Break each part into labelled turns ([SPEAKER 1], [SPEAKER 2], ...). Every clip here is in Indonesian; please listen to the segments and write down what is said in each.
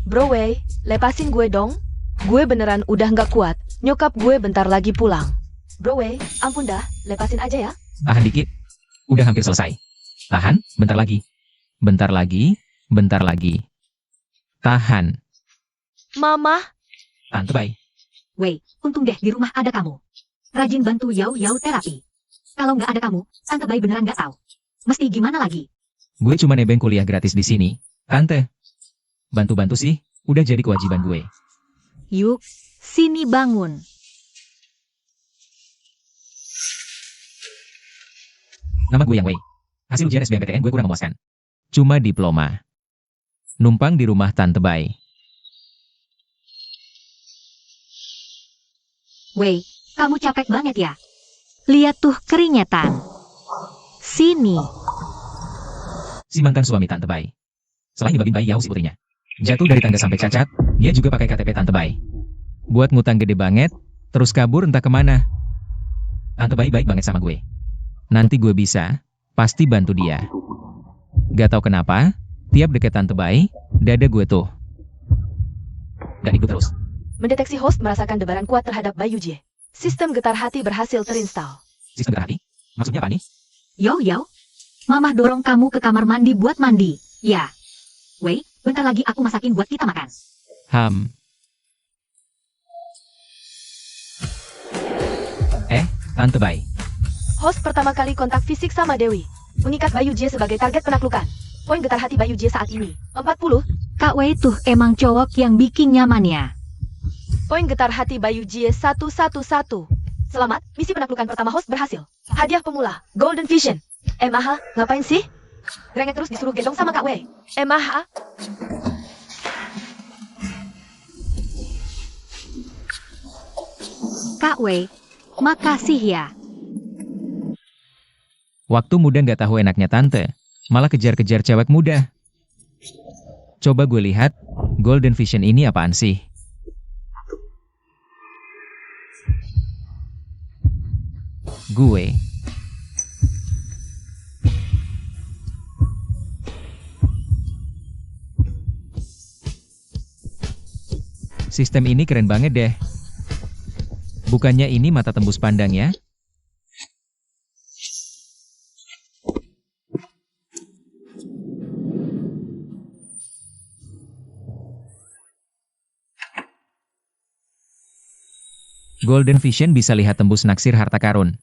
[SPEAKER 1] Bro Wei, lepasin gue dong. Gue beneran udah nggak kuat. Nyokap gue bentar lagi pulang. Bro Wei, ampun dah, lepasin aja ya.
[SPEAKER 2] Tahan dikit. Udah hampir selesai. Tahan, bentar lagi. Bentar lagi, bentar lagi. Tahan.
[SPEAKER 1] Mama.
[SPEAKER 2] Tante Bai.
[SPEAKER 3] Wei, untung deh di rumah ada kamu. Rajin bantu Yao terapi. Kalau nggak ada kamu, Tante Bai beneran nggak tahu. Mesti gimana lagi?
[SPEAKER 2] Gue cuma nebeng kuliah gratis di sini. Tante. Bantu-bantu sih, udah jadi kewajiban gue.
[SPEAKER 3] Yuk, sini bangun.
[SPEAKER 2] Nama gue Yang Wei. Hasil ujian SBMPTN gue kurang memuaskan. Cuma diploma. Numpang di rumah Tante Bai.
[SPEAKER 3] Wei, kamu capek banget ya? Lihat tuh keringetan. Sini.
[SPEAKER 2] Si mantan suami Tante Bai. Selain nyebabin Bai Yao si putrinya jatuh dari tangga sampai cacat, dia juga pakai KTP Tante Bai. Buat ngutang gede banget, terus kabur entah kemana. Tante Bai baik banget sama gue. Nanti gue bisa, pasti bantu dia. Gak tau kenapa, tiap deket Tante Bai, dada gue tuh gak hidup terus.
[SPEAKER 1] Mendeteksi host merasakan debaran kuat terhadap Bayu Jie. Sistem getar hati berhasil terinstall.
[SPEAKER 2] Sistem getar hati? Maksudnya apa nih?
[SPEAKER 3] Yao, Mama dorong kamu ke kamar mandi buat mandi. Ya. Wei, bentar lagi aku masakin buat kita makan.
[SPEAKER 2] Tante Bai.
[SPEAKER 1] Host pertama kali kontak fisik sama Dewi. Mengikat Bayu Jie sebagai target penaklukan. Poin getar hati Bayu Jie saat ini, 40.
[SPEAKER 3] Kak Wei tuh emang cowok yang bikin nyaman ya.
[SPEAKER 1] Poin getar hati Bayu Jie 111. Selamat, misi penaklukan pertama host berhasil. Hadiah pemula, Golden Vision. Maha, ngapain sih? Rengek terus disuruh gendong sama Kak Wei. Maha.
[SPEAKER 3] Kak Wei, makasih ya.
[SPEAKER 2] Waktu muda gak tahu enaknya tante, malah kejar-kejar cewek muda. Coba gue lihat, Golden Vision ini apaan sih? Gue sistem ini keren banget deh. Bukannya ini mata tembus pandang ya? Golden Vision bisa lihat tembus naksir harta karun.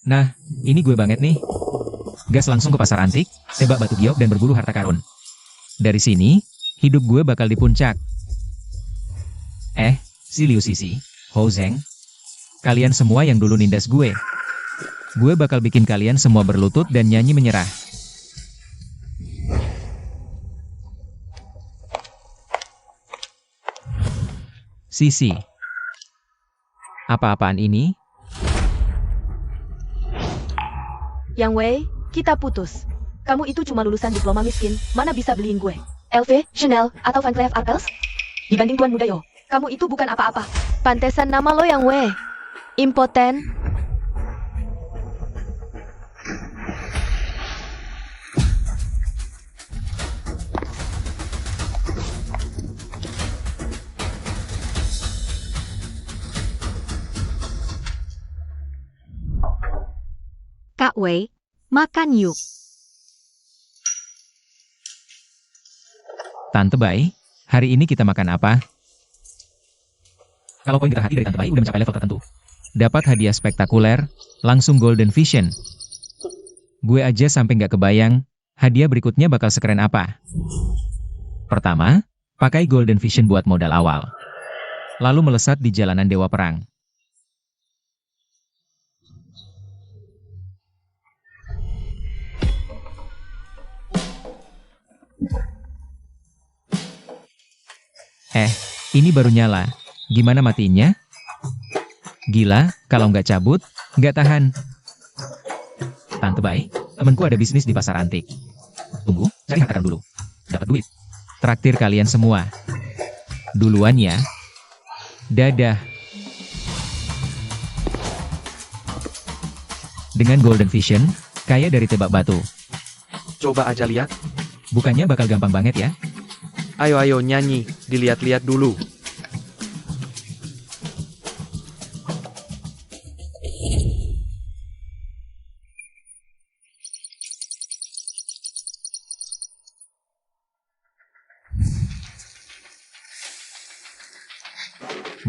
[SPEAKER 2] Nah, ini gue banget nih. Gas langsung ke pasar antik, tebak batu giok dan berburu harta karun. Dari sini, hidup gue bakal di puncak. Si Liu Sisi, Hou Zeng, kalian semua yang dulu nindas gue bakal bikin kalian semua berlutut dan nyanyi menyerah. Sisi. Apa-apaan ini?
[SPEAKER 1] Yang Wei, kita putus. Kamu itu cuma lulusan diploma miskin, mana bisa beliin gue? LV, Chanel, atau Van Cleef Arpels? Dibanding Tuan Muda Yo, kamu itu bukan apa-apa. Pantesan nama lo Yang Wei. Impoten.
[SPEAKER 3] Kak Wei, makan yuk.
[SPEAKER 2] Tante Bai, hari ini kita makan apa? Kalau poin getar hati dari Tante Bai udah mencapai level tertentu, dapat hadiah spektakuler, langsung Golden Vision. Gue aja sampai nggak kebayang, hadiah berikutnya bakal sekeren apa. Pertama, pakai Golden Vision buat modal awal. Lalu melesat di jalanan Dewa Perang. Ini baru nyala. Gimana matiinnya? Gila, kalau nggak cabut, nggak tahan. Tante Bai, temenku ada bisnis di pasar antik. Tunggu, cari harta dulu. Dapat duit. Traktir kalian semua. Duluan ya. Dadah. Dengan Golden Vision, kaya dari tebak batu.
[SPEAKER 4] Coba aja lihat.
[SPEAKER 2] Bukannya bakal gampang banget ya?
[SPEAKER 4] Ayo nyanyi, dilihat-lihat dulu.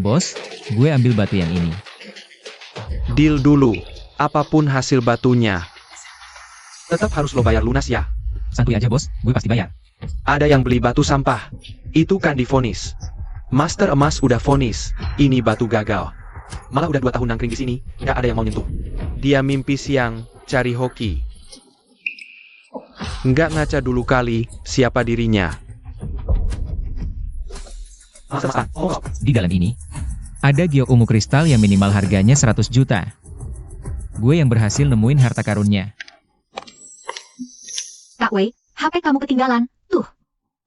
[SPEAKER 2] Bos, gue ambil batu yang ini.
[SPEAKER 4] Deal dulu, apapun hasil batunya. Tetap harus lo bayar lunas ya.
[SPEAKER 2] Santuy aja bos, gue pasti bayar.
[SPEAKER 4] Ada yang beli batu sampah. Itu kan divonis. Master emas udah vonis, ini batu gagal. Malah udah 2 tahun nangkring di sini, gak ada yang mau nyentuh. Dia mimpi siang, cari hoki. Nggak ngaca dulu kali, siapa dirinya.
[SPEAKER 2] Di dalam ini, ada giok ungu kristal yang minimal harganya 100 juta. Gue yang berhasil nemuin harta karunnya.
[SPEAKER 3] Kak Wei, HP kamu ketinggalan. Tuh.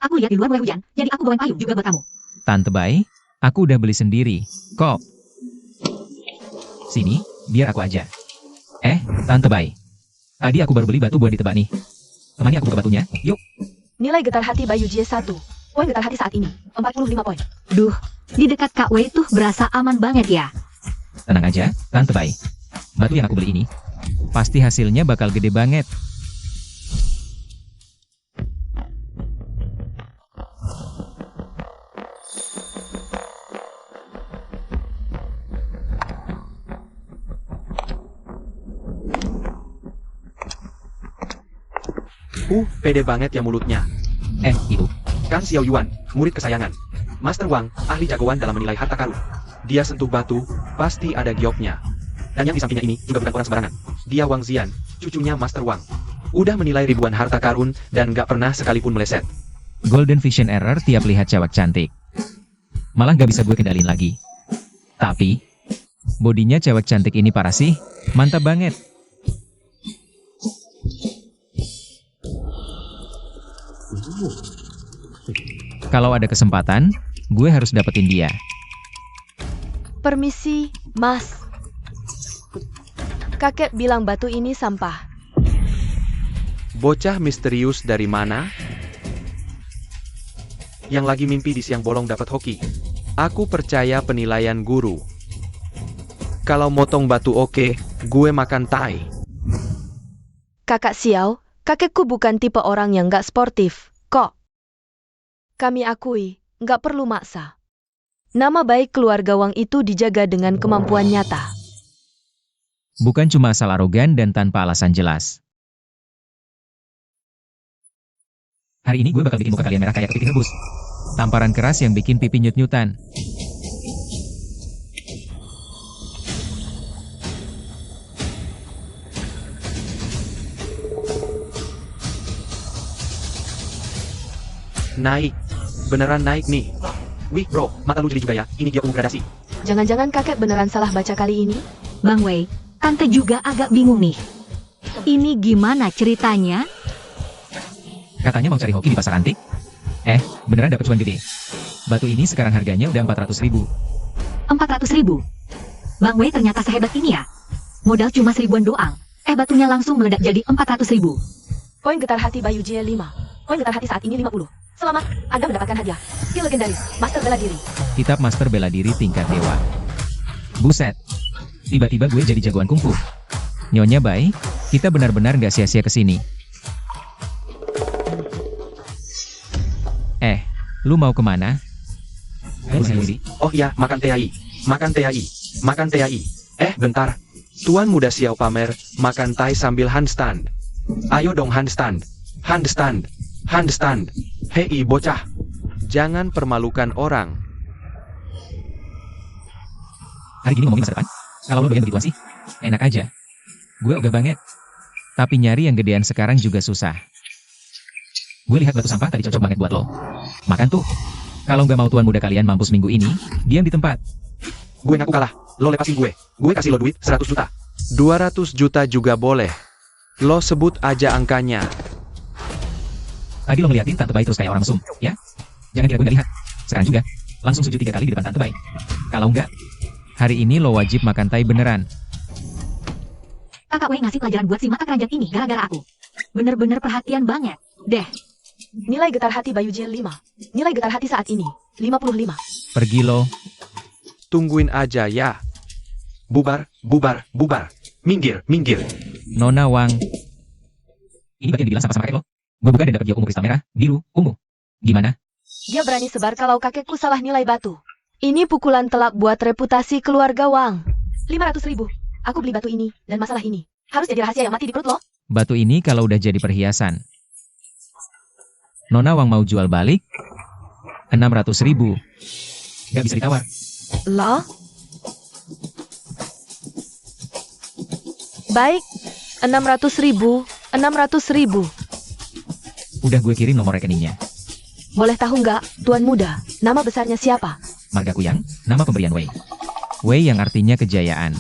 [SPEAKER 3] Aku lihat di luar mulai hujan, jadi aku bawain payung juga buat kamu.
[SPEAKER 2] Tante Bai, aku udah beli sendiri, kok. Sini, biar aku aja. Tante Bai. Tadi aku baru beli batu buat ditebak nih. Temani aku buka batunya, yuk.
[SPEAKER 1] Nilai getar hati Bayu Jie 1. Poin getar hati saat ini, 45 poin.
[SPEAKER 3] Duh, di dekat Kak Wei tuh berasa aman banget ya.
[SPEAKER 2] Tenang aja, Tante Bai. Batu yang aku beli ini, pasti hasilnya bakal gede banget.
[SPEAKER 4] Pede banget ya mulutnya.
[SPEAKER 2] Itu.
[SPEAKER 4] Kan Xiao Yuan, murid kesayangan. Master Wang, ahli jagoan dalam menilai harta karun. Dia sentuh batu, pasti ada gioknya. Dan yang di sampingnya ini juga bukan orang sembarangan. Dia Wang Zian, cucunya Master Wang. Udah menilai ribuan harta karun dan gak pernah sekalipun meleset.
[SPEAKER 2] Golden Vision Error tiap lihat cewek cantik. Malah gak bisa gue kendalin lagi. Tapi, bodinya cewek cantik ini parah sih, mantap banget. Kalau ada kesempatan, gue harus dapetin dia.
[SPEAKER 1] Permisi, Mas. Kakek bilang batu ini sampah.
[SPEAKER 4] Bocah misterius dari mana? Yang lagi mimpi di siang bolong dapat hoki. Aku percaya penilaian guru. Kalau motong batu oke, gue makan tai.
[SPEAKER 1] Kakak Xiao, kakekku bukan tipe orang yang gak sportif, kok. Kami akui, gak perlu maksa. Nama baik keluarga Wang itu dijaga dengan kemampuan nyata.
[SPEAKER 2] Bukan cuma asal arogan dan tanpa alasan jelas. Hari ini gue bakal bikin muka kalian merah kayak kepiting rebus. Tamparan keras yang bikin pipi nyut-nyutan.
[SPEAKER 4] Naik. Beneran naik nih. Wih bro, mata lu jadi juga ya, ini dia ungu gradasi.
[SPEAKER 1] Jangan-jangan kakek beneran salah baca kali ini?
[SPEAKER 3] Bang Wei, tante juga agak bingung nih. Ini gimana ceritanya?
[SPEAKER 2] Katanya mau cari hoki di pasar antik? Beneran dapet cuan gede. Batu ini sekarang harganya udah 400 ribu.
[SPEAKER 3] 400 ribu? Bang Wei ternyata sehebat ini ya? Modal cuma 1000-an doang. Batunya langsung meledak jadi 400 ribu.
[SPEAKER 1] Poin getar hati Bayu Jie 5. Poin getar hati saat ini 50. Selamat, Anda mendapatkan hadiah. Skill legendaris, Master Bela Diri.
[SPEAKER 2] Kitab Master Bela Diri tingkat dewa. Buset. Tiba-tiba gue jadi jagoan kungfu. Nyonya Bai, kita benar-benar gak sia-sia kesini. Lu mau kemana?
[SPEAKER 4] Oh iya, makan TAI. Makan TAI. Makan TAI. Bentar. Tuan muda Xiao pamer, makan tai sambil handstand. Ayo dong handstand. Handstand. Handstand. Hei bocah. Jangan permalukan orang.
[SPEAKER 2] Hari gini ngomongin masa depan? Kalau lu doyan begituan sih, enak aja. Gue ogah banget. Tapi nyari yang gedean sekarang juga susah. Gue lihat batu sampah tadi cocok banget buat lo. Makan tuh. Kalau nggak mau tuan muda kalian mampus minggu ini, diam di tempat.
[SPEAKER 4] Gue ngaku kalah. Lo lepasin gue. Gue kasih lo duit 100 juta. 200 juta juga boleh. Lo sebut aja angkanya.
[SPEAKER 2] Tadi lo ngeliatin Tante Bai terus kayak orang mesum, ya? Jangan kira gue nggak lihat. Sekarang juga, langsung sujud 3 kali di depan Tante Bai. Kalau nggak, hari ini lo wajib makan tai beneran.
[SPEAKER 3] Kakak Wei ngasih pelajaran buat si mata keranjang ini gara-gara aku. Bener-bener perhatian banget. Deh,
[SPEAKER 1] Nilai getar hati Bayu Jel 5. Nilai getar hati saat ini, 55.
[SPEAKER 2] Pergi lo.
[SPEAKER 4] Tungguin aja ya. Bubar, bubar, bubar. Minggir, minggir.
[SPEAKER 2] Nona Wang. Ini bagian dibilang sama-sama kakek lo. Gue buka dan dapat giok ungu kristal merah, biru, ungu. Gimana?
[SPEAKER 1] Dia berani sebar kalau kakekku salah nilai batu. Ini pukulan telak buat reputasi keluarga Wang. 500.000. Aku beli batu ini, dan masalah ini harus jadi rahasia yang mati di perut lo.
[SPEAKER 2] Batu ini kalau udah jadi perhiasan. Nona Wang mau jual balik? 600.000. Gak bisa ditawar.
[SPEAKER 1] Lo? Baik, 600.000. 600.000.
[SPEAKER 2] Udah gue kirim nomor rekeningnya.
[SPEAKER 1] Boleh tahu nggak, Tuan Muda, nama besarnya siapa?
[SPEAKER 2] Marga Kuyang, nama pemberian Wei. Wei yang artinya kejayaan.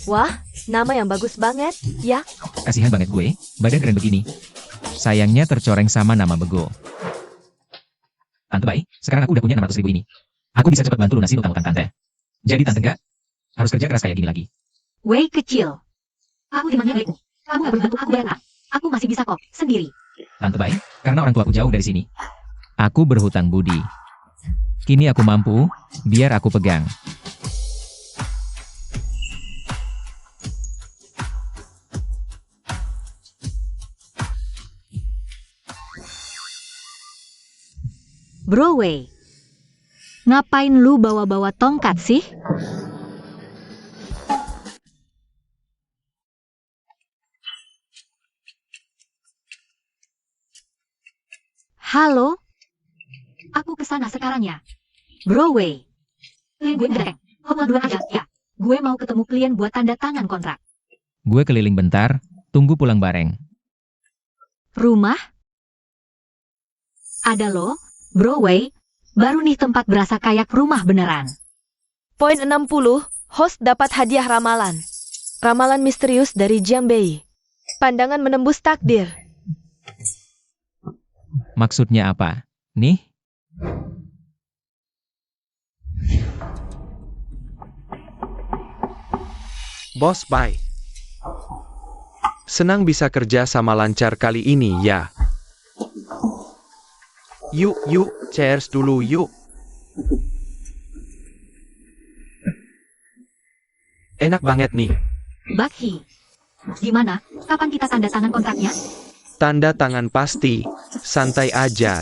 [SPEAKER 1] Wah, nama yang bagus banget, ya.
[SPEAKER 2] Kasihan banget gue, badan keren begini. Sayangnya tercoreng sama nama bego. Tante Bai, sekarang aku udah punya 600.000 ini. Aku bisa cepat bantu lunasin utang-utang tante. Jadi tante nggak harus kerja keras kayak gini lagi.
[SPEAKER 3] Wei kecil. Aku dimana Weiku? Kamu gak berbantu aku bayar. Aku masih bisa kok, sendiri.
[SPEAKER 2] Tante Bai, karena orang tuaku jauh dari sini. Aku berhutang budi. Kini aku mampu, biar aku pegang.
[SPEAKER 3] Bro Wei, ngapain lu bawa-bawa tongkat sih? Halo? Aku kesana sekarang ya. Bro Wei. Gue ngereng. Ngomong dua aja, ya. Gue mau ketemu klien buat tanda tangan kontrak.
[SPEAKER 2] Gue keliling bentar, tunggu pulang bareng.
[SPEAKER 3] Rumah? Ada lo, Bro Wei. Baru nih tempat berasa kayak rumah beneran.
[SPEAKER 1] Poin 60, host dapat hadiah ramalan. Ramalan misterius dari Jiang Bei. Pandangan menembus takdir.
[SPEAKER 2] Maksudnya apa? Nih?
[SPEAKER 4] Bos Bai. Senang bisa kerja sama lancar kali ini ya. Yuk, cheers dulu yuk. Enak banget nih.
[SPEAKER 3] Bakhi. Gimana? Kapan kita tanda tangan kontraknya?
[SPEAKER 4] Tanda tangan pasti. Santai aja.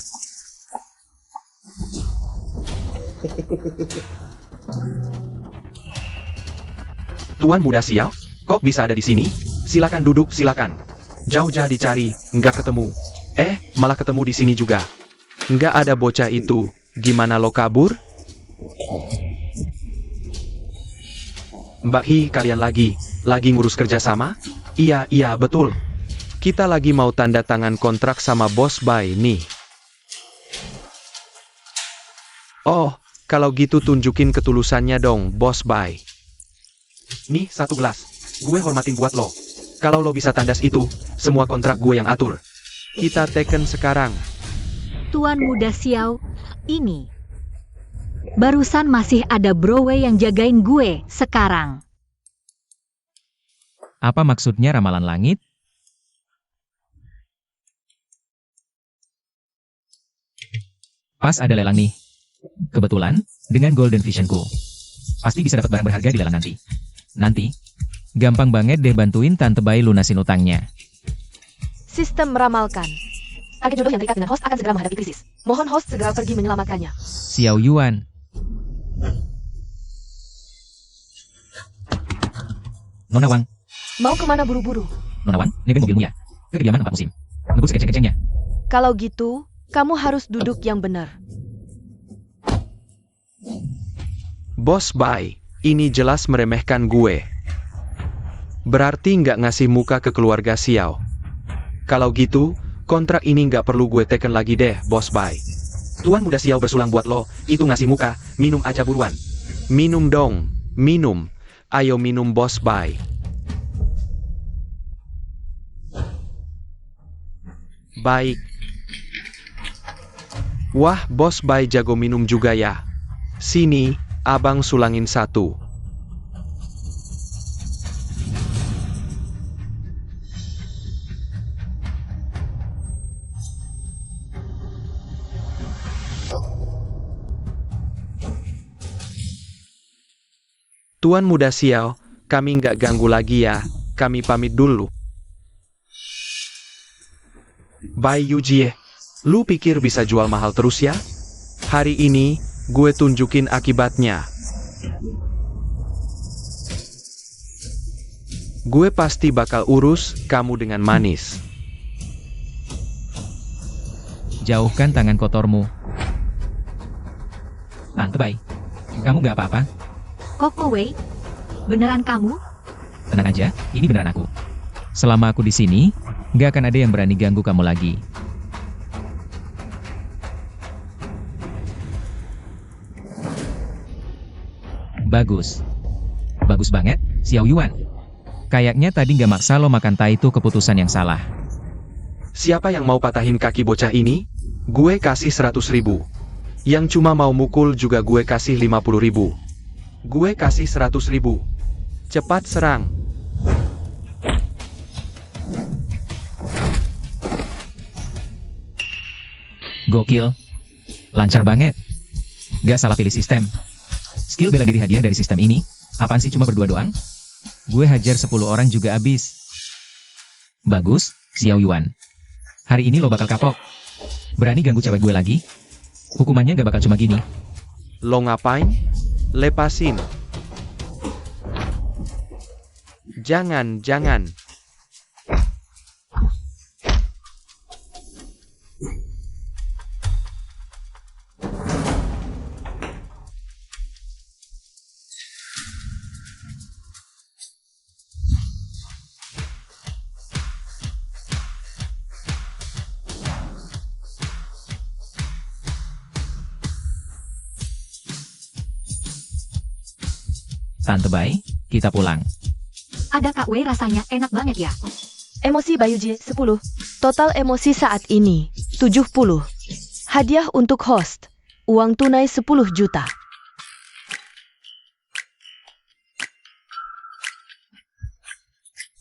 [SPEAKER 4] Tuan Muda Xiao, kok bisa ada di sini? Silakan duduk, silakan. Jauh-jauh dicari, nggak ketemu. Malah ketemu di sini juga. Nggak ada bocah itu. Gimana lo kabur? Mbak Hi, kalian lagi ngurus kerjasama? Iya, betul. Kita lagi mau tanda tangan kontrak sama Bos Bai nih. Oh, kalau gitu tunjukin ketulusannya dong, Bos Bai. Nih, 1 gelas. Gue hormatin buat lo. Kalau lo bisa tandas itu, semua kontrak gue yang atur. Kita teken sekarang.
[SPEAKER 3] Tuan Muda Xiao, ini. Barusan masih ada Bro Wei yang jagain gue sekarang.
[SPEAKER 2] Apa maksudnya ramalan langit? Pas ada lelang nih. Kebetulan, dengan Golden Visionku. Pasti bisa dapat barang berharga di lelang nanti. Nanti, gampang banget deh bantuin Tante Bai lunasin utangnya.
[SPEAKER 1] Sistem meramalkan. Agen jodoh yang terikat dengan host akan segera menghadapi krisis. Mohon host segera pergi menyelamatkannya.
[SPEAKER 2] Xiao Yuan. Nona Wang.
[SPEAKER 1] Mau kemana buru-buru?
[SPEAKER 2] Nona Wang, nebeng mobilmu ya. Ke kediaman 4 musim. Ngebut sekeceng-kecengnya.
[SPEAKER 1] Kalau gitu, kamu harus duduk yang benar.
[SPEAKER 4] Bos Bai, ini jelas meremehkan gue. Berarti nggak ngasih muka ke keluarga Xiao. Kalau gitu, kontrak ini nggak perlu gue teken lagi deh, Bos Bai. Tuan Muda Xiao bersulang buat lo, itu ngasih muka, minum aja buruan. Minum dong, minum. Ayo minum Bos Bai. Baik. Wah, Bos Bai jago minum juga ya. Sini, abang sulangin 1. Tuan Muda Xiao, kami nggak ganggu lagi ya. Kami pamit dulu. Bai Yujie, lu pikir bisa jual mahal terus ya? Hari ini, gue tunjukin akibatnya. Gue pasti bakal urus kamu dengan manis.
[SPEAKER 2] Jauhkan tangan kotormu. Tante Bai, kamu nggak apa-apa?
[SPEAKER 3] Koko Wei, beneran kamu?
[SPEAKER 2] Tenang aja, ini beneran aku. Selama aku di sini, nggak akan ada yang berani ganggu kamu lagi. Bagus. Bagus banget, Xiao Yuan. Kayaknya tadi nggak maksa lo makan tai itu keputusan yang salah.
[SPEAKER 4] Siapa yang mau patahin kaki bocah ini? Gue kasih 100.000. Yang cuma mau mukul juga gue kasih 50.000. Gue kasih 100.000. Cepat serang.
[SPEAKER 2] Gokil. Lancar banget. Gak salah pilih sistem. Skill bela diri hadiah dari sistem ini. Apaan sih cuma berdua doang? Gue hajar 10 orang juga abis. Bagus, Xiao Yuan. Hari ini lo bakal kapok. Berani ganggu cewek gue lagi? Hukumannya gak bakal cuma gini.
[SPEAKER 4] Lo ngapain? Lepasin. Jangan.
[SPEAKER 2] Tante Bai, kita pulang.
[SPEAKER 3] Ada Kak Wei rasanya enak banget ya.
[SPEAKER 1] Emosi Bai Yujie 10. Total emosi saat ini 70. Hadiah untuk host. Uang tunai 10 juta.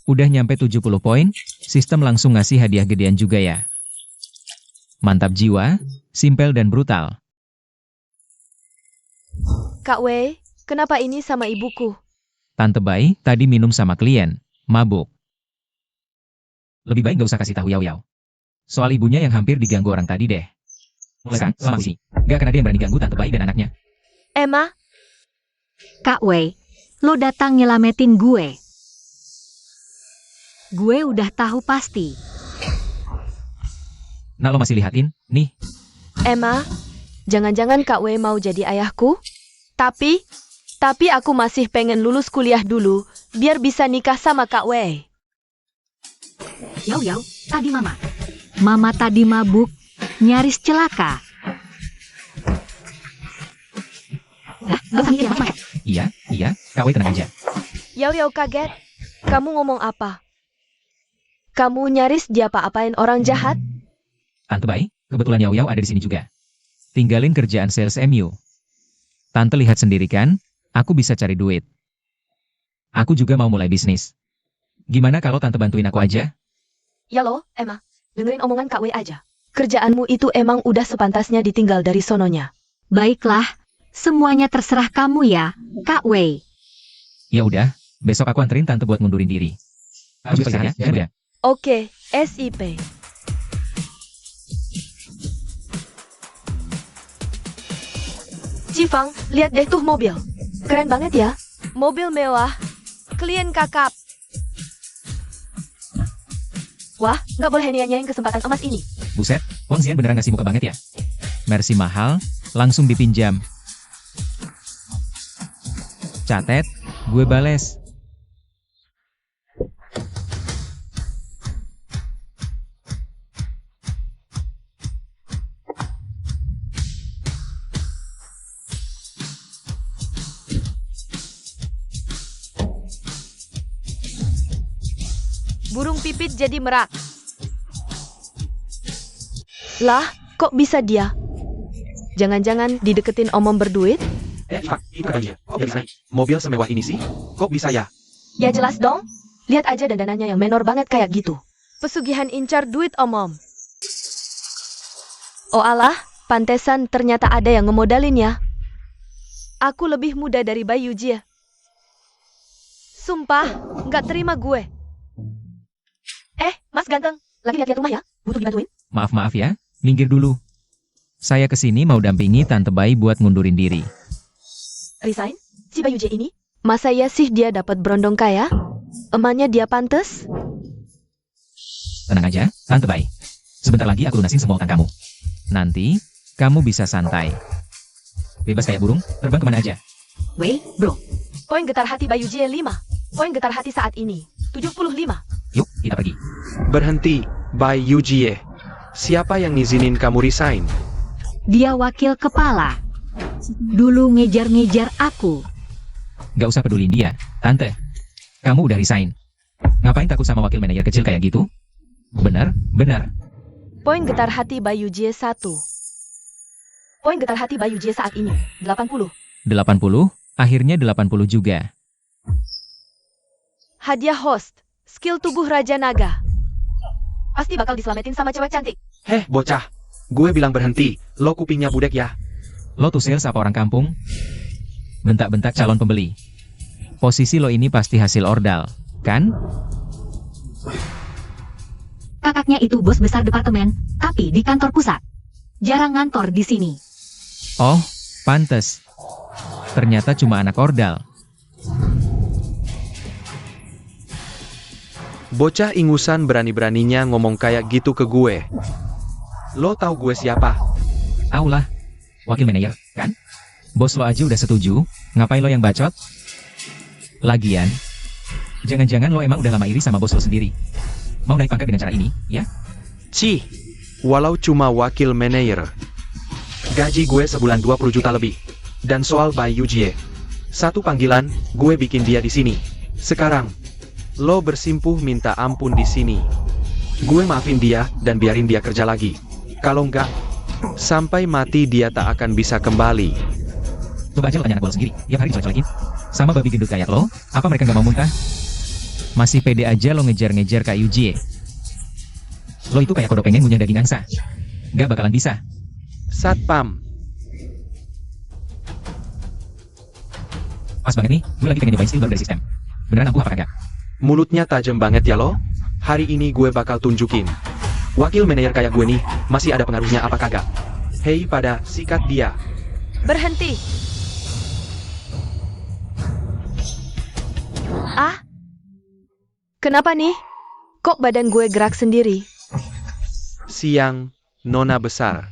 [SPEAKER 2] Udah nyampe 70 poin, sistem langsung ngasih hadiah gedean juga ya. Mantap jiwa, simpel dan brutal.
[SPEAKER 1] Kak Wei, kenapa ini sama ibuku?
[SPEAKER 2] Tante Bai tadi minum sama klien, mabuk. Lebih baik gak usah kasih tahu Yao. Soal ibunya yang hampir diganggu orang tadi deh. Mulai sekarang, selama di sini, gak akan ada yang berani ganggu Tante Bai dan anaknya.
[SPEAKER 1] Emma,
[SPEAKER 3] Kak Wei, lo datang nyelametin gue. Gue udah tahu pasti.
[SPEAKER 2] Nah lo masih lihatin, nih.
[SPEAKER 1] Emma, jangan-jangan Kak Wei mau jadi ayahku? Tapi aku masih pengen lulus kuliah dulu, biar bisa nikah sama Kak Wei.
[SPEAKER 3] Yau, tadi Mama. Mama tadi mabuk, nyaris celaka. Gak mikir Mama ya?
[SPEAKER 2] Iya, Kak Wei tenang aja.
[SPEAKER 1] Yao kaget. Kamu ngomong apa? Kamu nyaris diapa-apain orang jahat?
[SPEAKER 2] Tante Bai, kebetulan Yao ada di sini juga. Tinggalin kerjaan sales MU. Tante lihat sendiri kan, aku bisa cari duit. Aku juga mau mulai bisnis. Gimana kalau Tante bantuin aku aja?
[SPEAKER 1] Ya lo, Emma, dengerin omongan Kak Wei aja. Kerjaanmu itu emang udah sepantasnya ditinggal dari sononya.
[SPEAKER 3] Baiklah, semuanya terserah kamu ya, Kak Wei.
[SPEAKER 2] Ya udah, besok aku anterin Tante buat ngundurin diri. Aku juga ya, ya.
[SPEAKER 1] Oke, SIP. Cifang, lihat deh tuh mobil. Keren banget ya. Mobil mewah. Klien kakap. Wah, nggak boleh nyanyain kesempatan emas ini.
[SPEAKER 2] Buset, Wang Zian beneran ngasih muka banget ya? Mercy mahal, langsung dipinjam. Catet, gue bales.
[SPEAKER 1] Burung pipit jadi merak. Lah, kok bisa dia? Jangan-jangan dideketin omom berduit?
[SPEAKER 4] Fuck, itu kan dia. Kok bisa? Mobil semewah ini sih? Kok bisa ya?
[SPEAKER 1] Ya jelas dong. Lihat aja dandanannya yang menor banget kayak gitu. Pesugihan incar duit omom. Oh alah, pantesan ternyata ada yang ngemodalin ya. Aku lebih muda dari Bai Yujie. Sumpah, nggak terima gue. Mas ganteng, lagi lihat-lihat rumah ya? Butuh dibantuin?
[SPEAKER 2] Maaf ya, minggir dulu. Saya kesini mau dampingi Tante Bai buat ngundurin diri.
[SPEAKER 1] Resign? Si Bayu J ini? Masa ya sih dia dapat berondong kaya? Emaknya dia pantes?
[SPEAKER 2] Tenang aja, Tante Bai. Sebentar lagi aku lunasin semua utang kamu. Nanti, kamu bisa santai. Bebas kayak burung, terbang kemana aja.
[SPEAKER 3] Wei, bro.
[SPEAKER 1] Poin getar hati Bayu J 5. Poin getar hati saat ini, 75.
[SPEAKER 2] Yuk, kita pergi.
[SPEAKER 4] Berhenti, Bai Yujie. Siapa yang ngizinin kamu resign?
[SPEAKER 3] Dia wakil kepala. Dulu ngejar-ngejar aku.
[SPEAKER 2] Gak usah pedulin dia, Tante. Kamu udah resign. Ngapain takut sama wakil manajer kecil kayak gitu? Benar.
[SPEAKER 1] Poin getar hati Bayu J 1. Poin getar hati Bayu J saat ini, 80.
[SPEAKER 2] 80, akhirnya 80 juga.
[SPEAKER 1] Hadiah host, skill tubuh Raja Naga. Pasti bakal diselamatin sama cewek cantik.
[SPEAKER 4] Heh, bocah. Gue bilang berhenti, lo kupingnya budek ya.
[SPEAKER 2] Lo tuh sales apa orang kampung? Bentak-bentak calon pembeli. Posisi lo ini pasti hasil ordal, kan?
[SPEAKER 3] Kakaknya itu bos besar departemen, tapi di kantor pusat. Jarang ngantor di sini.
[SPEAKER 2] Oh, pantes. Ternyata cuma anak ordal.
[SPEAKER 4] Bocah ingusan berani-beraninya ngomong kayak gitu ke gue. Lo tahu gue siapa?
[SPEAKER 2] Aulah, wakil manajer, kan? Bos lo aja udah setuju, ngapain lo yang bacot? Lagian, jangan-jangan lo emang udah lama iri sama bos lo sendiri. Mau naik pangkat dengan cara ini, ya?
[SPEAKER 4] Cih, walau cuma wakil manajer. Gaji gue sebulan 20 juta lebih. Dan soal Bai Yujie, satu panggilan, gue bikin dia di sini. Sekarang, lo bersimpuh minta ampun di sini. Gue maafin dia dan biarin dia kerja lagi. Kalau enggak, sampai mati dia tak akan bisa kembali.
[SPEAKER 2] Coba aja lo tanya anak lo sendiri, tiap hari dicolek-colekin. Sama babi gendut kayak lo, apa mereka nggak mau muntah? Masih pede aja lo ngejar-ngejar Kak Yujie. Lo itu kayak kodok pengen ngunyah daging angsa. Gak bakalan bisa.
[SPEAKER 4] Satpam.
[SPEAKER 2] Pas banget nih, gue lagi pengen nyobain skill baru dari sistem. Beneran ampuh apa kagak?
[SPEAKER 4] Mulutnya tajam banget ya lo. Hari ini gue bakal tunjukin. Wakil manajer kayak gue nih, masih ada pengaruhnya apa kagak? Hei pada, sikat dia.
[SPEAKER 1] Berhenti. Kenapa nih? Kok badan gue gerak sendiri?
[SPEAKER 4] Siang, Nona besar.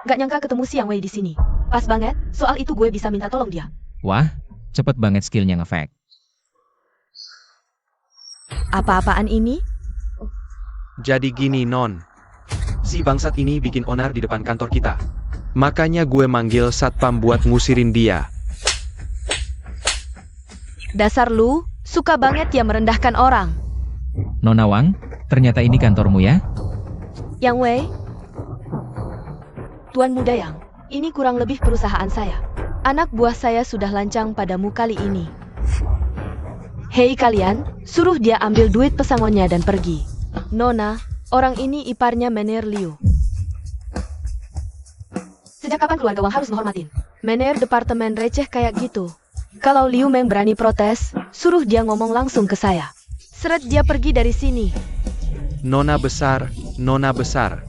[SPEAKER 1] Gak nyangka ketemu Siang Wei di sini. Pas banget, soal itu gue bisa minta tolong dia.
[SPEAKER 2] Wah, cepet banget skillnya ngefake.
[SPEAKER 1] Apa-apaan ini?
[SPEAKER 4] Jadi gini Non. Si bangsat ini bikin onar di depan kantor kita. Makanya gue manggil satpam buat ngusirin dia.
[SPEAKER 1] Dasar lu, suka banget ya merendahkan orang.
[SPEAKER 2] Nona Wang, ternyata ini kantormu ya?
[SPEAKER 1] Yang Wei? Tuan Muda Yang, ini kurang lebih perusahaan saya. Anak buah saya sudah lancang padamu kali ini. Hei kalian, suruh dia ambil duit pesangonnya dan pergi. Nona, orang ini iparnya Mener Liu. Sejak kapan keluarga Wang harus menghormatin? Mener departemen receh kayak gitu. Kalau Liu Meng berani protes, suruh dia ngomong langsung ke saya. Seret dia pergi dari sini.
[SPEAKER 4] Nona besar, Nona besar.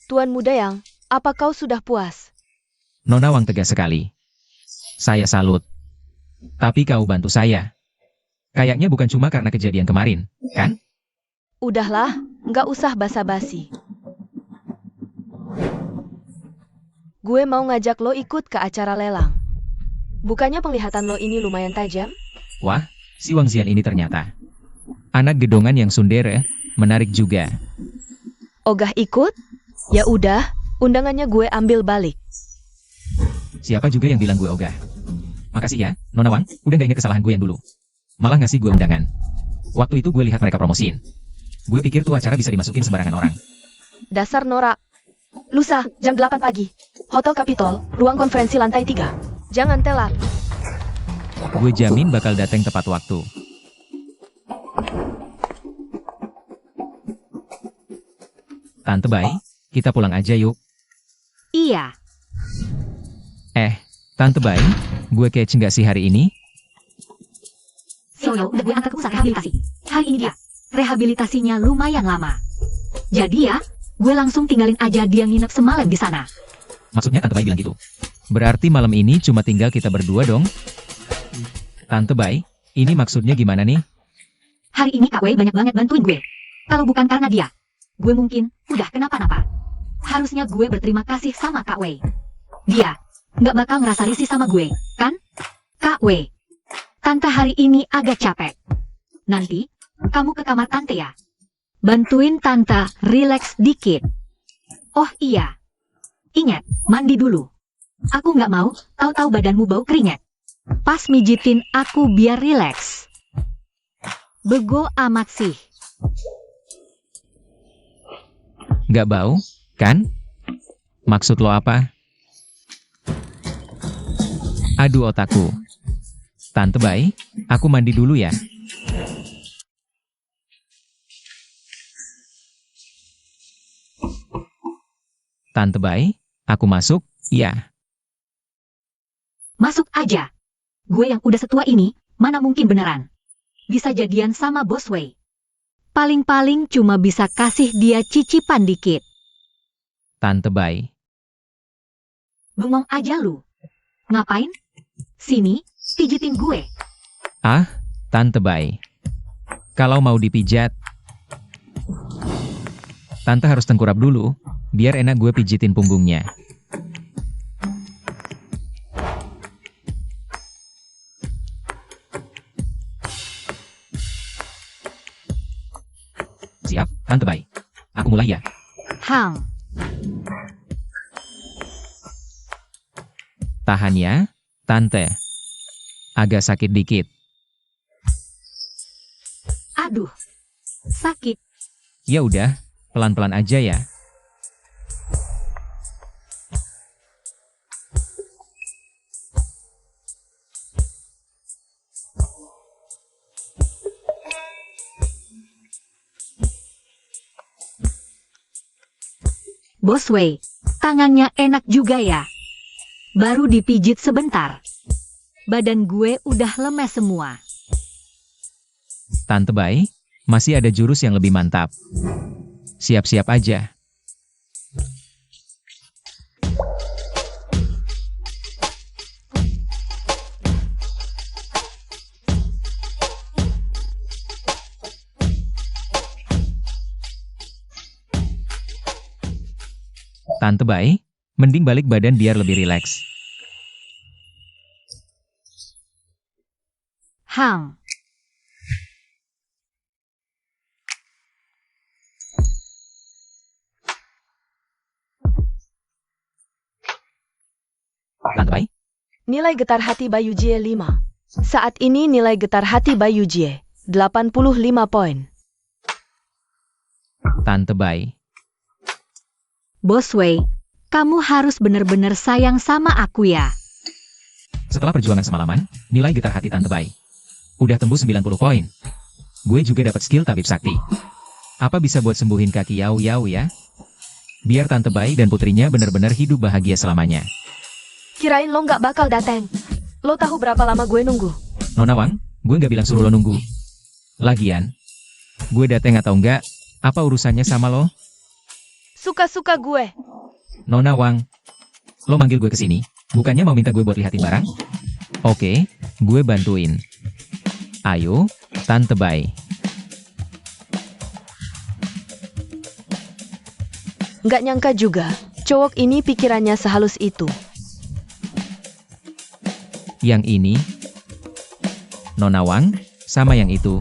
[SPEAKER 1] Tuan Muda Yang, apa kau sudah puas?
[SPEAKER 2] Nona Wang tegas sekali. Saya salut. Tapi kau bantu saya. Kayaknya bukan cuma karena kejadian kemarin, kan?
[SPEAKER 1] Udahlah, nggak usah basa-basi. Gue mau ngajak lo ikut ke acara lelang. Bukannya penglihatan lo ini lumayan tajam?
[SPEAKER 2] Wah, si Wang Xian ini ternyata anak gedongan yang sundere, menarik juga.
[SPEAKER 1] Ogah ikut? Ya udah, undangannya gue ambil balik.
[SPEAKER 2] Siapa juga yang bilang gue ogah? Makasih ya, Nona Wang, udah gak inget kesalahan gue yang dulu. Malah ngasih gue undangan. Waktu itu gue lihat mereka promosiin. Gue pikir tuh acara bisa dimasukin sembarangan orang.
[SPEAKER 1] Dasar norak. Lusa, jam 8 pagi. Hotel Capitol, ruang konferensi lantai 3. Jangan telat.
[SPEAKER 2] Gue jamin bakal datang tepat waktu. Tante Bai, kita pulang aja yuk.
[SPEAKER 3] Iya.
[SPEAKER 2] Tante Bai, gue catch nggak sih hari ini?
[SPEAKER 3] Xiaoyao udah gue antar ke pusat rehabilitasi. Hari ini dia, rehabilitasinya lumayan lama. Jadi ya, gue langsung tinggalin aja dia nginep semalam di sana.
[SPEAKER 2] Maksudnya Tante Bai bilang gitu. Berarti malam ini cuma tinggal kita berdua dong? Tante Bai, ini maksudnya gimana nih?
[SPEAKER 3] Hari ini Kak Wei banyak banget bantuin gue. Kalau bukan karena dia, gue mungkin udah kenapa-napa. Harusnya gue berterima kasih sama Kak Wei. Dia nggak bakal ngerasa risih sama gue, kan? Kak Wei, Tante hari ini agak capek. Nanti, kamu ke kamar Tante ya. Bantuin Tante relax dikit. Oh iya. Ingat, mandi dulu. Aku nggak mau, tahu-tahu badanmu bau keringat. Pas mijitin aku biar relax. Bego amat sih.
[SPEAKER 2] Nggak bau, kan? Maksud lo apa? Aduh otakku. Tante Bai, aku mandi dulu ya. Tante Bai, aku masuk? Iya.
[SPEAKER 3] Masuk aja. Gue yang udah setua ini, mana mungkin beneran. Bisa jadian sama Bos Wei. Paling-paling cuma bisa kasih dia cicipan dikit.
[SPEAKER 2] Tante Bai,
[SPEAKER 3] Bengong aja lu. Ngapain? Sini, pijitin gue.
[SPEAKER 2] Tante Bai. Kalau mau dipijat, Tante harus tengkurap dulu, biar enak gue pijitin punggungnya. Siap, Tante Bai. Aku mulai ya.
[SPEAKER 3] Hang.
[SPEAKER 2] Tahan ya, Tante. Agak sakit dikit.
[SPEAKER 3] Aduh. Sakit.
[SPEAKER 2] Ya udah, pelan-pelan aja ya.
[SPEAKER 3] Bos Wei, tangannya enak juga ya. Baru dipijit sebentar. Badan gue udah lemes semua.
[SPEAKER 2] Tante Bai, masih ada jurus yang lebih mantap. Siap-siap aja. Tante Bai, mending balik badan biar lebih rileks.
[SPEAKER 3] Hang.
[SPEAKER 2] Tante Bai,
[SPEAKER 1] Nilai getar hati Bayu Jie 5. Saat ini nilai getar hati Bayu Jie 85 poin.
[SPEAKER 2] Tante Bai.
[SPEAKER 3] Bos Wei, kamu harus bener-bener sayang sama aku ya.
[SPEAKER 2] Setelah perjuangan semalaman, nilai getar hati Tante Bai udah tembus 90 poin. Gue juga dapat skill tabib sakti. Apa bisa buat sembuhin kaki Yao Yao ya? Biar Tante Bai dan putrinya benar-benar hidup bahagia selamanya.
[SPEAKER 1] Kirain lo nggak bakal datang. Lo tahu berapa lama gue nunggu?
[SPEAKER 2] Nona Wang, gue nggak bilang suruh lo nunggu. Lagian, gue dateng atau enggak, apa urusannya sama lo?
[SPEAKER 1] Suka-suka gue.
[SPEAKER 2] Nona Wang, lo manggil gue ke sini, bukannya mau minta gue buat lihatin barang? Oke, gue bantuin. Ayo, Tante Bai.
[SPEAKER 1] Nggak nyangka juga, cowok ini pikirannya sehalus itu.
[SPEAKER 2] Yang ini, Nona Wang, sama yang itu.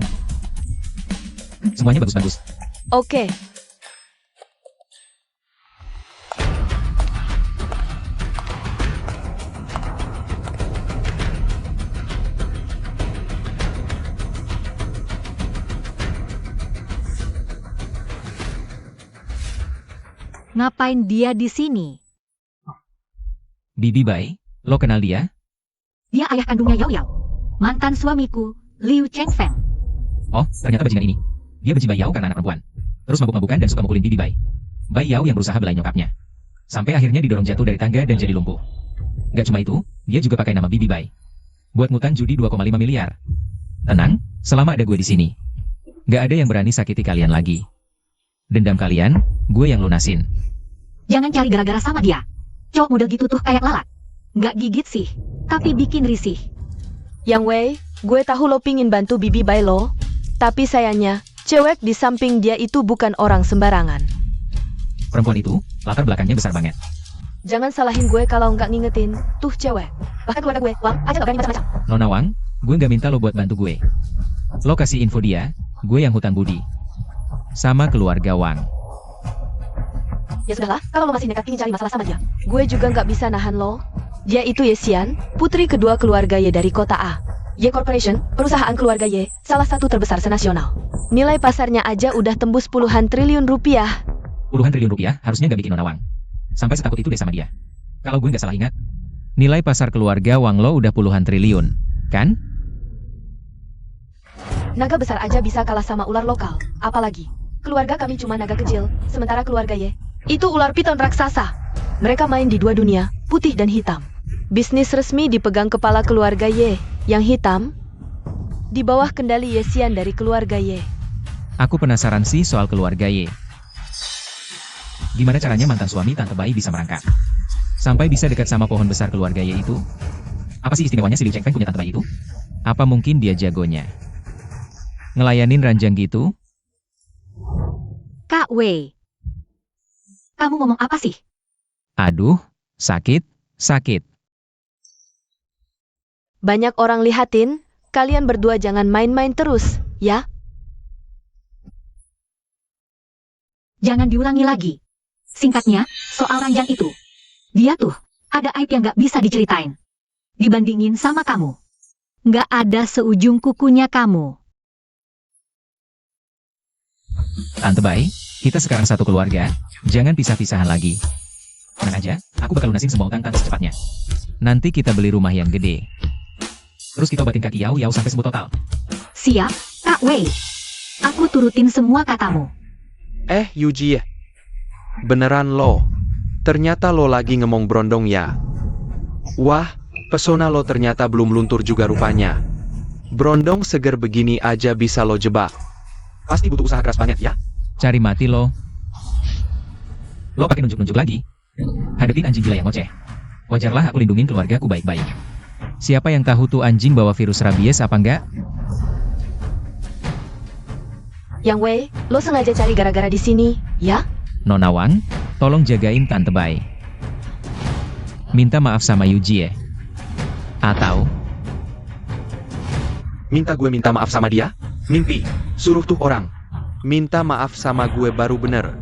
[SPEAKER 2] Semuanya bagus-bagus.
[SPEAKER 1] Oke.
[SPEAKER 3] Ngapain dia di sini?
[SPEAKER 2] Bibi Bai, lo kenal dia?
[SPEAKER 3] Dia ayah kandungnya Yao Yao. Mantan suamiku, Liu Chengfeng.
[SPEAKER 2] Oh, ternyata bajingan ini. Dia benci Bai Yao karena anak perempuan. Terus mabuk-mabukan dan suka mukulin Bibi Bai. Bai Yao yang berusaha belain nyokapnya. Sampai akhirnya didorong jatuh dari tangga dan jadi lumpuh. Gak cuma itu, dia juga pakai nama Bibi Bai. Buat ngutang judi 2,5 miliar. Tenang, selama ada gue di sini. Gak ada yang berani sakiti kalian lagi. Dendam kalian, gue yang lunasin.
[SPEAKER 3] Jangan cari gara-gara sama dia. Cowok model gitu tuh kayak lalat. Nggak gigit sih, tapi bikin risih.
[SPEAKER 1] Yang Wei, gue tahu lo pingin bantu Bibi Bai lo. Tapi sayangnya, cewek di samping dia itu bukan orang sembarangan.
[SPEAKER 2] Perempuan itu, latar belakangnya besar banget.
[SPEAKER 1] Jangan salahin gue kalau nggak ngingetin, tuh cewek. Bahkan keluarga gue, Wang, aja gak berani macam-macam.
[SPEAKER 2] Nona Wang, gue gak minta lo buat bantu gue. Lo kasih info dia, gue yang hutang budi. Sama keluarga Wang.
[SPEAKER 1] Ya sudahlah, kalau lo masih nekat ingin cari masalah sama dia. Gue juga nggak bisa nahan lo. Dia itu Ye Xian, putri kedua keluarga Ye dari kota A. Ye Corporation, perusahaan keluarga Ye, salah satu terbesar senasional. Nilai pasarnya aja udah tembus puluhan triliun rupiah.
[SPEAKER 2] Puluhan triliun rupiah harusnya gak bikin Nona Wang. Sampai setakut itu deh sama dia. Kalau gue gak salah ingat, nilai pasar keluarga Wang lo udah puluhan triliun, kan?
[SPEAKER 1] Naga besar aja bisa kalah sama ular lokal. Apalagi, keluarga kami cuma naga kecil, sementara keluarga Ye itu ular piton raksasa. Mereka main di dua dunia, putih dan hitam. Bisnis resmi dipegang kepala keluarga Ye, yang hitam, di bawah kendali Ye Xian dari keluarga Ye.
[SPEAKER 2] Aku penasaran sih soal keluarga Ye. Gimana caranya mantan suami Tante Bai bisa merangkak? Sampai bisa dekat sama pohon besar keluarga Ye itu? Apa sih istimewanya si Liu Chengfeng punya Tante Bai itu? Apa mungkin dia jagonya? Ngelayanin ranjang gitu?
[SPEAKER 3] Kak Wei, kamu ngomong apa sih?
[SPEAKER 2] Aduh, sakit.
[SPEAKER 1] Banyak orang lihatin, kalian berdua jangan main-main terus, ya?
[SPEAKER 3] Jangan diulangi lagi. Singkatnya, soal ranjang itu. Dia tuh, ada aib yang gak bisa diceritain. Dibandingin sama kamu. Gak ada seujung kukunya kamu.
[SPEAKER 2] Tante Bai, kita sekarang satu keluarga, jangan pisah-pisahan lagi. Tenang aja, aku bakal lunasin semua utang tante secepatnya. Nanti kita beli rumah yang gede. Terus kita obatin kaki Yao sampai sembuh total.
[SPEAKER 3] Siap, Kak Wei. Aku turutin semua katamu.
[SPEAKER 4] Yuji. Beneran lo. Ternyata lo lagi ngomong brondong ya. Wah, pesona lo ternyata belum luntur juga rupanya. Brondong seger begini aja bisa lo jebak. Pasti butuh usaha keras banget ya.
[SPEAKER 2] Cari mati lo. Lo pakai nunjuk-nunjuk lagi. Hadapin anjing gila yang ngoceh. Wajarlah aku lindungin keluargaku baik-baik. Siapa yang tahu tuh anjing bawa virus rabies apa enggak?
[SPEAKER 1] Yang Wei, lo sengaja cari gara-gara di sini, ya?
[SPEAKER 2] Nona Wang, tolong jagain Tante Bai. Minta maaf sama Yuji ya. Atau,
[SPEAKER 4] Minta gue minta maaf sama dia? Mimpi. Suruh tuh orang minta maaf sama gue baru bener.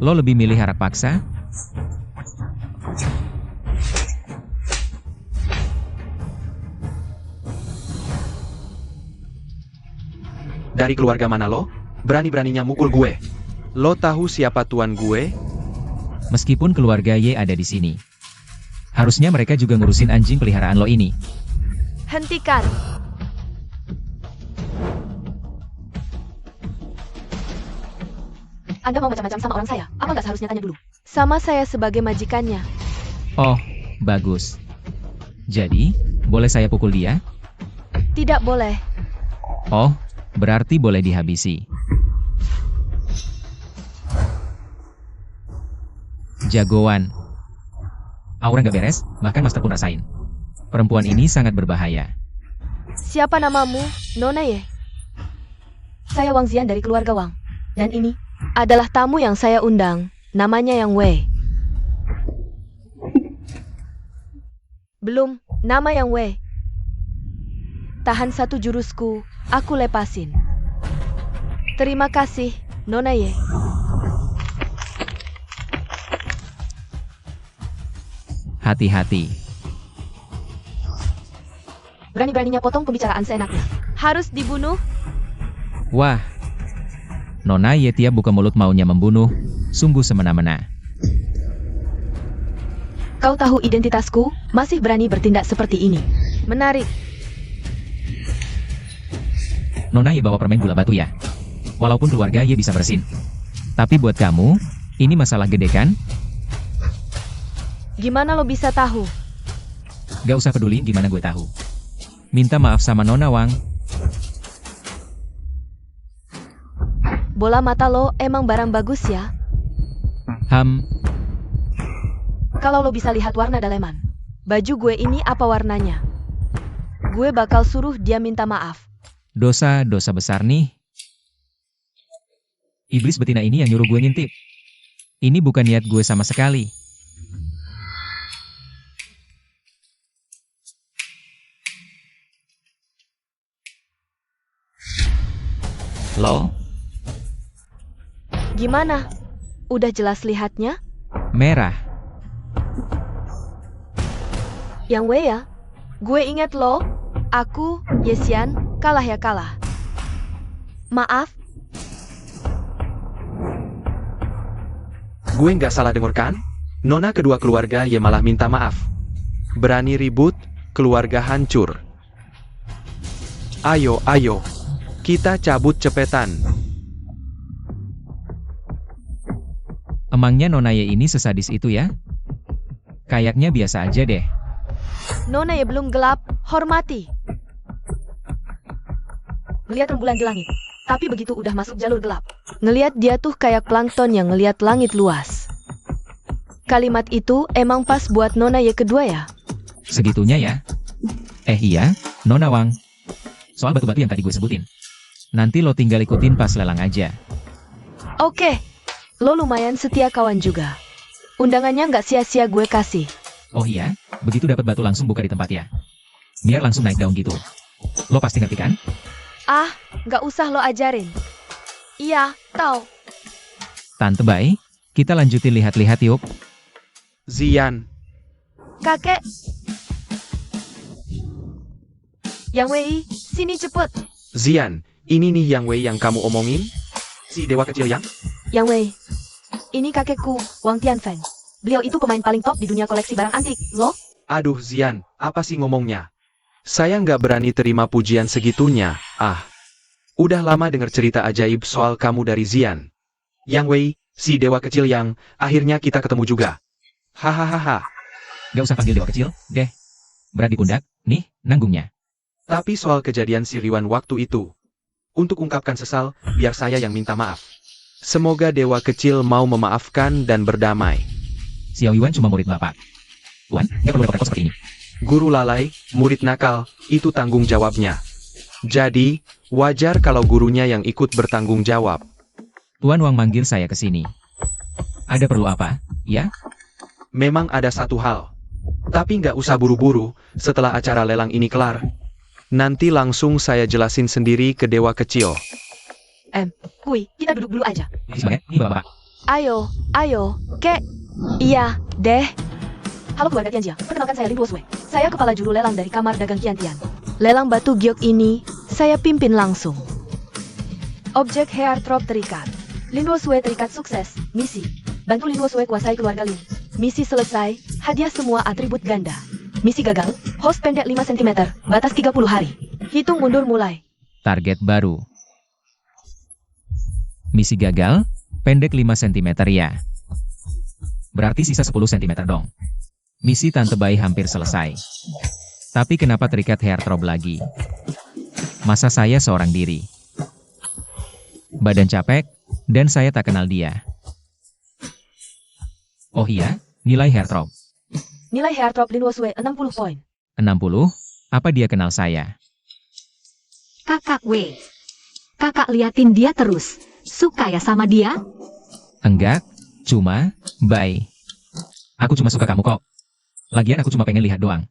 [SPEAKER 2] lo lebih milih harap paksa?
[SPEAKER 4] Dari keluarga mana lo? Berani-beraninya mukul gue. Lo tahu siapa tuan gue?
[SPEAKER 2] Meskipun keluarga Ye ada di sini. Harusnya mereka juga ngurusin anjing peliharaan lo ini.
[SPEAKER 1] Hentikan! Anda mau macam-macam sama orang saya? Apa nggak seharusnya tanya dulu? Sama saya sebagai majikannya.
[SPEAKER 2] Oh, bagus. Jadi, boleh saya pukul dia?
[SPEAKER 1] Tidak boleh.
[SPEAKER 2] Oh, berarti boleh dihabisi. Jagoan. Aura nggak beres, bahkan master pun rasain. Perempuan ini sangat berbahaya.
[SPEAKER 1] Siapa namamu, Nona Ye? Saya Wang Zian dari keluarga Wang. Dan ini adalah tamu yang saya undang. Namanya Yang Wei. Belum, nama Yang Wei. Tahan satu jurusku, aku lepasin. Terima kasih, Nona Ye.
[SPEAKER 2] Hati-hati.
[SPEAKER 1] Berani-beraninya potong pembicaraan seenaknya. Harus dibunuh?
[SPEAKER 2] Wah. Nona Ye tiap buka mulut maunya membunuh, sungguh semena-mena.
[SPEAKER 1] Kau tahu identitasku, masih berani bertindak seperti ini. Menarik.
[SPEAKER 2] Nona Ye bawa permen gula batu ya. Walaupun keluarga Ye bisa bersin. Tapi buat kamu, Ini masalah gede kan?
[SPEAKER 1] Gimana lo bisa tahu?
[SPEAKER 2] Gak usah peduliin gimana gue tahu. Minta maaf sama Nona Wang.
[SPEAKER 1] Bola mata lo emang barang bagus ya? Kalau lo bisa lihat warna daleman. Baju gue ini apa warnanya? Gue bakal suruh dia minta maaf.
[SPEAKER 2] Dosa besar nih. Iblis betina ini yang nyuruh gue ngintip. Ini bukan niat gue sama sekali. Lo?
[SPEAKER 1] Gimana? Udah jelas lihatnya?
[SPEAKER 2] Merah.
[SPEAKER 1] Yang Wei ya? Gue inget lo. Aku, Yesian, kalah ya kalah. Maaf,
[SPEAKER 4] Gue nggak salah denger kan? Nona kedua keluarga ya malah minta maaf. Berani ribut, keluarga hancur. Ayo, kita cabut cepetan.
[SPEAKER 2] Emangnya Nona Ye ini sesadis itu ya? Kayaknya biasa aja deh.
[SPEAKER 1] Nona ya belum gelap, hormati. Ngeliat rembulan di langit. Tapi begitu udah masuk jalur gelap, ngeliat dia tuh kayak plankton yang ngeliat langit luas. Kalimat itu emang pas buat Nona Ye kedua ya?
[SPEAKER 2] Segitunya ya? Iya, Nona Wang. Soal batu-batu yang tadi gue sebutin. Nanti lo tinggal ikutin pas lelang aja.
[SPEAKER 1] Oke, lo lumayan setia kawan juga. Undangannya nggak sia-sia gue kasih.
[SPEAKER 2] Oh iya, begitu dapat batu langsung buka di tempat ya. Biar langsung naik daun gitu. Lo pasti ngerti kan?
[SPEAKER 1] Ah, nggak usah lo ajarin. Iya, tahu.
[SPEAKER 2] Tante Bai, kita lanjutin lihat-lihat yuk.
[SPEAKER 4] Zian,
[SPEAKER 1] Kakek. Yang Wei, sini cepet.
[SPEAKER 4] Zian, ini nih Yang Wei yang kamu omongin? Si dewa kecil yang?
[SPEAKER 1] Yang Wei, ini kakekku, Wang Tianfeng. Beliau itu pemain paling top di dunia koleksi barang antik, lo?
[SPEAKER 4] Aduh Zian, apa sih ngomongnya? Saya nggak berani terima pujian segitunya. Udah lama dengar cerita ajaib soal kamu dari Zian. Yang Wei, si dewa kecil yang, akhirnya kita ketemu juga. Hahaha.
[SPEAKER 2] Gak usah panggil dewa kecil, deh. Berat di pundak, nih, nanggungnya.
[SPEAKER 4] Tapi soal kejadian si Riwan waktu itu. Untuk ungkapkan sesal, biar saya yang minta maaf. Semoga dewa kecil mau memaafkan dan berdamai.
[SPEAKER 2] Xiao Yuan cuma murid bapak. Tuan, gak perlu repot seperti ini.
[SPEAKER 4] Guru lalai, murid nakal, itu tanggung jawabnya. Jadi, wajar kalau gurunya yang ikut bertanggung jawab.
[SPEAKER 2] Tuan Wang manggil saya ke sini. Ada perlu apa, ya?
[SPEAKER 4] Memang ada satu hal. Tapi nggak usah buru-buru, setelah acara lelang ini kelar. Nanti langsung saya jelasin sendiri ke dewa kecil.
[SPEAKER 1] Kui, kita duduk dulu aja.
[SPEAKER 2] Semangat, ini bapak.
[SPEAKER 1] Ayo, kek. Iya, deh. Halo keluarga Tianjia, perkenalkan saya Lin Duoswei. Saya kepala juru lelang dari Kamar Dagang Tiantian. Lelang batu giok ini, saya pimpin langsung. Objek Hearthrop terikat. Lin Duoswei terikat sukses, misi. Bantu Lin Duoswei kuasai keluarga Lin. Misi selesai, hadiah semua atribut ganda. Misi gagal, host pendek 5 cm, batas 30 hari. Hitung mundur mulai.
[SPEAKER 2] Target baru. Misi gagal, pendek 5 cm ya. Berarti sisa 10 cm dong. Misi Tante Bai hampir selesai. Tapi kenapa terikat Hearthrop lagi? Masa saya seorang diri? Badan capek, dan saya tak kenal dia. Oh iya, nilai Hearthrop.
[SPEAKER 1] Nilai Hearthrop Lin Duoswei 60 poin.
[SPEAKER 2] 60? Apa dia kenal saya?
[SPEAKER 3] Kakak Wei. Kakak liatin dia terus. Suka ya sama dia?
[SPEAKER 2] Enggak, cuma, Bai. Aku cuma suka kamu kok. Lagian aku cuma pengen lihat doang.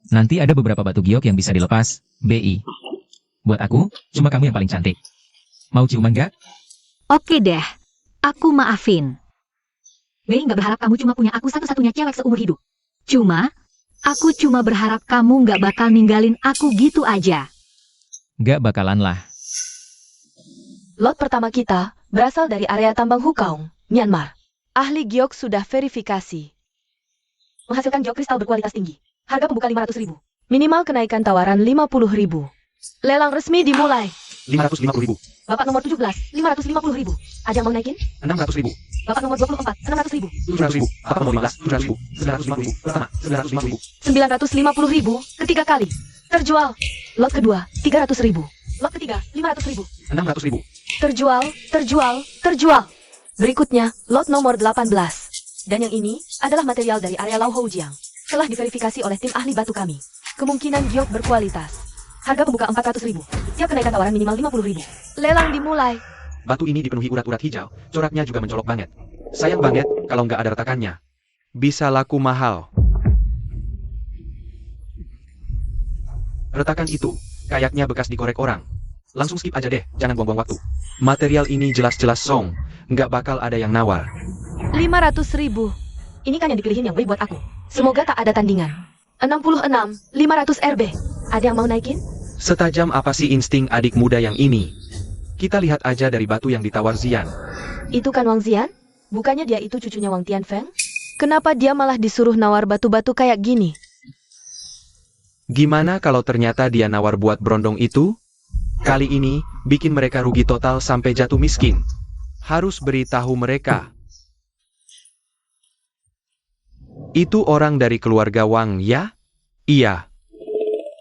[SPEAKER 2] Nanti ada beberapa batu giok yang bisa dilepas, BI. Buat aku, cuma kamu yang paling cantik. Mau ciuman gak?
[SPEAKER 3] Oke deh. Aku maafin. Wei nggak berharap kamu cuma punya aku satu-satunya cewek seumur hidup. Aku cuma berharap kamu nggak bakal ninggalin aku gitu aja.
[SPEAKER 2] Gak bakalan lah.
[SPEAKER 1] Lot pertama kita berasal dari area tambang Hukaung, Myanmar. Ahli giok sudah verifikasi. Menghasilkan giok kristal berkualitas tinggi. Harga pembuka 500.000. Minimal kenaikan tawaran 50.000. Lelang resmi dimulai.
[SPEAKER 4] 550.000.
[SPEAKER 1] Bapak nomor 17, 550.000. Ada yang mau naikin?
[SPEAKER 4] 600.000.
[SPEAKER 1] Bapak nomor 24, 600.000.
[SPEAKER 4] 700.000. Bapak nomor 15, 700.000. 950.000. Pertama, 950.000.
[SPEAKER 1] 950.000, ketiga kali. Terjual. Lot kedua, 300.000. Lot ketiga, 500.000.
[SPEAKER 4] 600.000.
[SPEAKER 1] Terjual, terjual, terjual. Berikutnya, lot nomor 18. Dan yang ini adalah material dari area Lau Houjiang. Telah diverifikasi oleh tim ahli batu kami. Kemungkinan giok berkualitas. Harga pembuka 400.000. Tiap kenaikan tawaran minimal 50.000. Lelang dimulai.
[SPEAKER 4] Batu ini dipenuhi urat-urat hijau, coraknya juga mencolok banget. Sayang banget kalau nggak ada retakannya. Bisa laku mahal. Retakan itu, kayaknya bekas dikorek orang. Langsung skip aja deh, jangan buang-buang waktu. Material ini jelas-jelas song, nggak bakal ada yang nawar.
[SPEAKER 1] 500.000. Ini kan yang dipilihin yang Wei buat aku. Semoga tak ada tandingan. 66, 500 RB. Ada yang mau naikin?
[SPEAKER 4] Setajam apa sih insting adik muda yang ini? Kita lihat aja dari batu yang ditawar Zian.
[SPEAKER 1] Itu kan Wang Zian? Bukannya dia itu cucunya Wang Tianfeng? Kenapa dia malah disuruh nawar batu-batu kayak gini?
[SPEAKER 4] Gimana kalau ternyata dia nawar buat berondong itu? Kali ini, bikin mereka rugi total sampai jatuh miskin. Harus beritahu mereka. Itu orang dari keluarga Wang, ya? Iya.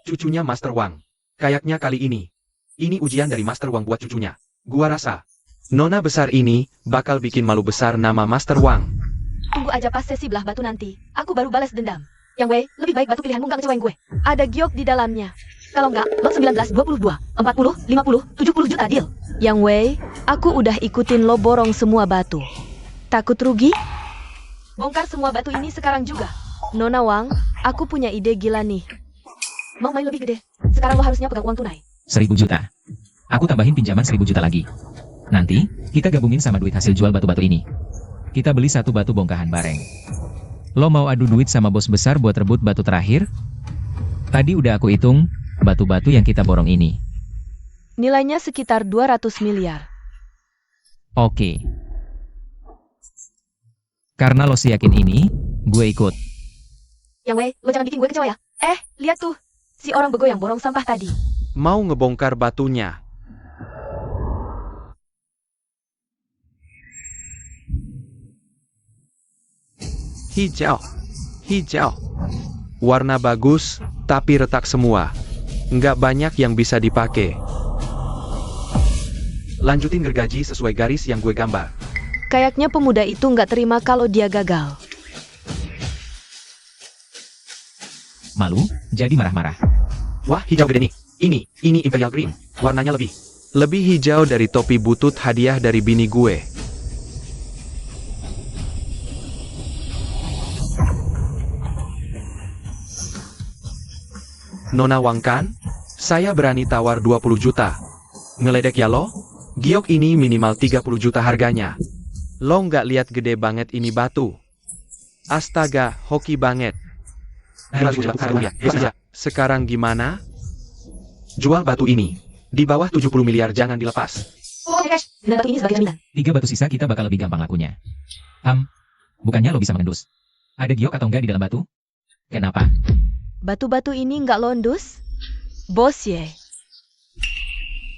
[SPEAKER 4] Cucunya Master Wang. Kayaknya kali ini. Ini ujian dari Master Wang buat cucunya. Gua rasa. Nona besar ini bakal bikin malu besar nama Master Wang.
[SPEAKER 1] Tunggu aja pas sesi belah batu nanti. Aku baru balas dendam. Yang Wei, lebih baik batu pilihanmu nggak ngecewain gue. Ada giok di dalamnya. Kalau nggak, lot 19, 22, 40, 50, 70 juta deal. Yang Wei, aku udah ikutin lo borong semua batu. Takut rugi? Bongkar semua batu ini sekarang juga. Nona Wang, aku punya ide gila nih. Mau main lebih gede? Sekarang lo harusnya pegang uang tunai.
[SPEAKER 2] 1.000 juta. Aku tambahin pinjaman 1.000 juta lagi. Nanti, kita gabungin sama duit hasil jual batu-batu ini. Kita beli satu batu bongkahan bareng. Lo mau adu duit sama bos besar buat rebut batu terakhir? Tadi udah aku hitung, batu-batu yang kita borong ini.
[SPEAKER 1] Nilainya sekitar 200 miliar.
[SPEAKER 2] Oke. Karena lo yakin ini, gue ikut.
[SPEAKER 1] Yang Wei, lo jangan bikin gue kecewa ya. Lihat tuh. Si orang bego yang borong sampah tadi.
[SPEAKER 4] Mau ngebongkar batunya. Hijau. Hijau. Warna bagus, tapi retak semua. Nggak banyak yang bisa dipakai. Lanjutin gergaji sesuai garis yang gue gambar.
[SPEAKER 1] Kayaknya pemuda itu nggak terima kalau dia gagal.
[SPEAKER 2] Malu, jadi marah-marah.
[SPEAKER 4] Wah, hijau gede nih. Ini Imperial Green. Warnanya lebih hijau dari topi butut hadiah dari bini gue. Nona Wang kan? Saya berani tawar 20 juta. Ngeledek ya lo? Giok ini minimal 30 juta harganya. Lo nggak lihat gede banget ini batu? Astaga, hoki banget. Sekarang gimana? Jual batu ini. Di bawah 70 miliar jangan dilepas.
[SPEAKER 1] Oke guys, dan batu ini sebagai jaminan.
[SPEAKER 2] 3 batu sisa kita bakal lebih gampang lakunya. Bukannya lo bisa mengendus? Ada giok atau enggak di dalam batu? Kenapa?
[SPEAKER 1] Batu-batu ini nggak londus? Bos ye.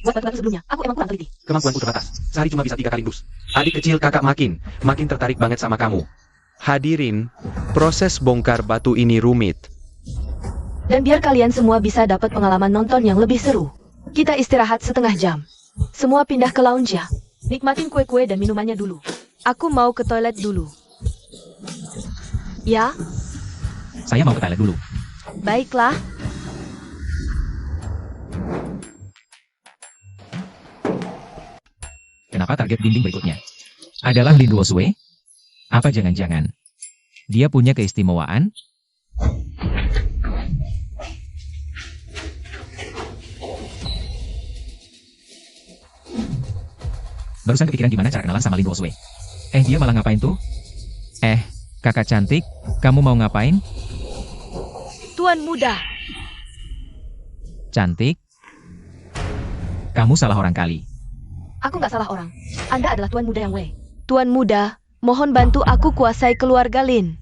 [SPEAKER 1] Buat batu-batu sebelumnya, aku emang kurang teliti.
[SPEAKER 4] Kemampuanku terbatas. Sehari cuma bisa 3 kali dus. Adik kecil kakak makin tertarik banget sama kamu. Hadirin, proses bongkar batu ini rumit.
[SPEAKER 1] Dan biar kalian semua bisa dapat pengalaman nonton yang lebih seru, kita istirahat setengah jam. Semua pindah ke lounge ya. Nikmatin kue-kue dan minumannya dulu. Aku mau ke toilet dulu. Ya,
[SPEAKER 2] Saya mau ke toilet dulu.
[SPEAKER 1] baiklah.
[SPEAKER 2] Kenapa target dinding berikutnya adalah Lin Duosui? Apa jangan-jangan dia punya keistimewaan? Barusan kepikiran gimana cara kenalan sama Lin Duosui. Dia malah ngapain tuh? Kakak cantik, kamu mau ngapain?
[SPEAKER 1] Tuan muda.
[SPEAKER 2] Cantik? Kamu salah orang kali.
[SPEAKER 1] Aku nggak salah orang. Anda adalah Tuan Muda yang Wei. Tuan Muda, mohon bantu aku kuasai keluarga Lin.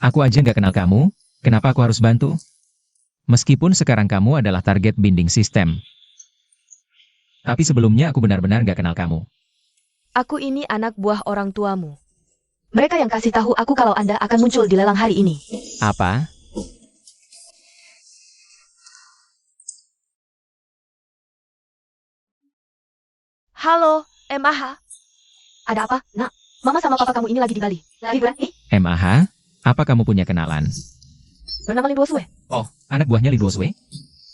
[SPEAKER 2] Aku aja nggak kenal kamu, kenapa aku harus bantu? Meskipun sekarang kamu adalah target binding sistem. Tapi sebelumnya aku benar-benar gak kenal kamu.
[SPEAKER 1] Aku ini anak buah orang tuamu. Mereka yang kasih tahu aku kalau Anda akan muncul di lelang hari ini.
[SPEAKER 2] Apa?
[SPEAKER 1] Halo, MAH. Ada apa, nak? Mama sama papa kamu ini lagi di Bali. Liburan,
[SPEAKER 2] MAH? Apa kamu punya kenalan?
[SPEAKER 1] bernama Lin Ruosue.
[SPEAKER 2] Oh, anak buahnya Lin Ruosue?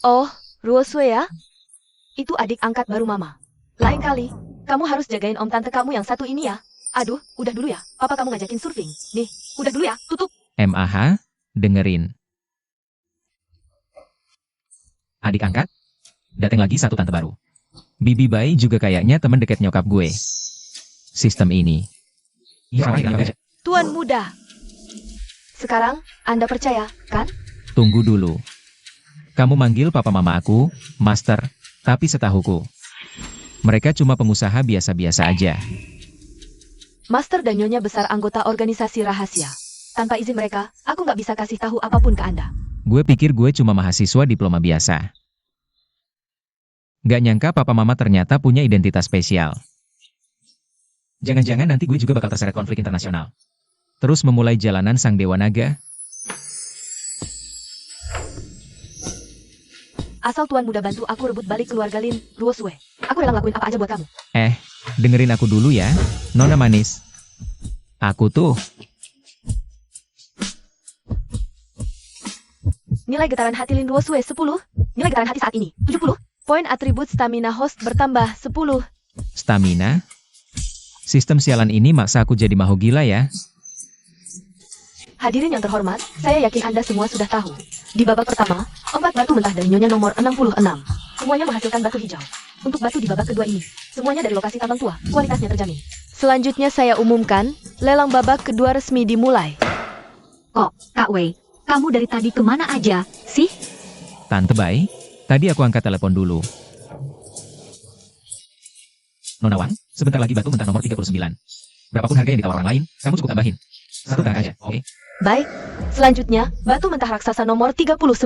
[SPEAKER 1] Oh, Ruosue ya? Itu adik angkat baru Mama. Lain kali, kamu harus jagain om tante kamu yang satu ini ya. Aduh, udah dulu ya. Papa kamu ngajakin surfing. Nih, udah dulu ya, tutup.
[SPEAKER 2] MAH? Dengerin. Adik angkat? Datang lagi satu tante baru. Bibi Bai juga kayaknya teman dekat nyokap gue. Sistem ini.
[SPEAKER 1] Tuan muda. Sekarang, Anda percaya, kan?
[SPEAKER 2] Tunggu dulu. Kamu manggil papa mama aku, Master, tapi setahuku. Mereka cuma pengusaha biasa-biasa aja.
[SPEAKER 1] Master dan Nyonya besar anggota organisasi rahasia. Tanpa izin mereka, aku nggak bisa kasih tahu apapun ke Anda.
[SPEAKER 2] Gue pikir gue cuma mahasiswa diploma biasa. Gak nyangka papa mama ternyata punya identitas spesial. Jangan-jangan nanti gue juga bakal terseret konflik internasional. Terus memulai jalanan sang dewa naga.
[SPEAKER 1] Asal Tuan muda bantu aku rebut balik keluarga Lin Ruosue. Aku rela ngelakuin apa aja buat kamu.
[SPEAKER 2] Dengerin aku dulu ya, Nona manis. Aku tuh,
[SPEAKER 1] Nilai getaran hati Lin Ruosue 10. Nilai getaran hati saat ini 70. Poin atribut stamina host bertambah 10.
[SPEAKER 2] stamina. Sistem sialan ini maksa aku jadi maho gila ya.
[SPEAKER 1] Hadirin yang terhormat, saya yakin Anda semua sudah tahu. Di babak pertama, obat batu mentah dari Nyonya nomor 66. Semuanya menghasilkan batu hijau. Untuk batu di babak kedua ini, semuanya dari lokasi tambang tua, kualitasnya terjamin. Selanjutnya saya umumkan, lelang babak kedua resmi dimulai.
[SPEAKER 3] Kok, Kak Wei, kamu dari tadi kemana aja, sih?
[SPEAKER 2] Tante Bai, tadi aku angkat telepon dulu. Nona Wang, sebentar lagi batu mentah nomor 39. Berapapun harga yang ditawar orang lain, kamu cukup tambahin. Satu tangga aja, oke?
[SPEAKER 1] Baik, selanjutnya, batu mentah raksasa nomor 39.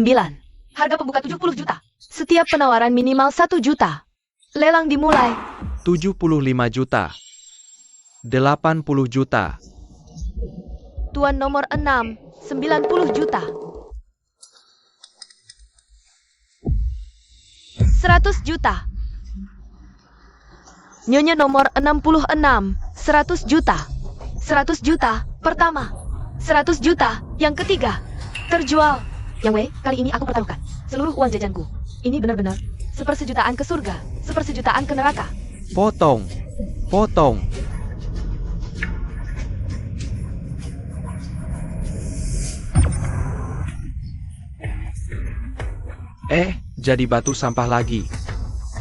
[SPEAKER 1] Harga pembuka 70 juta. Setiap penawaran minimal 1 juta. Lelang dimulai.
[SPEAKER 4] 75 juta. 80 juta.
[SPEAKER 1] Tuan nomor 6, 90 juta. 100 juta. Nyonya nomor 66, 100 juta. 100 juta, pertama. 100 juta, yang ketiga. Terjual. Yang Wei, kali ini aku pertaruhkan seluruh uang jajanku. Ini benar-benar sepersejutaan ke surga, sepersejutaan ke neraka.
[SPEAKER 4] Potong. Potong. Jadi batu sampah lagi.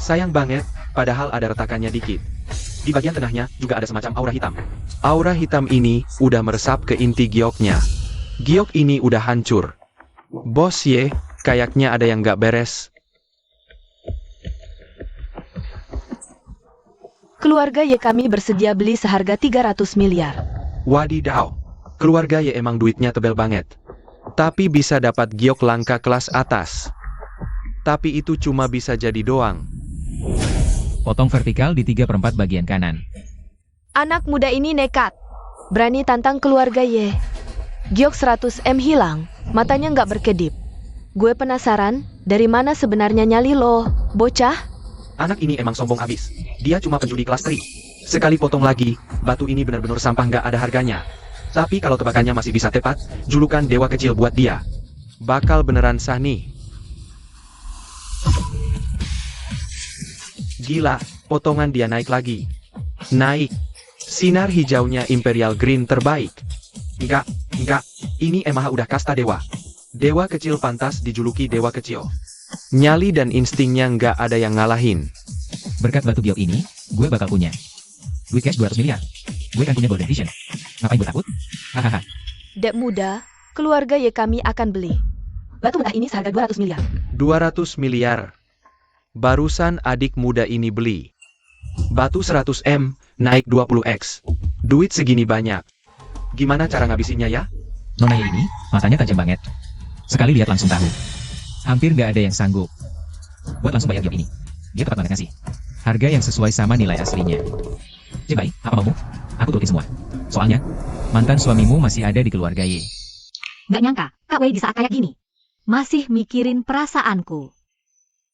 [SPEAKER 4] Sayang banget, padahal ada retakannya dikit. Di bagian tengahnya juga ada semacam aura hitam. Aura hitam ini udah meresap ke inti gioknya. Giok ini udah hancur. Bos Ye, kayaknya ada yang gak beres.
[SPEAKER 1] Keluarga Ye kami bersedia beli seharga 300 miliar.
[SPEAKER 4] Wadidaw, keluarga Ye emang duitnya tebel banget. Tapi bisa dapat giok langka kelas atas. Tapi itu cuma bisa jadi doang.
[SPEAKER 2] Potong vertikal di 3/4 bagian kanan.
[SPEAKER 1] Anak muda ini nekat. Berani tantang keluarga Ye. Giok 100M hilang, matanya nggak berkedip. Gue penasaran, dari mana sebenarnya nyali lo, bocah?
[SPEAKER 4] Anak ini emang sombong abis. Dia cuma penjudi kelas 3. Sekali potong lagi, batu ini benar-benar sampah nggak ada harganya. Tapi kalau tebakannya masih bisa tepat, julukan dewa kecil buat dia. Bakal beneran sah nih. Gila, potongan dia naik lagi. Naik. Sinar hijaunya Imperial Green terbaik. Enggak. Ini emang udah kasta dewa. Dewa kecil pantas dijuluki dewa kecil. Nyali dan instingnya nggak ada yang ngalahin.
[SPEAKER 2] Berkat batu giok ini, gue bakal punya duit cash 200 miliar. Gue kan punya golden vision. Ngapain gue takut? Hahaha.
[SPEAKER 1] Dek muda, keluarga Ye kami akan beli. Batu mentah ini seharga 200 miliar.
[SPEAKER 4] 200 miliar. Barusan adik muda ini beli. Batu 100M, naik 20x. Duit segini banyak. Gimana cara ngabisinnya ya?
[SPEAKER 2] Nona Ye ini, matanya tajam banget. Sekali lihat langsung tahu. Hampir nggak ada yang sanggup. Buat langsung bayar giok ini. Dia tepat banget ngasih harga yang sesuai sama nilai aslinya. Baik, apa maumu? Aku turutin semua. Soalnya, mantan suamimu masih ada di keluarga Ye.
[SPEAKER 3] Gak nyangka, Kak Wei di saat kayak gini. Masih mikirin perasaanku.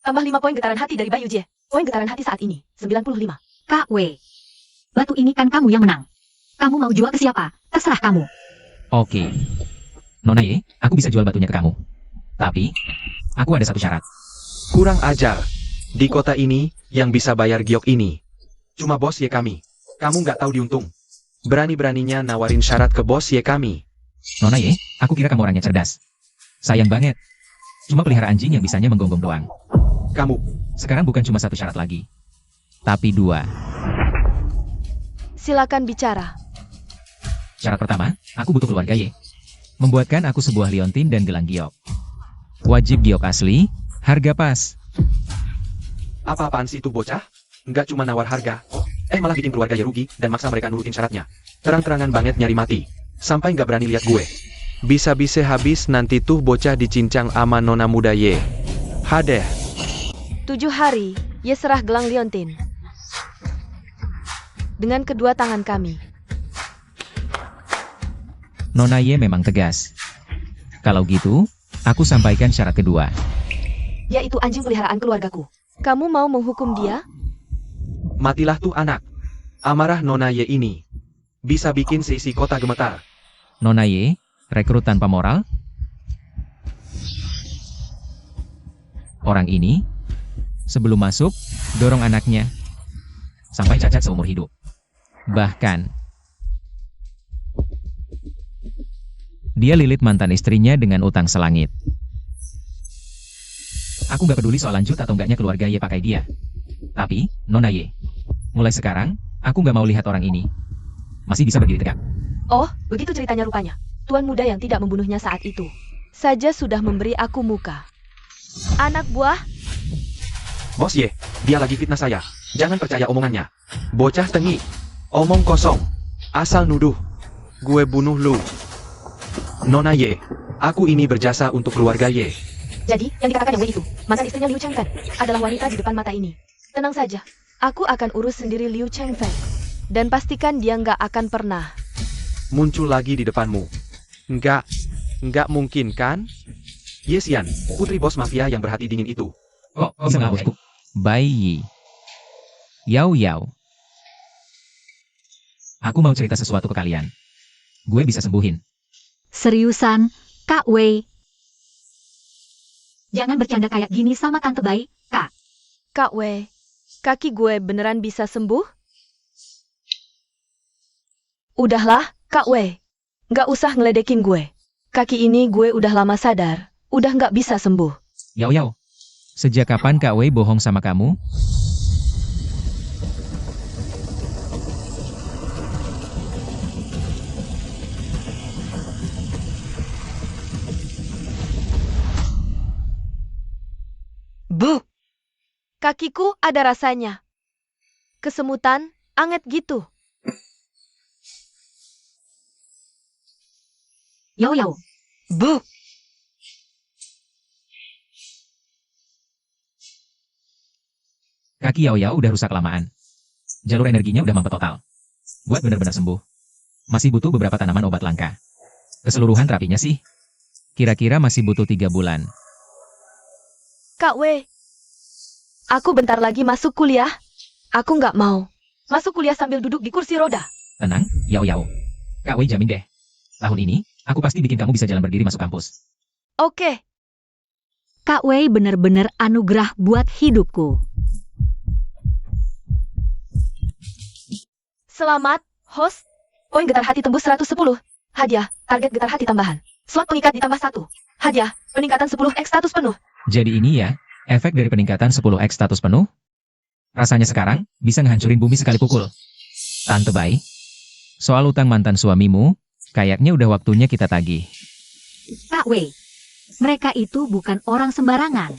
[SPEAKER 1] Tambah 5 poin getaran hati dari Bayu Jie. Poin getaran hati saat ini, 95.
[SPEAKER 3] Kak Wei, batu ini kan kamu yang menang. Kamu mau jual ke siapa? Terserah kamu.
[SPEAKER 2] Oke. Nona Ye, aku bisa jual batunya ke kamu. Tapi, aku ada satu syarat.
[SPEAKER 4] Kurang ajar. Di kota ini, yang bisa bayar giok ini cuma bos Ye kami. Kamu nggak tahu diuntung. Berani-beraninya nawarin syarat ke bos Ye kami.
[SPEAKER 2] Nona Ye, aku kira kamu orangnya cerdas. Sayang banget. Cuma pelihara anjing yang bisanya menggonggong doang.
[SPEAKER 4] Kamu,
[SPEAKER 2] Sekarang bukan cuma satu syarat lagi. Tapi 2.
[SPEAKER 1] Silakan bicara.
[SPEAKER 2] Syarat pertama, aku butuh keluarga Ye. Membuatkan aku sebuah liontin dan gelang giok. Wajib giok asli, harga pas.
[SPEAKER 4] apa-apaan sih itu bocah? Nggak cuma nawar harga. Malah bikin keluarga Ye rugi dan maksa mereka nurutin syaratnya. Terang-terangan banget nyari mati. Sampai nggak berani lihat gue. Bisa-bisa habis nanti tuh bocah dicincang ama nona muda Ye. Hadeh.
[SPEAKER 1] 7 hari, Ye serah gelang liontin. Dengan kedua tangan kami.
[SPEAKER 2] Nona Ye memang tegas. Kalau gitu, aku sampaikan syarat kedua.
[SPEAKER 1] Yaitu anjing peliharaan keluargaku. Kamu mau menghukum dia?
[SPEAKER 4] Matilah tuh anak. Amarah nona Ye ini bisa bikin seisi kota gemetar.
[SPEAKER 2] Nona Ye, rekrut tanpa moral? Orang ini, sebelum masuk, dorong anaknya. Sampai cacat seumur hidup. Bahkan, dia lilit mantan istrinya dengan utang selangit. Aku gak peduli soal lanjut atau enggaknya keluarga Ye pakai dia. Tapi, Nona Ye, mulai sekarang, aku gak mau lihat orang ini masih bisa berdiri tegak.
[SPEAKER 1] Oh, begitu ceritanya rupanya. Tuan muda yang tidak membunuhnya saat itu saja sudah memberi aku muka. Anak buah,
[SPEAKER 4] Bos Ye, dia lagi fitnah saya. Jangan percaya omongannya. Bocah tengi. Omong kosong. Asal nuduh. Gue bunuh lu. Nona Ye, aku ini berjasa untuk keluarga Ye.
[SPEAKER 1] jadi yang dikatakan Yang Wei itu, mantan istrinya Liu Chengfen, adalah wanita di depan mata ini. Tenang saja, aku akan urus sendiri Liu Chengfen. Dan pastikan dia nggak akan pernah.
[SPEAKER 4] Muncul lagi di depanmu. Nggak mungkin kan? Yesian, putri bos mafia yang berhati dingin itu.
[SPEAKER 2] Oh, bisa nggak bosku? Bai Yi. Yao Yao. Aku mau cerita sesuatu ke kalian. Gue bisa sembuhin.
[SPEAKER 3] Seriusan, Kak Wei. Jangan bercanda kayak gini sama Tante Bai, Kak.
[SPEAKER 1] Kak Wei, kaki gue beneran bisa sembuh? Udahlah, Kak Wei. Nggak usah ngeledekin gue. Kaki ini gue udah lama sadar, udah nggak bisa sembuh.
[SPEAKER 2] Yao Yao. Sejak kapan Kak Wei bohong sama kamu?
[SPEAKER 1] Bu! Kakiku ada rasanya. Kesemutan, anget gitu.
[SPEAKER 3] Yao Yao.
[SPEAKER 1] Bu!
[SPEAKER 2] Kaki Yao Yao udah rusak lamaan. Jalur energinya udah mampet total. Buat benar-benar sembuh, masih butuh beberapa tanaman obat langka. Keseluruhan terapinya sih, kira-kira masih butuh 3 bulan.
[SPEAKER 1] Kak Wei, aku bentar lagi masuk kuliah. Aku nggak mau masuk kuliah sambil duduk di kursi roda.
[SPEAKER 2] Tenang, Yao Yao. Kak Wei jamin deh. Tahun ini, aku pasti bikin kamu bisa jalan berdiri masuk kampus.
[SPEAKER 1] Oke,
[SPEAKER 3] Kak Wei bener-bener anugerah buat hidupku.
[SPEAKER 1] selamat, host. Poin getar hati tembus 110. Hadiah, target getar hati tambahan. Slot pengikat ditambah 1. Hadiah, peningkatan 10x status penuh.
[SPEAKER 2] Jadi ini ya, efek dari peningkatan 10x status penuh? Rasanya sekarang, bisa ngehancurin bumi sekali pukul. Tante Bai, soal utang mantan suamimu, kayaknya udah waktunya kita tagih.
[SPEAKER 3] Kak Wei, mereka itu bukan orang sembarangan.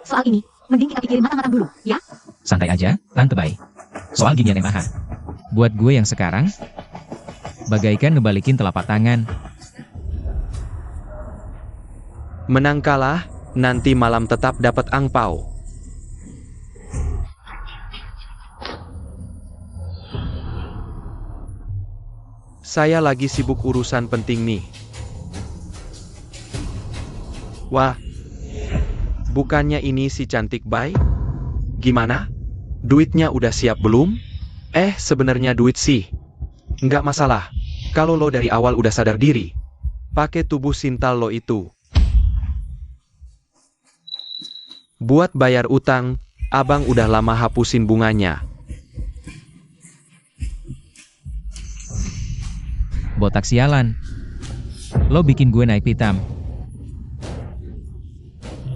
[SPEAKER 3] Soal ini, mending kita pikirin matang-matang dulu, ya?
[SPEAKER 2] Santai aja, Tante Bai. Soal ginian yang mahal. Buat gue yang sekarang, bagaikan ngebalikin telapak tangan.
[SPEAKER 4] Menang kalah, nanti malam tetap dapat angpau. Saya lagi sibuk urusan penting nih. Wah, bukannya ini si cantik Bai? Gimana? Duitnya udah siap belum? Sebenarnya duit sih nggak masalah. Kalau lo dari awal udah sadar diri, pakai tubuh sintal lo itu buat bayar utang, abang udah lama hapusin bunganya.
[SPEAKER 2] Botak sialan. Lo bikin gue naik pitam.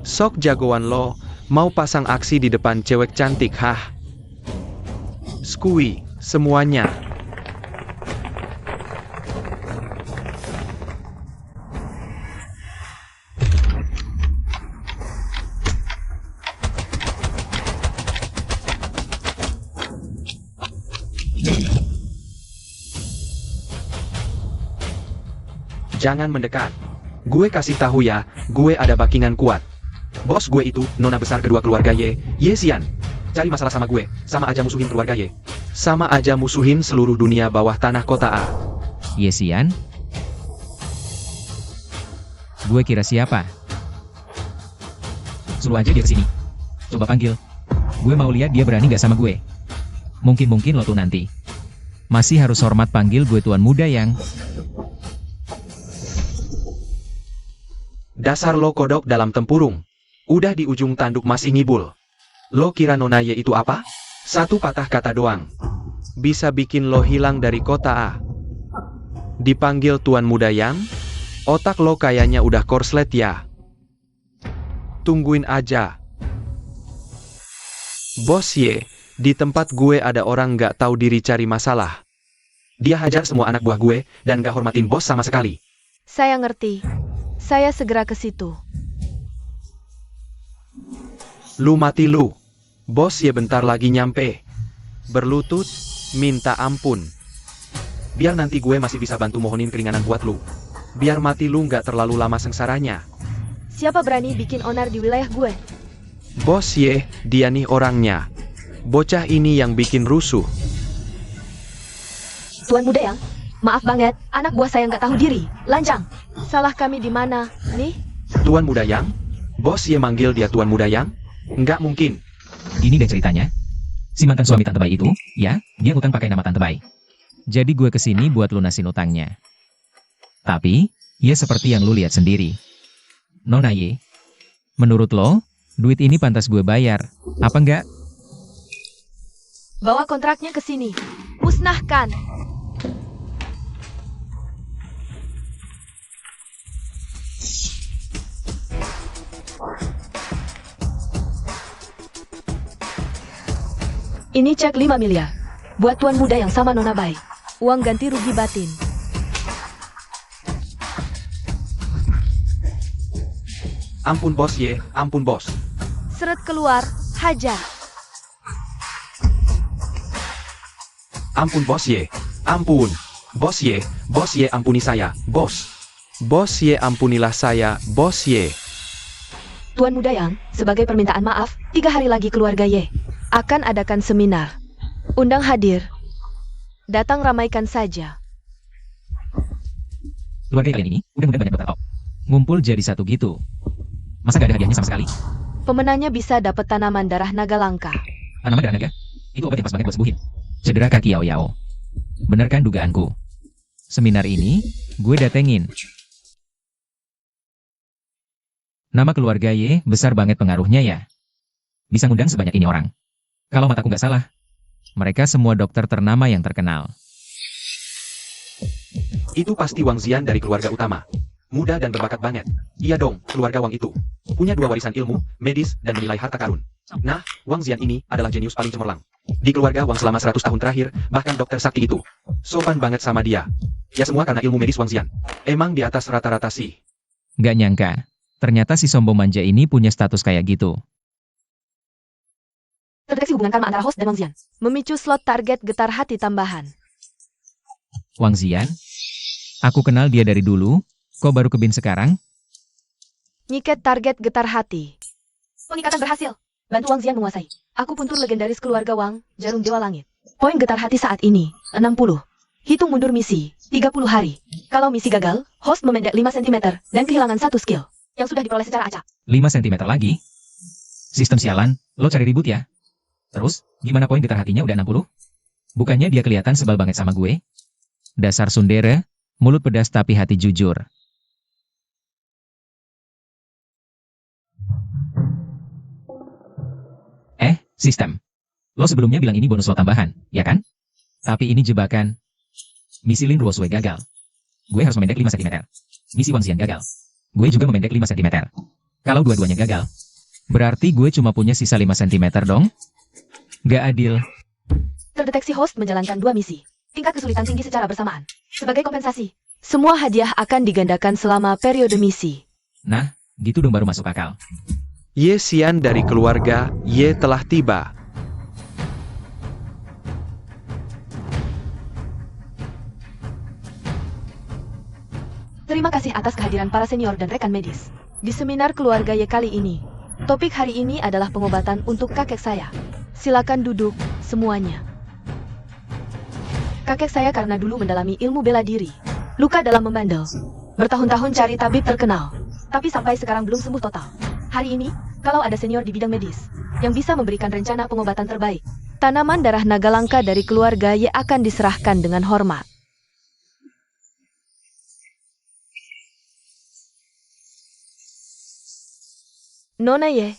[SPEAKER 4] Sok jagoan lo, mau pasang aksi di depan cewek cantik hah? Skui, semuanya. Jangan mendekat. Gue kasih tahu ya, gue ada backingan kuat. Bos gue itu, nona besar kedua keluarga Ye Sian. Cari masalah sama gue, sama aja musuhin keluarga Ye. Sama aja musuhin seluruh dunia bawah tanah kota A.
[SPEAKER 2] Yesian? Gue kira siapa? Suruh aja dia kesini. Coba panggil. Gue mau lihat dia berani gak sama gue. Mungkin lo tuh nanti masih harus hormat panggil gue tuan muda yang...
[SPEAKER 4] Dasar lo kodok dalam tempurung. Udah di ujung tanduk masih ngibul. Lo kira nona Ye itu apa? Satu patah kata doang bisa bikin lo hilang dari kota A. Dipanggil tuan muda yang? Otak lo kayaknya udah korslet ya. Tungguin aja. Bos Ye, di tempat gue ada orang gak tahu diri cari masalah. Dia hajar semua anak buah gue dan gak hormatin bos sama sekali.
[SPEAKER 1] Saya ngerti. Saya segera ke situ.
[SPEAKER 4] Lu mati lu. Bos Ye bentar lagi nyampe. Berlutut, minta ampun. Biar nanti gue masih bisa bantu mohonin keringanan buat lu. Biar mati lu nggak terlalu lama sengsaranya.
[SPEAKER 1] Siapa berani bikin onar di wilayah gue?
[SPEAKER 4] Bos Ye, dia nih orangnya. Bocah ini yang bikin rusuh.
[SPEAKER 1] Tuan muda yang? Maaf banget, anak buah saya nggak tahu diri. Lancang. Salah kami di mana, nih?
[SPEAKER 4] Tuan muda yang? Bos Ye manggil dia tuan muda yang? Nggak mungkin.
[SPEAKER 2] Ini deh ceritanya. Si mantan suami Tante Bai itu, ya, dia ngutang pakai nama Tante Bai. Jadi gue kesini buat lunasin utangnya. Tapi, ya seperti yang lu lihat sendiri. Nona Ye, menurut lo, duit ini pantas gue bayar, apa enggak?
[SPEAKER 1] Bawa kontraknya ke sini. Musnahkan. Ini cek 5 miliar. Buat tuan muda yang sama nona Bai. Uang ganti rugi batin.
[SPEAKER 4] Ampun bos Ye, ampun bos.
[SPEAKER 1] Seret keluar, hajar.
[SPEAKER 4] Ampun bos Ye, ampun. Bos Ye ampuni saya, bos. Bos Ye ampunilah saya, bos Ye.
[SPEAKER 1] Tuan muda yang, sebagai permintaan maaf, 3 hari lagi keluarga Ye akan adakan seminar. Undang hadir. Datang ramaikan saja.
[SPEAKER 2] Keluarga kalian ini, udah banyak bertaop. Ngumpul jadi satu gitu. Masa gak ada hadiahnya sama sekali?
[SPEAKER 1] Pemenangnya bisa dapat tanaman darah naga langka.
[SPEAKER 2] Tanaman darah naga? Itu obat yang pas banget buat sembuhin cedera kaki Yao Yao. Bener kan dugaanku? Seminar ini, gue datengin. Nama keluarga Ye besar banget pengaruhnya ya. Bisa ngundang sebanyak ini orang. Kalau mataku nggak salah, mereka semua dokter ternama yang terkenal.
[SPEAKER 4] Itu pasti Wang Zian dari keluarga utama. Muda dan berbakat banget. Iya dong, keluarga Wang itu punya 2 warisan ilmu, medis, dan menilai harta karun. Nah, Wang Zian ini adalah jenius paling cemerlang. Di keluarga Wang selama 100 tahun terakhir, bahkan dokter sakti itu sopan banget sama dia. Ya semua karena ilmu medis Wang Zian. Emang di atas rata-rata sih.
[SPEAKER 2] Nggak nyangka, ternyata si sombong manja ini punya status kayak gitu.
[SPEAKER 1] Terdeteksi hubungan karma antara host dan Wang Zian. Memicu slot target getar hati tambahan.
[SPEAKER 2] Wang Zian? Aku kenal dia dari dulu, kok baru kebin sekarang?
[SPEAKER 1] Nyiket target getar hati. Pengikatan berhasil. Bantu Wang Zian menguasai. Aku puntur legendaris keluarga Wang, jarum dewa langit. Poin getar hati saat ini, 60. Hitung mundur misi, 30 hari. Kalau misi gagal, host memendek 5 cm dan kehilangan 1 skill. Yang sudah diperoleh secara acak.
[SPEAKER 2] 5 cm lagi? Sistem sialan, lo cari ribut ya? Terus, gimana poin getar hatinya udah 60? Bukannya dia kelihatan sebal banget sama gue? Dasar sundere, mulut pedas tapi hati jujur. Sistem. Lo sebelumnya bilang ini bonus lo tambahan, ya kan? Tapi ini jebakan. Misi Lin Ruosui gagal. Gue harus memendek 5 cm. Misi Wang Xian gagal. Gue juga memendek 5 cm. Kalau dua-duanya gagal, berarti gue cuma punya sisa 5 cm dong? Gak adil.
[SPEAKER 1] Terdeteksi host menjalankan 2 misi. Tingkat kesulitan tinggi secara bersamaan. Sebagai kompensasi, semua hadiah akan digandakan selama periode misi.
[SPEAKER 2] Nah, gitu dong baru masuk akal.
[SPEAKER 4] Ye Xian dari keluarga Ye telah tiba.
[SPEAKER 1] Terima kasih atas kehadiran para senior dan rekan medis. Di seminar keluarga Ye kali ini, topik hari ini adalah pengobatan untuk kakek saya. Silakan duduk, semuanya. Kakek saya karena dulu mendalami ilmu bela diri. Luka dalam membandel. Bertahun-tahun cari tabib terkenal. Tapi sampai sekarang belum sembuh total. Hari ini, kalau ada senior di bidang medis yang bisa memberikan rencana pengobatan terbaik, tanaman darah naga langka dari keluarga Ye akan diserahkan dengan hormat. Nona Ye.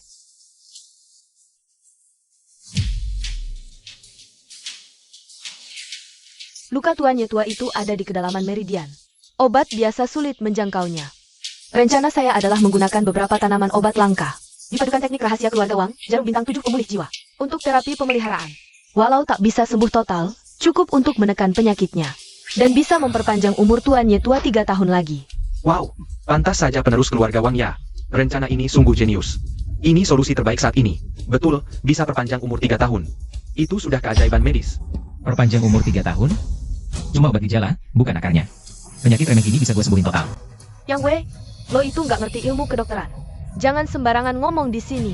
[SPEAKER 1] Luka Tuan Ye tua itu ada di kedalaman meridian. Obat biasa sulit menjangkaunya. Rencana saya adalah menggunakan beberapa tanaman obat langka. Dipadukan teknik rahasia keluarga Wang, jarum bintang 7 pemulih jiwa. Untuk terapi pemeliharaan. Walau tak bisa sembuh total, cukup untuk menekan penyakitnya. Dan bisa memperpanjang umur Tuan Ye tua 3 tahun lagi.
[SPEAKER 4] Wow, pantas saja penerus keluarga Wang ya. Rencana ini sungguh jenius. Ini solusi terbaik saat ini. Betul, bisa perpanjang umur 3 tahun. Itu sudah keajaiban medis.
[SPEAKER 2] Perpanjang umur 3 tahun? Cuma obat gejala, bukan akarnya. Penyakit remeh ini bisa gue sembuhin total.
[SPEAKER 1] Yang Wei, lo itu nggak ngerti ilmu kedokteran. Jangan sembarangan ngomong di sini.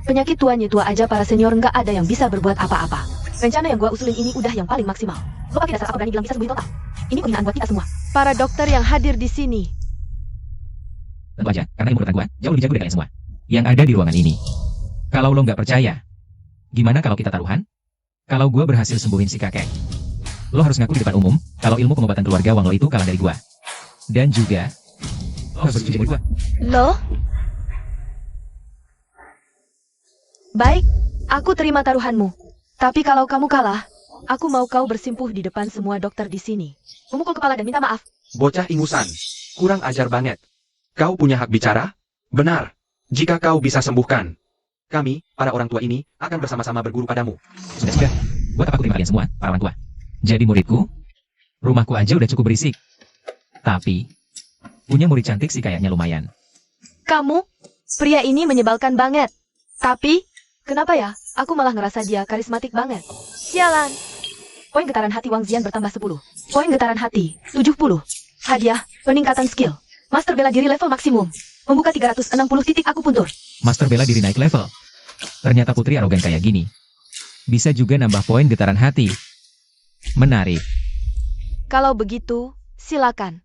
[SPEAKER 1] Penyakit Tuan Ye tua aja para senior nggak ada yang bisa berbuat apa-apa. Rencana yang gua usulin ini udah yang paling maksimal. Lo pakai dasar apa berani bilang bisa sembuhin total? Ini penghinaan buat kita semua. Para dokter yang hadir di sini.
[SPEAKER 2] Tentu aja, karena ilmu kedokteran gue jauh lebih jago dari kalian semua yang ada di ruangan ini. Kalau lo nggak percaya, gimana kalau kita taruhan? Kalau gue berhasil sembuhin si kakek, lo harus ngaku di depan umum kalau ilmu pengobatan keluarga Wang lo itu kalah dari gue. Dan juga, lo harus bersetuju dengan gue.
[SPEAKER 1] Lo? Baik, aku terima taruhanmu. Tapi kalau kamu kalah, aku mau kau bersimpuh di depan semua dokter di sini. Memukul kepala dan minta maaf.
[SPEAKER 4] Bocah ingusan, kurang ajar banget. Kau punya hak bicara? Benar. Jika kau bisa sembuhkan, kami, para orang tua ini, akan bersama-sama berguru padamu.
[SPEAKER 2] Sudah. Buat apa aku terima kalian semua, para orang tua? Jadi muridku? Rumahku aja udah cukup berisik. Tapi, punya murid cantik sih kayaknya lumayan.
[SPEAKER 1] Kamu? Pria ini menyebalkan banget. Tapi, kenapa ya? Aku malah ngerasa dia karismatik banget. Sialan. Poin getaran hati Wang Zian bertambah 10. Poin getaran hati, 70. Hadiah, peningkatan skill. Master bela diri level maksimum. Membuka 360 titik akupuntur.
[SPEAKER 2] Master bela diri naik level. Ternyata putri arogan kayak gini. Bisa juga nambah poin getaran hati. Menarik.
[SPEAKER 1] Kalau begitu, silakan.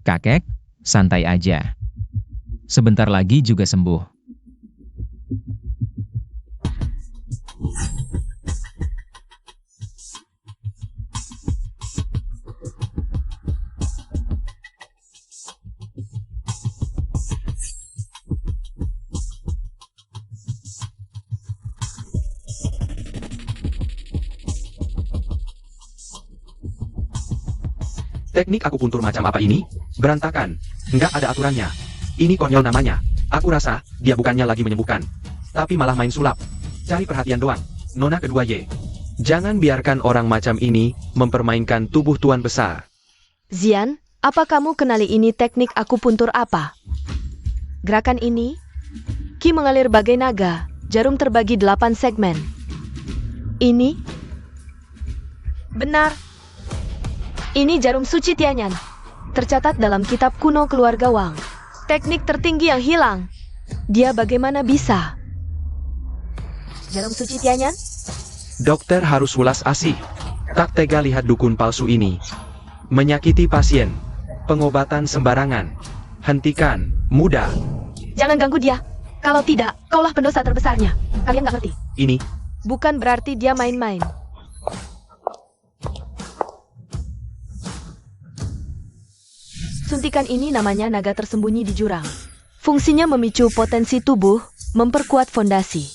[SPEAKER 2] Kakek, santai aja. Sebentar lagi juga sembuh.
[SPEAKER 4] Teknik akupuntur macam apa ini? Berantakan. Nggak ada aturannya. Ini konyol namanya. Aku rasa, dia bukannya lagi menyembuhkan. Tapi malah main sulap. Cari perhatian doang. Nona kedua Ye. Jangan biarkan orang macam ini mempermainkan tubuh tuan besar.
[SPEAKER 1] Zian, apa kamu kenali ini teknik akupuntur apa? Gerakan ini, Ki mengalir bagai naga, jarum terbagi 8 segmen. Ini? Benar. Ini jarum suci Tianyan. Tercatat dalam kitab kuno keluarga Wang. Teknik tertinggi yang hilang. Dia bagaimana bisa? Jarum suci Tianyan?
[SPEAKER 4] Dokter harus welas asih. Tak tega lihat dukun palsu ini. Menyakiti pasien. Pengobatan sembarangan. Hentikan, muda.
[SPEAKER 1] Jangan ganggu dia. Kalau tidak, kaulah pendosa terbesarnya. Kalian nggak ngerti?
[SPEAKER 4] Ini,
[SPEAKER 1] Bukan berarti dia main-main. Suntikan ini namanya naga tersembunyi di jurang. Fungsinya memicu potensi tubuh, memperkuat fondasi.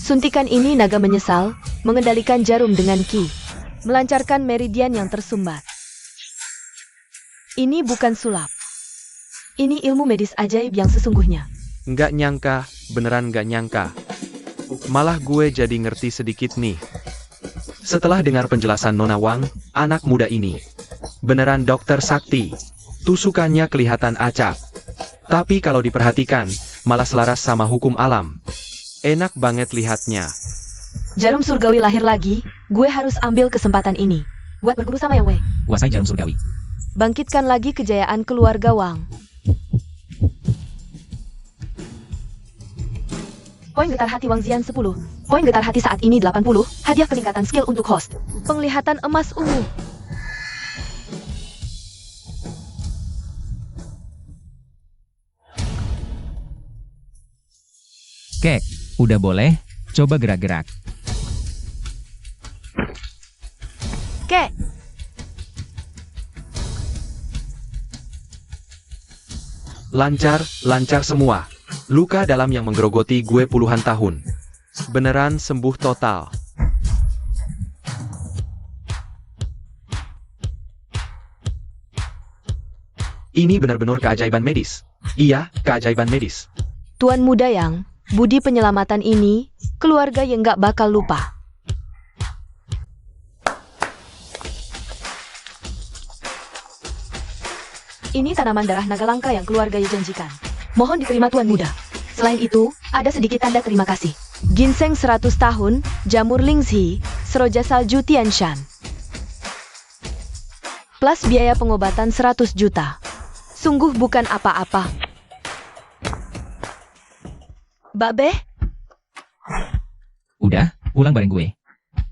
[SPEAKER 1] Suntikan ini naga menyesal, mengendalikan jarum dengan ki, melancarkan meridian yang tersumbat. Ini bukan sulap. Ini ilmu medis ajaib yang sesungguhnya.
[SPEAKER 4] nggak nyangka, beneran nggak nyangka. Malah gue jadi ngerti sedikit nih. Setelah dengar penjelasan Nona Wang, anak muda ini beneran dokter sakti. Tusukannya kelihatan acak. Tapi kalau diperhatikan, malah selaras sama hukum alam. Enak banget lihatnya.
[SPEAKER 1] Jarum surgawi lahir lagi, gue harus ambil kesempatan ini. Buat berguru sama Yang Wei.
[SPEAKER 2] Kuasai jarum surgawi.
[SPEAKER 1] Bangkitkan lagi kejayaan keluarga Wang. Poin getar hati Wang Zian 10. Poin getar hati saat ini 80. Hadiah peningkatan skill untuk host. Penglihatan emas ungu.
[SPEAKER 2] Kek, udah boleh? Coba gerak-gerak.
[SPEAKER 1] Kek,
[SPEAKER 4] Lancar, lancar semua. Luka dalam yang menggerogoti gue puluhan tahun. Beneran sembuh total. Ini benar-benar keajaiban medis. Iya, keajaiban medis.
[SPEAKER 1] Tuan Muda Yang, budi penyelamatan ini, keluarga yang gak bakal lupa. Ini tanaman darah naga langka yang keluarga Ye janjikan. Mohon diterima Tuan Muda. Selain itu, ada sedikit tanda terima kasih. Ginseng 100 tahun, jamur Lingzhi, seroja salju Tianshan. Plus biaya pengobatan 100 juta. Sungguh bukan apa-apa. Babe,
[SPEAKER 2] Udah, pulang bareng gue.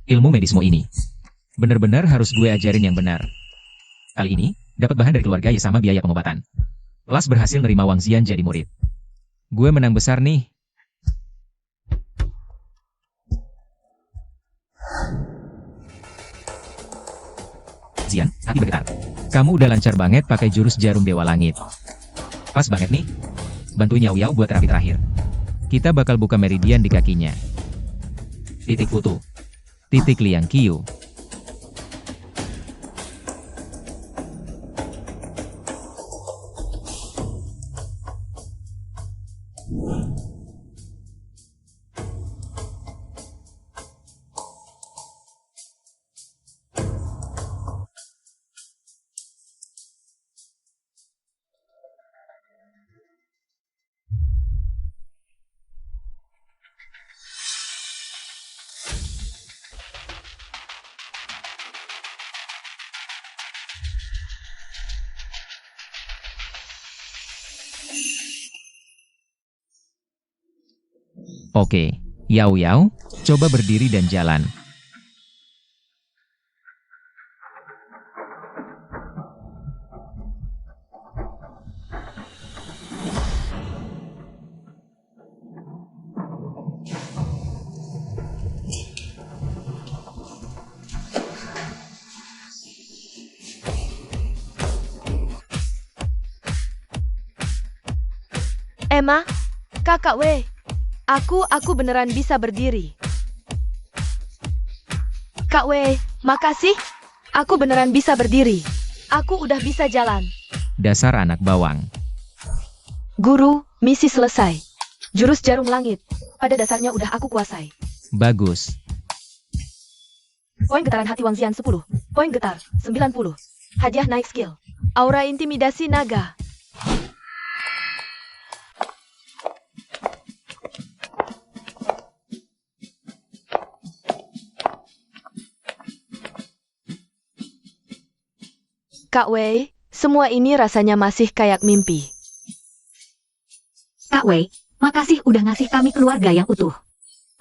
[SPEAKER 2] Ilmu medismu ini bener-bener harus gue ajarin yang benar. Kali ini, dapat bahan dari keluarga ya sama biaya pengobatan. Las berhasil nerima Wang Zian jadi murid. Gue menang besar nih. Zian, hati bergetar. Kamu udah lancar banget pakai jurus jarum dewa langit. Pas banget nih. Bantuin Yao Yao buat terapi terakhir. Kita bakal buka meridian di kakinya. Titik Putu. Titik Liang Qiu. Oke, Yao Yao, coba berdiri dan jalan.
[SPEAKER 1] Emma, kakak Wei. Aku beneran bisa berdiri. Kak Wei, makasih. Aku beneran bisa berdiri. Aku udah bisa jalan.
[SPEAKER 2] Dasar anak bawang.
[SPEAKER 1] Guru, misi selesai. Jurus jarum langit. Pada dasarnya udah aku kuasai.
[SPEAKER 2] Bagus.
[SPEAKER 1] Poin getaran hati Wang Zian 10. Poin getar, 90. Hadiah naik skill. Aura intimidasi naga. Kak Wei, semua ini rasanya masih kayak mimpi.
[SPEAKER 3] Kak Wei, makasih udah ngasih kami keluarga yang utuh.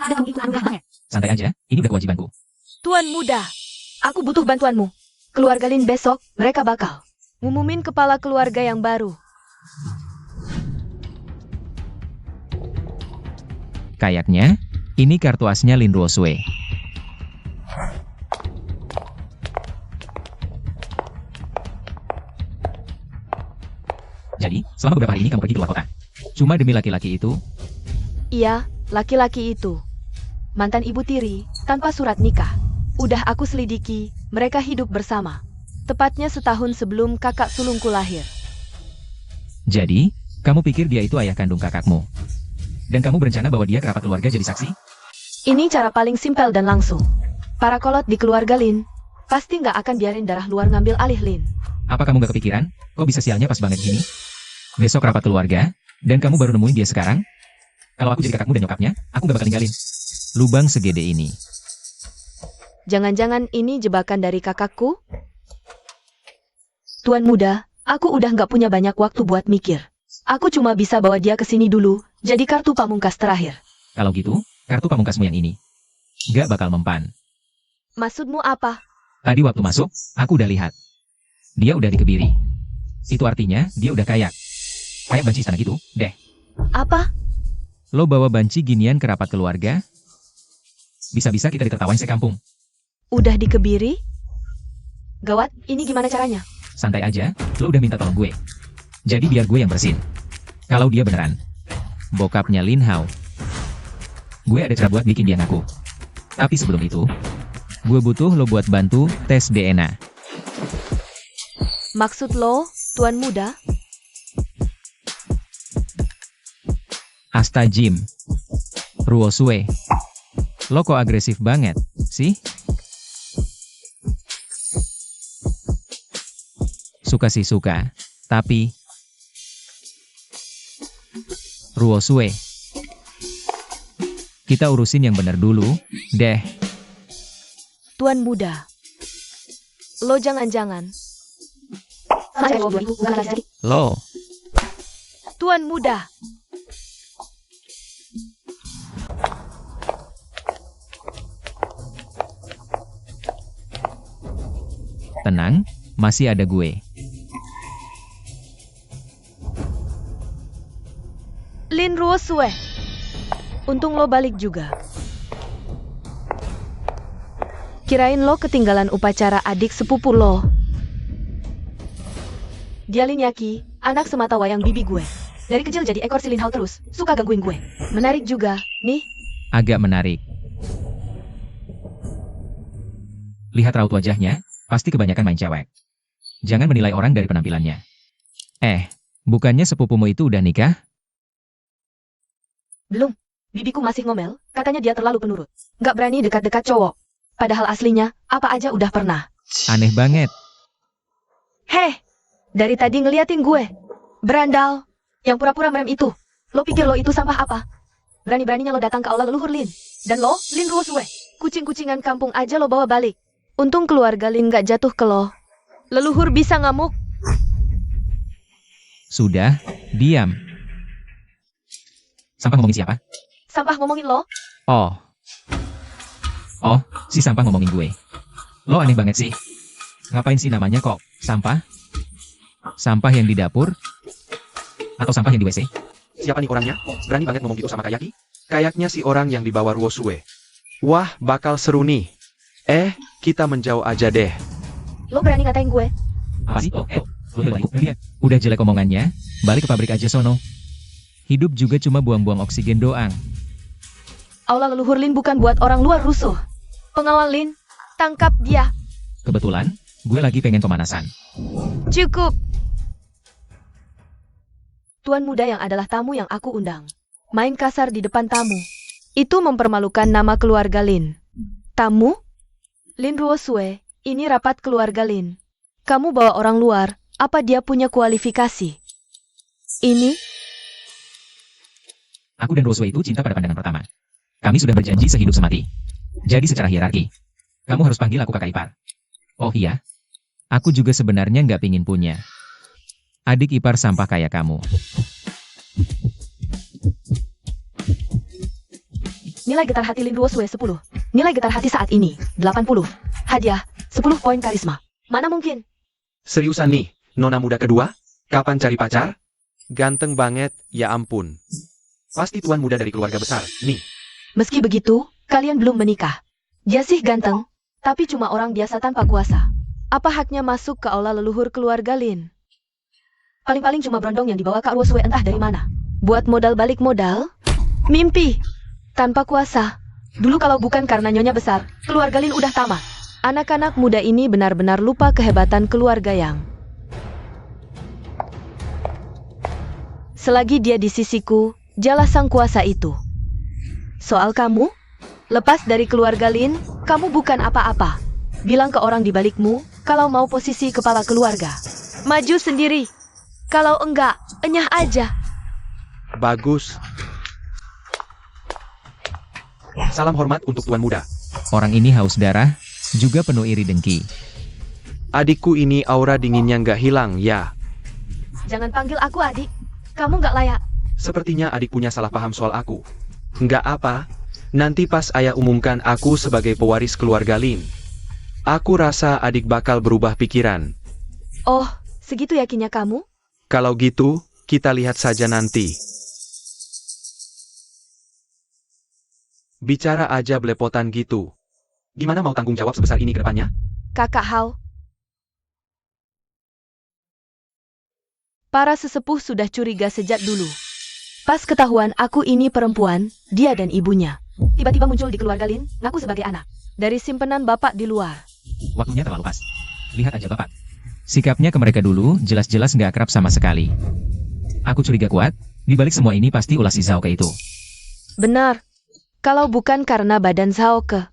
[SPEAKER 3] Ada kamu itu anugerah banget.
[SPEAKER 2] Santai aja, ini udah kewajibanku.
[SPEAKER 1] Tuan muda, aku butuh bantuanmu. Keluarga Lin besok, mereka bakal ngumumin kepala keluarga yang baru.
[SPEAKER 2] Kayaknya, ini kartu asnya Lin Ruosue. Jadi, selama beberapa hari ini kamu pergi keluar kota. Cuma demi laki-laki itu,
[SPEAKER 1] Iya, laki-laki itu. Mantan ibu tiri, tanpa surat nikah. Udah aku selidiki, mereka hidup bersama. Tepatnya setahun sebelum kakak sulungku lahir.
[SPEAKER 2] jadi, kamu pikir dia itu ayah kandung kakakmu. Dan kamu berencana bahwa dia kerabat keluarga jadi saksi?
[SPEAKER 1] Ini cara paling simpel dan langsung. Para kolot di keluarga Lin, pasti nggak akan biarin darah luar ngambil alih Lin.
[SPEAKER 2] Apa kamu gak kepikiran? Kok bisa sialnya pas banget gini? Besok rapat keluarga, dan kamu baru nemuin dia sekarang? Kalau aku jadi kakakmu dan nyokapnya, aku gak bakal ninggalin. Lubang segede ini.
[SPEAKER 1] Jangan-jangan ini jebakan dari kakakku? Tuan muda, aku udah nggak punya banyak waktu buat mikir. Aku cuma bisa bawa dia ke sini dulu, jadi kartu pamungkas terakhir.
[SPEAKER 2] Kalau gitu, kartu pamungkasmu yang ini gak bakal mempan.
[SPEAKER 1] Maksudmu apa?
[SPEAKER 2] Tadi waktu masuk, aku udah lihat. Dia udah dikebiri. Itu artinya, dia udah kayak banci istana gitu, deh.
[SPEAKER 1] Apa?
[SPEAKER 2] Lo bawa banci ginian ke rapat keluarga? Bisa-bisa kita ditertawain sekampung.
[SPEAKER 1] Udah dikebiri? Gawat, ini gimana caranya?
[SPEAKER 2] Santai aja, lo udah minta tolong gue. Jadi biar gue yang bersin. Kalau dia beneran bokapnya Lin Hao, gue ada cara buat bikin dia ngaku. Tapi sebelum itu, gue butuh lo buat bantu tes DNA.
[SPEAKER 1] Maksud lo, tuan muda?
[SPEAKER 2] Asta Jim, Ruosue. Lo kok agresif banget, sih? Suka sih suka, tapi Ruosue, kita urusin yang bener dulu, deh.
[SPEAKER 1] Tuan muda. Lo jangan-jangan.
[SPEAKER 2] Lo,
[SPEAKER 1] Tuan muda.
[SPEAKER 2] tenang, masih ada gue.
[SPEAKER 1] Lin Ruosue. Untung lo balik juga. Kirain lo ketinggalan upacara adik sepupu lo. Dia Lin Yaki, anak semata wayang bibi gue. Dari kecil jadi ekor si Lin Hao terus, suka gangguin gue. Menarik juga, nih.
[SPEAKER 2] Agak menarik. Lihat raut wajahnya, pasti kebanyakan main cewek. Jangan menilai orang dari penampilannya. Bukannya sepupumu itu udah nikah?
[SPEAKER 1] Belum. Bibiku masih ngomel, katanya dia terlalu penurut. Gak berani dekat-dekat cowok. Padahal aslinya, apa aja udah pernah.
[SPEAKER 2] Aneh banget.
[SPEAKER 1] Heh, dari tadi ngeliatin gue. Berandal. Yang pura-pura merem itu. Lo pikir lo itu sampah apa? Berani-beraninya lo datang ke aula leluhur Lin. Dan lo, Lin Ruosue. Kucing-kucingan kampung aja lo bawa balik. Untung keluarga Lin gak jatuh ke lo. Leluhur bisa ngamuk.
[SPEAKER 2] Sudah, diam. Sampah ngomongin siapa?
[SPEAKER 1] Sampah ngomongin lo.
[SPEAKER 2] Oh, si sampah ngomongin gue. Lo aneh banget sih. Ngapain sih namanya kok sampah? Sampah yang di dapur? Atau sampah yang di WC?
[SPEAKER 4] Siapa nih orangnya? Berani banget ngomong gitu sama Kayaki? Kayaknya si orang yang dibawa Ruosue. Wah, bakal seru nih. Kita menjauh aja deh.
[SPEAKER 1] Lo berani ngatain gue?
[SPEAKER 2] Apa sih? Udah jelek omongannya, balik ke pabrik aja sono. Hidup juga cuma buang-buang oksigen doang.
[SPEAKER 1] Aula leluhur Lin bukan buat orang luar rusuh. Pengawal Lin, tangkap dia.
[SPEAKER 2] Kebetulan, gue lagi pengen pemanasan.
[SPEAKER 1] Cukup. Tuan muda yang adalah tamu yang aku undang. Main kasar di depan tamu. Itu mempermalukan nama keluarga Lin. Tamu? Lin Ruosue, ini rapat keluarga Lin. Kamu bawa orang luar, apa dia punya kualifikasi? Ini?
[SPEAKER 2] Aku dan Ruosue itu cinta pada pandangan pertama. Kami sudah berjanji sehidup semati. Jadi secara hierarki, kamu harus panggil aku kakak ipar. Oh iya, Aku juga sebenarnya nggak pingin punya adik ipar sampah kayak kamu.
[SPEAKER 1] Nilai getar hati Lin Ruosue 10. Nilai getar hati saat ini 80. Hadiah 10 poin karisma. Mana mungkin?
[SPEAKER 4] Seriusan nih, nona muda kedua? Kapan cari pacar? Ganteng banget, ya ampun. Pasti tuan muda dari keluarga besar, nih.
[SPEAKER 1] Meski begitu, kalian belum menikah. Dia sih ganteng, tapi cuma orang biasa tanpa kuasa. Apa haknya masuk ke aula leluhur keluarga Lin? Paling-paling cuma berondong yang dibawa Kak Ruosue entah dari mana. Buat modal balik modal? Mimpi! Tanpa kuasa. Dulu kalau bukan karena nyonya besar, keluarga Lin udah tamat. Anak-anak muda ini benar-benar lupa kehebatan keluarga yang. Selagi dia di sisiku, dialah sang kuasa itu. Soal kamu, lepas dari keluarga Lin, kamu bukan apa-apa. Bilang ke orang di balikmu, kalau mau posisi kepala keluarga. Maju sendiri. Kalau enggak, enyah aja.
[SPEAKER 4] Bagus. Salam hormat untuk tuan muda.
[SPEAKER 2] Orang ini haus darah, juga penuh iri dengki.
[SPEAKER 4] Adikku ini aura dinginnya nggak hilang, ya.
[SPEAKER 1] Jangan panggil aku adik. Kamu nggak layak.
[SPEAKER 4] Sepertinya adik punya salah paham soal aku. Nggak apa, nanti pas ayah umumkan aku sebagai pewaris keluarga Lin, aku rasa adik bakal berubah pikiran.
[SPEAKER 1] Oh, segitu yakinnya kamu?
[SPEAKER 4] Kalau gitu, kita lihat saja nanti. Bicara aja belepotan gitu. Gimana mau tanggung jawab sebesar ini ke depannya?
[SPEAKER 1] Kakak Hao. Para sesepuh sudah curiga sejak dulu. Pas ketahuan aku ini perempuan, dia dan ibunya. Tiba-tiba muncul di keluarga Lin, ngaku sebagai anak. Dari simpenan bapak di luar.
[SPEAKER 2] Waktunya terlalu pas. Lihat aja bapak. Sikapnya ke mereka dulu jelas-jelas nggak akrab sama sekali. Aku curiga kuat, di balik semua ini pasti ulah si Zhao Ke itu.
[SPEAKER 1] Benar. Kalau bukan karena badan Zhao Ke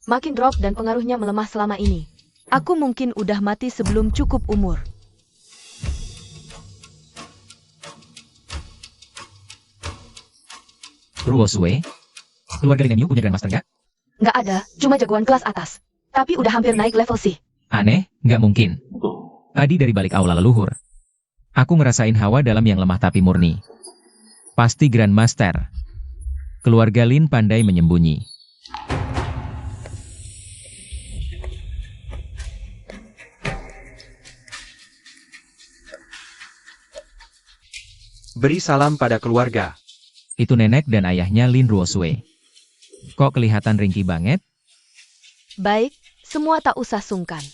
[SPEAKER 1] makin drop dan pengaruhnya melemah selama ini, aku mungkin udah mati sebelum cukup umur.
[SPEAKER 2] Ruosue? Keluarga Lin Yu punya Grandmaster nggak?
[SPEAKER 1] Nggak ada, cuma jagoan kelas atas. Tapi udah hampir naik level sih.
[SPEAKER 2] Aneh, nggak mungkin. Tadi dari balik aula leluhur, aku ngerasain hawa dalam yang lemah tapi murni. Pasti Grandmaster. Keluarga Lin pandai menyembunyi.
[SPEAKER 4] Beri salam pada keluarga.
[SPEAKER 2] Itu nenek dan ayahnya Lin Ruosue. Kok kelihatan ringkih banget?
[SPEAKER 1] Baik, semua tak usah sungkan.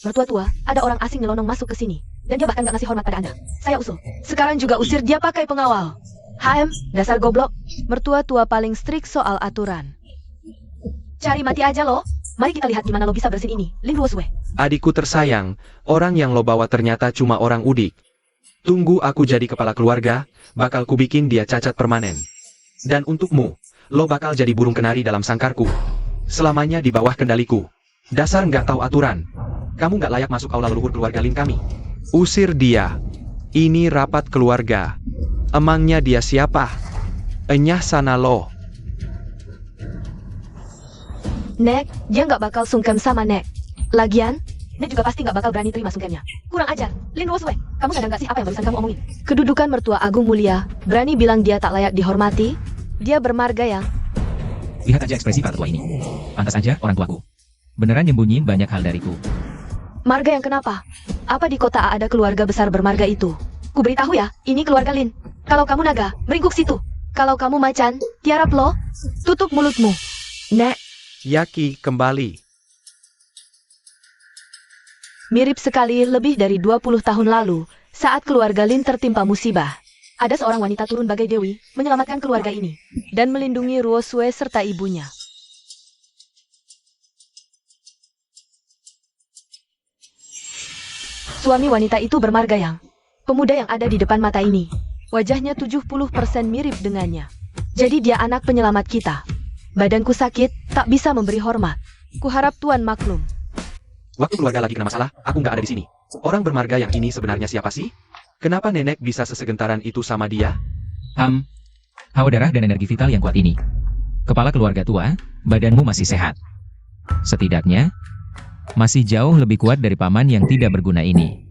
[SPEAKER 1] Mertua-tua, ada orang asing nyelonong masuk ke sini. Dan dia bahkan gak ngasih hormat pada Anda. Saya usul. Sekarang juga usir dia pakai pengawal. HM, dasar goblok. Mertua-tua paling strict soal aturan. Cari mati aja lo. Mari kita lihat gimana lo bisa bersin ini, Lin Ruosue.
[SPEAKER 4] Adikku tersayang, orang yang lo bawa ternyata cuma orang udik. Tunggu aku jadi kepala keluarga, bakal ku bikin dia cacat permanen. Dan untukmu, lo bakal jadi burung kenari dalam sangkarku. Selamanya di bawah kendaliku. Dasar nggak tahu aturan. Kamu nggak layak masuk aula leluhur keluarga Lin kami. Usir dia. Ini rapat keluarga. Emangnya dia siapa? Enyah sana lo.
[SPEAKER 1] Nek, dia nggak bakal sungkem sama Nek. Lagian, Nek juga pasti nggak bakal berani terima sungkemnya. Kurang ajar, Lin Ruosue. Kamu sadar nggak sih apa yang barusan kamu omongin? Kedudukan mertua agung mulia, berani bilang dia tak layak dihormati? Dia bermarga yang...
[SPEAKER 2] Lihat aja ekspresi para tua ini. Pantas aja orang tuaku. Beneran nyembunyiin banyak hal dariku.
[SPEAKER 1] Marga yang kenapa? Apa di kota A ada keluarga besar bermarga itu? Ku beritahu ya, ini keluarga Lin. Kalau kamu naga, meringkuk situ. Kalau kamu macan, tiarap lo, tutup mulutmu. Nek,
[SPEAKER 4] Yaki kembali.
[SPEAKER 1] mirip sekali lebih dari 20 tahun lalu, saat keluarga Lin tertimpa musibah. Ada seorang wanita turun bagai dewi, menyelamatkan keluarga ini, dan melindungi Ruosue serta ibunya. Suami wanita itu bermarga yang. Pemuda yang ada di depan mata ini. Wajahnya 70% mirip dengannya. Jadi dia anak penyelamat kita. Badanku sakit, tak bisa memberi hormat. Kuharap Tuan maklum.
[SPEAKER 4] Waktu keluarga lagi kena masalah, aku nggak ada di sini. Orang bermarga yang ini sebenarnya siapa sih? Kenapa nenek bisa sesegentaran itu sama dia?
[SPEAKER 2] Hawa darah dan energi vital yang kuat ini. Kepala keluarga tua, badanmu masih sehat. Setidaknya, masih jauh lebih kuat dari paman yang tidak berguna ini.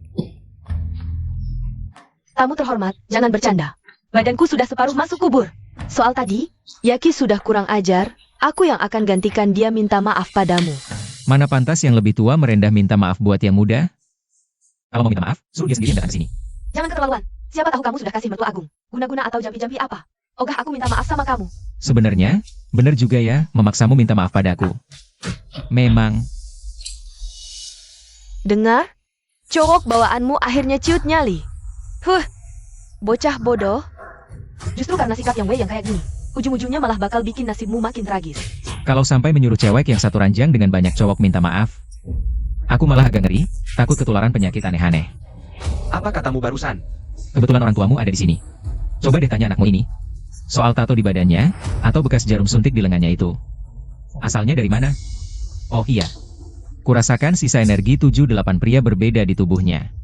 [SPEAKER 1] Tamu terhormat, jangan bercanda. Badanku sudah separuh masuk kubur. Soal tadi, Yaki sudah kurang ajar, aku yang akan gantikan dia minta maaf padamu.
[SPEAKER 2] Mana pantas yang lebih tua merendah minta maaf buat yang muda? Kalau mau minta maaf, suruh dia sendiri yang datang ke sini.
[SPEAKER 1] Jangan keterlaluan. Siapa tahu kamu sudah kasih mertua agung. Guna-guna atau jampi-jampi apa? Ogah aku minta maaf sama kamu.
[SPEAKER 2] Sebenarnya, benar juga ya, memaksamu minta maaf padaku. Memang,
[SPEAKER 1] Dengar? Cowok bawaanmu akhirnya ciut nyali. Bocah bodoh. Justru karena sikap yang yang kayak gini, ujung-ujungnya malah bakal bikin nasibmu makin tragis.
[SPEAKER 2] kalau sampai menyuruh cewek yang satu ranjang dengan banyak cowok minta maaf, aku malah agak ngeri, takut ketularan penyakit aneh-aneh.
[SPEAKER 4] Apa katamu barusan?
[SPEAKER 2] Kebetulan orang tuamu ada di sini. Coba deh tanya anakmu ini. Soal tato di badannya, atau bekas jarum suntik di lengannya itu. Asalnya dari mana? Oh iya. Kurasakan sisa energi 7-8 pria berbeda di tubuhnya.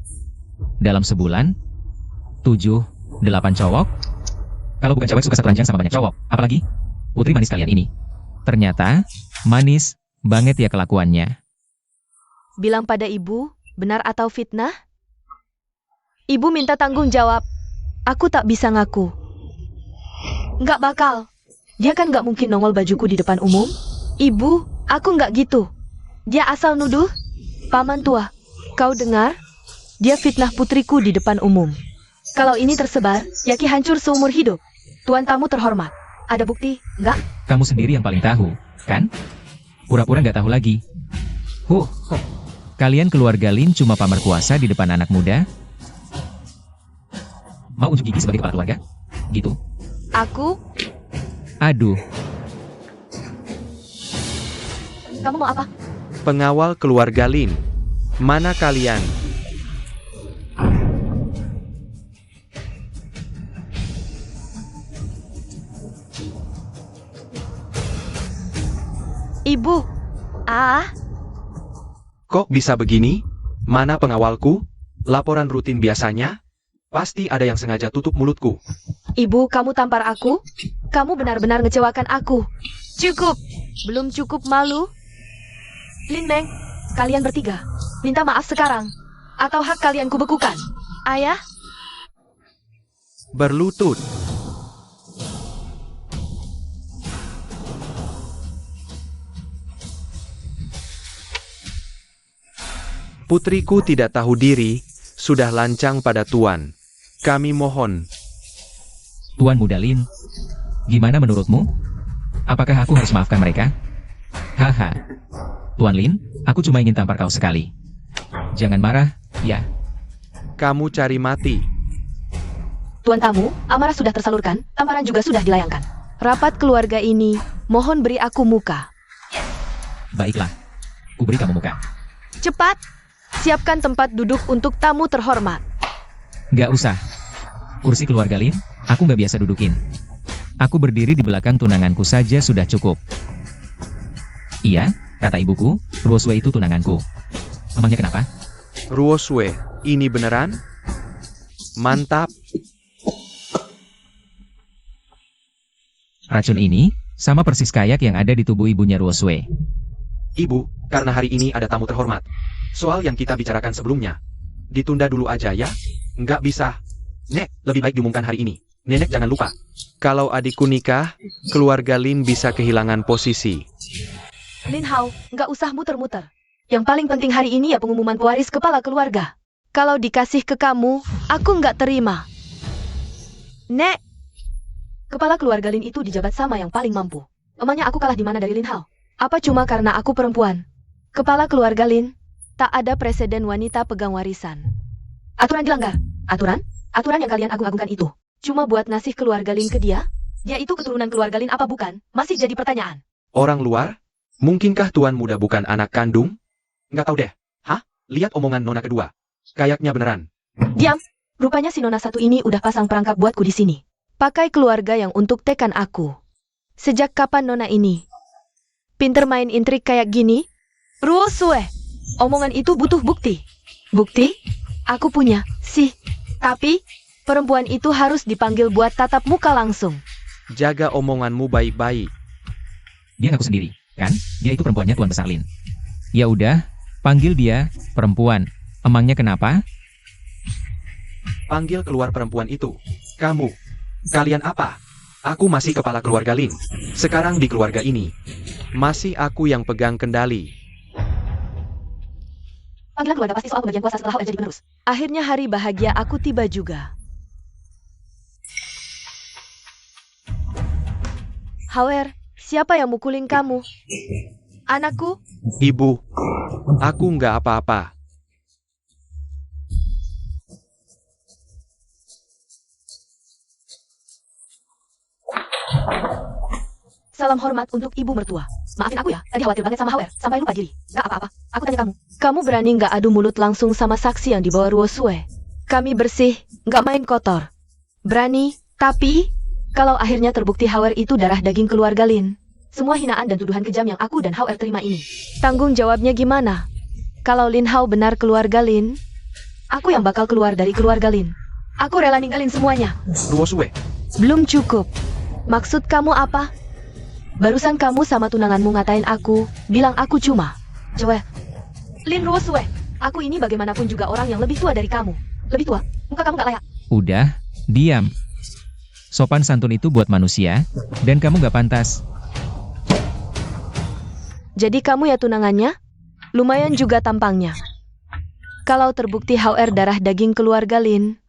[SPEAKER 2] Dalam sebulan, 7-8 cowok? Kalau bukan cewek suka satu ranjang sama banyak cowok, apalagi putri manis kalian ini. Ternyata, manis banget ya kelakuannya.
[SPEAKER 1] Bilang pada ibu, benar atau fitnah? Ibu minta tanggung jawab. Aku tak bisa ngaku. Nggak bakal. Dia kan nggak mungkin nongol bajuku di depan umum. Ibu, aku nggak gitu. Dia asal nuduh. Paman tua, kau dengar? Dia fitnah putriku di depan umum. Kalau ini tersebar, Yaki hancur seumur hidup. Tuan tamu terhormat. Ada bukti, nggak?
[SPEAKER 2] Kamu sendiri yang paling tahu, kan? Pura-pura nggak tahu lagi. Kalian keluarga Lin cuma pamer kuasa di depan anak muda? Mau unjuk gigi sebagai kepala keluarga? Gitu.
[SPEAKER 1] Aku?
[SPEAKER 2] Aduh,
[SPEAKER 1] Kamu mau apa?
[SPEAKER 4] Pengawal keluarga Lin. Mana kalian?
[SPEAKER 1] Ibu.
[SPEAKER 4] Kok bisa begini? Mana pengawalku? Laporan rutin biasanya? Pasti ada yang sengaja tutup mulutku.
[SPEAKER 1] Ibu, kamu tampar aku? Kamu benar-benar ngecewakan aku. Cukup. Belum cukup malu? Lin Meng, kalian bertiga, minta maaf sekarang. Atau hak kalian kubekukan. Ayah?
[SPEAKER 4] Berlutut. Putriku tidak tahu diri, sudah lancang pada Tuan. Kami mohon.
[SPEAKER 2] Tuan Muda Lin. Gimana menurutmu? Apakah aku harus maafkan mereka? Haha. Tuan Lin, aku cuma ingin tampar kau sekali. Jangan marah, ya.
[SPEAKER 4] Kamu cari mati.
[SPEAKER 1] Tuan tamu, amarah sudah tersalurkan, tamparan juga sudah dilayangkan. Rapat keluarga ini, mohon beri aku muka.
[SPEAKER 2] Baiklah. Ku beri kamu muka.
[SPEAKER 1] Cepat, siapkan tempat duduk untuk tamu terhormat.
[SPEAKER 2] Nggak usah. Kursi keluarga Lin, aku nggak biasa dudukin. Aku berdiri di belakang tunanganku saja sudah cukup. Iya, kata ibuku, Ruoswe itu tunanganku. Emangnya kenapa?
[SPEAKER 4] Ruoswe, ini beneran? Mantap.
[SPEAKER 2] Racun ini, sama persis kayak yang ada di tubuh ibunya Ruoswe.
[SPEAKER 4] Ibu, karena hari ini ada tamu terhormat. Soal yang kita bicarakan sebelumnya. Ditunda dulu aja ya? Nggak bisa. Nek, lebih baik diumumkan hari ini. Nenek jangan lupa. Kalau adikku nikah, keluarga Lin bisa kehilangan posisi.
[SPEAKER 1] Lin Hao, nggak usah muter-muter. Yang paling penting hari ini ya pengumuman pewaris kepala keluarga. Kalau dikasih ke kamu, aku nggak terima. Nek, kepala keluarga Lin itu dijabat sama yang paling mampu. Emangnya aku kalah di mana dari Lin Hao? Apa cuma karena aku perempuan? Kepala keluarga Lin, tak ada presiden wanita pegang warisan. Aturan dilanggar. Aturan? Aturan yang kalian agung-agungkan itu. Cuma buat ngasih keluarga Lin ke dia? Dia itu keturunan keluarga Lin apa bukan? Masih jadi pertanyaan.
[SPEAKER 4] Orang luar? Mungkinkah Tuan Muda bukan anak kandung? Nggak tahu deh. Hah? Lihat omongan Nona kedua. Kayaknya beneran.
[SPEAKER 1] Diam. Rupanya si Nona satu ini udah pasang perangkap buatku di sini. Pakai keluarga yang untuk tekan aku. Sejak kapan Nona ini pinter main intrik kayak gini? Ruoswe. Omongan itu butuh bukti. Bukti? Aku punya. Tapi, perempuan itu harus dipanggil buat tatap muka langsung.
[SPEAKER 4] Jaga omonganmu baik-baik.
[SPEAKER 2] Dia ngaku sendiri, kan? Dia itu perempuannya Tuan Besar Lin. Ya udah, panggil dia perempuan. Emangnya kenapa?
[SPEAKER 4] Panggil keluar perempuan itu. Kamu. Kalian apa? Aku masih kepala keluarga Lin. Sekarang di keluarga ini, masih aku yang pegang kendali.
[SPEAKER 1] Panggilan keluarga pasti soal pembagian kuasa setelah HR jadi penerus. Akhirnya hari bahagia aku tiba juga. Hauer, siapa yang mukulin kamu? Anakku?
[SPEAKER 4] Ibu, aku nggak apa-apa.
[SPEAKER 1] Salam hormat untuk ibu mertua. Maafin aku ya, tadi khawatir banget sama Hauer, sampai lupa diri. Gak apa-apa, aku tanya kamu. Kamu berani nggak adu mulut langsung sama saksi yang dibawa Ruosue? Kami bersih, nggak main kotor. Berani, tapi kalau akhirnya terbukti Hauer itu darah daging keluarga Lin, semua hinaan dan tuduhan kejam yang aku dan Hauer terima ini, tanggung jawabnya gimana? Kalau Lin Hao benar keluarga Lin, aku yang bakal keluar dari keluarga Lin. Aku rela ninggalin semuanya.
[SPEAKER 4] Ruosue,
[SPEAKER 1] Belum cukup. Maksud kamu apa? Barusan kamu sama tunanganmu ngatain aku, bilang aku cuma cewek. Lin Ruosue, aku ini bagaimanapun juga orang yang lebih tua dari kamu. Lebih tua, muka kamu gak layak.
[SPEAKER 2] Udah, diam. Sopan santun itu buat manusia, dan kamu gak pantas.
[SPEAKER 1] Jadi kamu ya tunangannya? Lumayan juga tampangnya. Kalau terbukti Hauer darah daging keluarga Lin,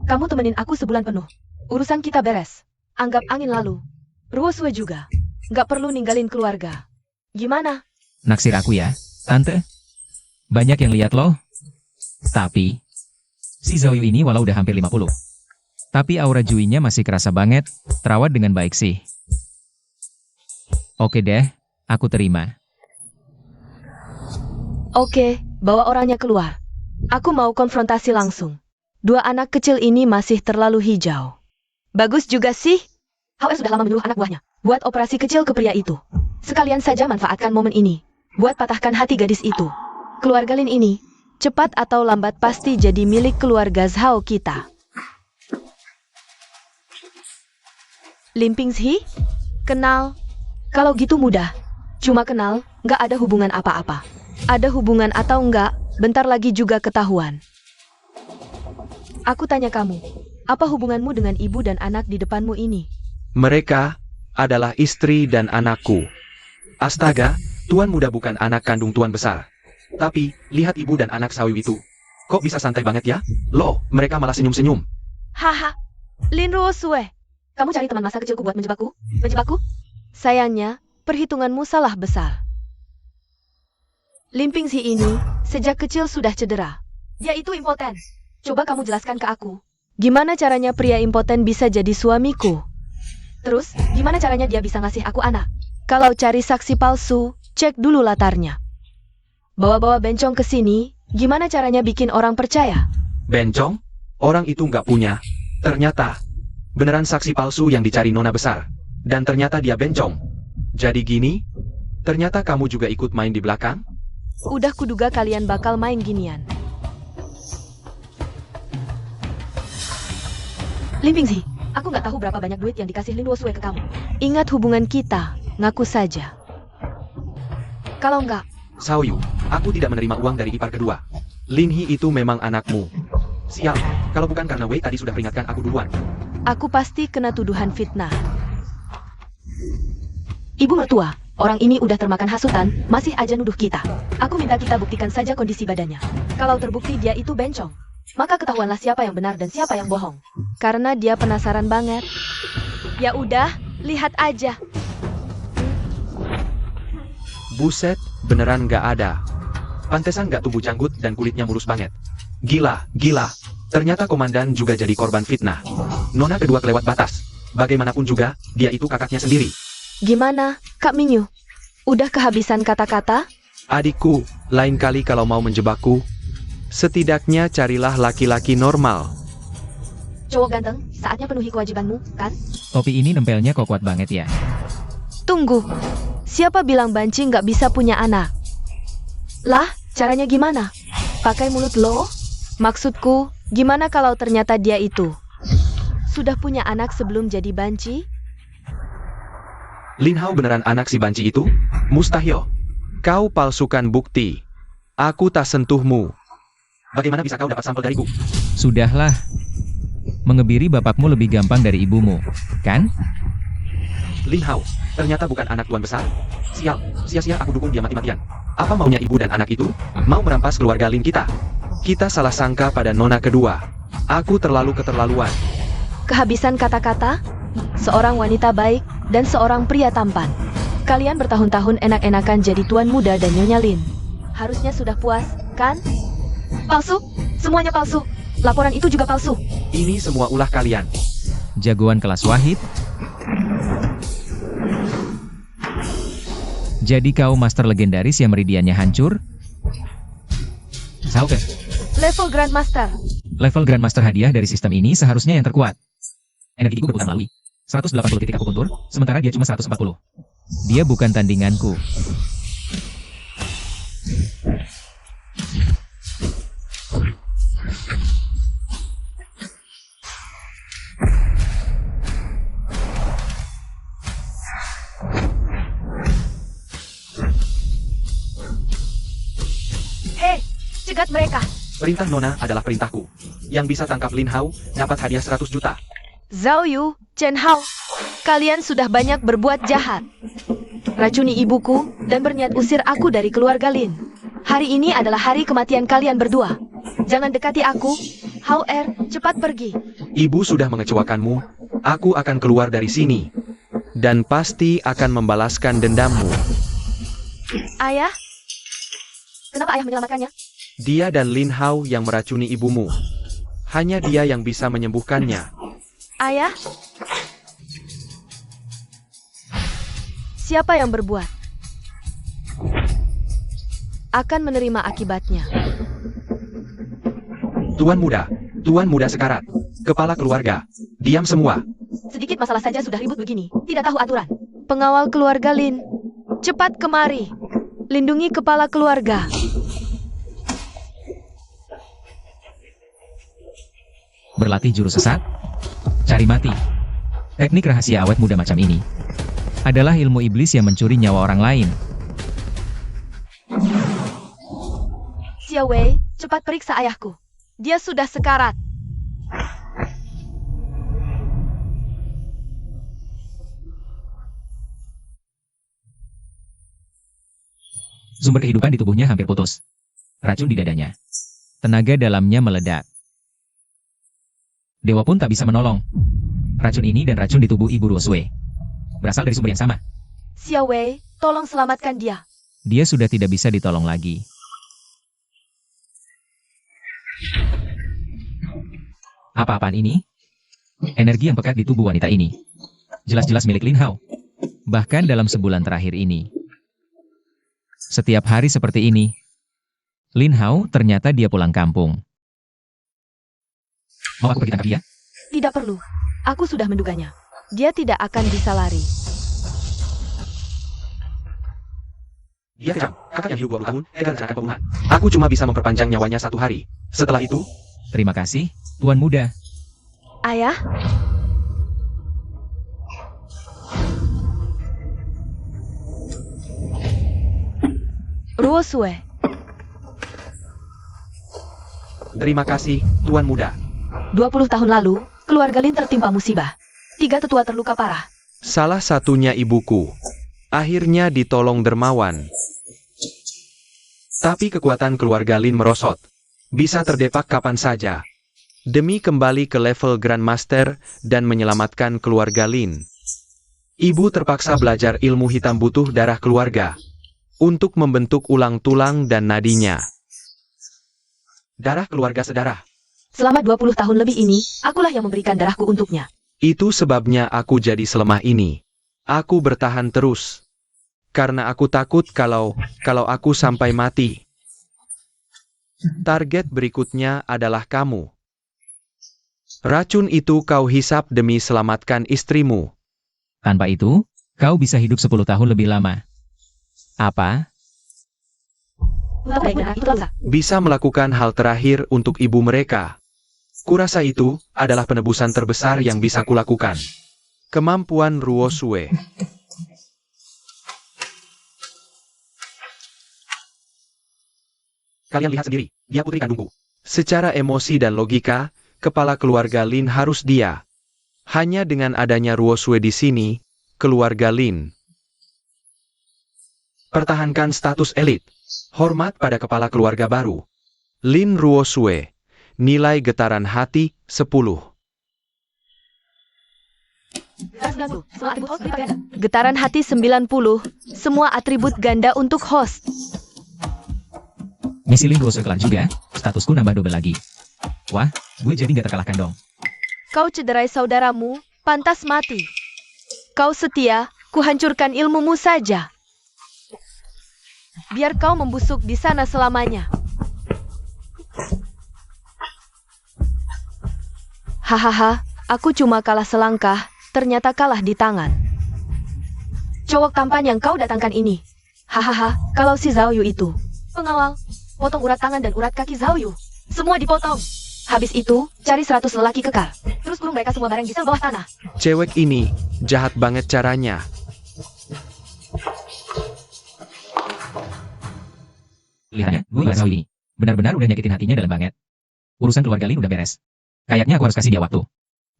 [SPEAKER 1] kamu temenin aku sebulan penuh. Urusan kita beres. Anggap angin lalu. Ruosue juga. Nggak perlu ninggalin keluarga. Gimana?
[SPEAKER 2] Naksir aku ya, Tante. Banyak yang lihat loh. Tapi, si Zhao Yu ini walau udah hampir 50. Tapi aura Juinya masih kerasa banget, terawat dengan baik sih. Oke deh, aku terima.
[SPEAKER 1] Oke, bawa orangnya keluar. Aku mau konfrontasi langsung. Dua anak kecil ini masih terlalu hijau. Bagus juga sih. Hauer sudah lama menyuruh anak buahnya buat operasi kecil ke pria itu. Sekalian saja manfaatkan momen ini buat patahkan hati gadis itu. Keluarga Lin ini, cepat atau lambat pasti jadi milik keluarga Zhao kita. Lim Pingzhi? Kenal? Kalau gitu mudah. Cuma kenal, nggak ada hubungan apa-apa. Ada hubungan atau enggak, bentar lagi juga ketahuan. Aku tanya kamu, apa hubunganmu dengan ibu dan anak di depanmu ini?
[SPEAKER 4] mereka adalah istri dan anakku. Astaga, Tuan Muda bukan anak kandung Tuan Besar. Tapi, lihat ibu dan anak sawi itu. Kok bisa santai banget ya? Loh, mereka malah senyum-senyum.
[SPEAKER 1] Haha, Lin Ruosue, kamu cari teman masa kecilku buat menjebakku? Menjebakku? Sayangnya, perhitunganmu salah besar. Lim Pingzhi ini, sejak kecil sudah cedera. Dia itu impoten. Coba kamu jelaskan ke aku. Gimana caranya pria impoten bisa jadi suamiku? Terus, gimana caranya dia bisa ngasih aku anak? Kalau cari saksi palsu, cek dulu latarnya. Bawa-bawa bencong ke sini, gimana caranya bikin orang percaya?
[SPEAKER 4] Bencong? Orang itu nggak punya. Ternyata, beneran saksi palsu yang dicari Nona Besar. Dan ternyata dia bencong. Jadi gini, ternyata kamu juga ikut main di belakang?
[SPEAKER 1] Udah kuduga kalian bakal main ginian. Lim Pingzhi, aku nggak tahu berapa banyak duit yang dikasih Lin Ruosue ke kamu. Ingat hubungan kita, ngaku saja. Kalau nggak,
[SPEAKER 4] Xiaoyu, aku tidak menerima uang dari ipar kedua. Lin He itu memang anakmu. Sial, kalau bukan karena Wei tadi sudah peringatkan aku duluan.
[SPEAKER 1] aku pasti kena tuduhan fitnah. Ibu mertua, orang ini udah termakan hasutan, masih aja nuduh kita. Aku minta kita buktikan saja kondisi badannya. Kalau terbukti dia itu bencong, maka ketahuanlah siapa yang benar dan siapa yang bohong. Karena dia penasaran banget. Ya udah, lihat aja.
[SPEAKER 4] Buset, beneran nggak ada. Pantesan nggak tumbuh janggut dan kulitnya mulus banget. Gila, gila. Ternyata komandan juga jadi korban fitnah. Nona kedua kelewat batas. Bagaimanapun juga, dia itu kakaknya sendiri.
[SPEAKER 1] Gimana, Kak Mingyu? Udah kehabisan kata-kata?
[SPEAKER 4] Adikku, lain kali kalau mau menjebakku, setidaknya carilah laki-laki normal.
[SPEAKER 1] Cowok ganteng, saatnya penuhi kewajibanmu, kan?
[SPEAKER 2] Topi ini nempelnya kok kuat banget ya.
[SPEAKER 1] Tunggu, siapa bilang banci nggak bisa punya anak? Lah, caranya gimana? Pakai mulut lo? Maksudku, gimana kalau ternyata dia itu sudah punya anak sebelum jadi banci?
[SPEAKER 4] Lin Hao beneran anak si banci itu? Mustahil. Kau palsukan bukti. Aku tak sentuhmu. Bagaimana bisa kau dapat sampel dariku?
[SPEAKER 2] Sudahlah. Mengebiri bapakmu lebih gampang dari ibumu, kan?
[SPEAKER 4] Lin Hao, ternyata bukan anak tuan besar. Sial, sia-sia aku dukung dia mati-matian. Apa maunya ibu dan anak itu? Mau merampas keluarga Lin kita? Kita salah sangka pada nona kedua. Aku terlalu keterlaluan.
[SPEAKER 1] Kehabisan kata-kata, seorang wanita baik, dan seorang pria tampan. Kalian bertahun-tahun enak-enakan jadi tuan muda dan Nyonya Lin. Harusnya sudah puas, kan? Palsu, semuanya palsu. Laporan itu juga palsu.
[SPEAKER 4] Ini semua ulah kalian.
[SPEAKER 2] Jagoan kelas Wahid. Jadi kau master legendaris yang meridiannya hancur? Sauke.
[SPEAKER 1] Level Grandmaster.
[SPEAKER 2] Level Grandmaster hadiah dari sistem ini seharusnya yang terkuat. Energiku berputar melalui 180 titik akupuntur, sementara dia cuma 140. Dia bukan tandinganku.
[SPEAKER 1] Hei, cegat mereka.
[SPEAKER 4] Perintah nona adalah perintahku. Yang bisa tangkap Lin Hao, dapat hadiah 100 juta.
[SPEAKER 1] Zhao Yu, Chen Hao, kalian sudah banyak berbuat jahat. Racuni ibuku dan berniat usir aku dari keluarga Lin. Hari ini adalah hari kematian kalian berdua. Jangan dekati aku. Hao Er, cepat pergi.
[SPEAKER 4] Ibu sudah mengecewakanmu. Aku akan keluar dari sini. Dan pasti akan membalaskan dendammu.
[SPEAKER 1] Ayah? Kenapa ayah menyelamatkannya?
[SPEAKER 4] Dia dan Lin Hao yang meracuni ibumu. Hanya dia yang bisa menyembuhkannya.
[SPEAKER 1] Ayah? Siapa yang berbuat? Akan menerima akibatnya.
[SPEAKER 4] Tuan muda sekarat. Kepala keluarga. Diam semua.
[SPEAKER 1] Sedikit masalah saja sudah ribut begini. Tidak tahu aturan. Pengawal keluarga Lin, cepat kemari. Lindungi kepala keluarga.
[SPEAKER 2] Berlatih jurus sesat? Cari mati. Teknik rahasia awet muda macam ini adalah ilmu iblis yang mencuri nyawa orang lain.
[SPEAKER 1] Xia Wei, cepat periksa ayahku. Dia sudah sekarat.
[SPEAKER 2] Sumber kehidupan di tubuhnya hampir putus. Racun di dadanya. Tenaga dalamnya meledak. Dewa pun tak bisa menolong. Racun ini dan racun di tubuh Ibu Ruosue berasal dari sumber yang sama.
[SPEAKER 1] Xia Wei, tolong selamatkan dia.
[SPEAKER 2] Dia sudah tidak bisa ditolong lagi. Apa-apaan ini? Energi yang pekat di tubuh wanita ini. Jelas-jelas milik Lin Hao. Bahkan dalam sebulan terakhir ini. Setiap hari seperti ini. Lin Hao ternyata dia pulang kampung. Mau aku pergi tangkap dia?
[SPEAKER 1] Tidak perlu. Aku sudah menduganya. Dia tidak akan bisa lari.
[SPEAKER 4] Dia kejam. Kakak yang hidup 20 tahun, gagal rencanakan pembunuhan. Aku cuma bisa memperpanjang nyawanya 1 hari. Setelah itu,
[SPEAKER 2] Terima kasih, Tuan Muda.
[SPEAKER 1] Ayah? Ruosue.
[SPEAKER 4] terima kasih, Tuan Muda.
[SPEAKER 1] 20 tahun lalu, keluarga Lin tertimpa musibah. 3 tetua terluka parah.
[SPEAKER 4] Salah satunya ibuku. Akhirnya ditolong dermawan. Tapi kekuatan keluarga Lin merosot. Bisa terdepak kapan saja. Demi kembali ke level Grandmaster dan menyelamatkan keluarga Lin. Ibu terpaksa belajar ilmu hitam butuh darah keluarga. Untuk membentuk ulang tulang dan nadinya. Darah keluarga sedarah.
[SPEAKER 1] Selama 20 tahun lebih ini, akulah yang memberikan darahku untuknya.
[SPEAKER 4] Itu sebabnya aku jadi selemah ini. Aku bertahan terus. Karena aku takut kalau aku sampai mati. Target berikutnya adalah kamu. Racun itu kau hisap demi selamatkan istrimu.
[SPEAKER 2] Tanpa itu, kau bisa hidup 10 tahun lebih lama. Apa?
[SPEAKER 1] Untuk baik itu Lausa.
[SPEAKER 4] bisa melakukan hal terakhir untuk ibu mereka. Kurasa itu adalah penebusan terbesar yang bisa kulakukan. Kemampuan Ruosue. Kalian lihat sendiri, dia putri kandungku. Secara emosi dan logika, kepala keluarga Lin harus dia. Hanya dengan adanya Ruosue di sini, keluarga Lin pertahankan status elit. Hormat pada kepala keluarga baru. Lin Ruosue. Nilai getaran hati 10.
[SPEAKER 1] Getaran hati 90. Semua atribut ganda untuk host.
[SPEAKER 2] Misi Lin Ruosue kelar juga, statusku nambah double lagi. Wah, gue jadi gak terkalahkan dong.
[SPEAKER 1] Kau cederai saudaramu, pantas mati. Kau setia, kuhancurkan ilmumu saja. Biar kau membusuk di sana selamanya. Hahaha, aku cuma kalah selangkah, ternyata kalah di tangan. Cowok tampan yang kau datangkan ini. Hahaha, kalau si Zhao Yu itu. Pengawal, potong urat tangan dan urat kaki Zhao Yu. Semua dipotong. Habis itu, cari 100 lelaki kekal. Terus kurung mereka semua bareng di sel bawah tanah.
[SPEAKER 4] Cewek ini, jahat banget caranya.
[SPEAKER 2] Lihatnya, gue gak tahu ini. Benar-benar udah nyakitin hatinya dalam banget. Urusan keluarga Lin udah beres. Kayaknya aku harus kasih dia waktu.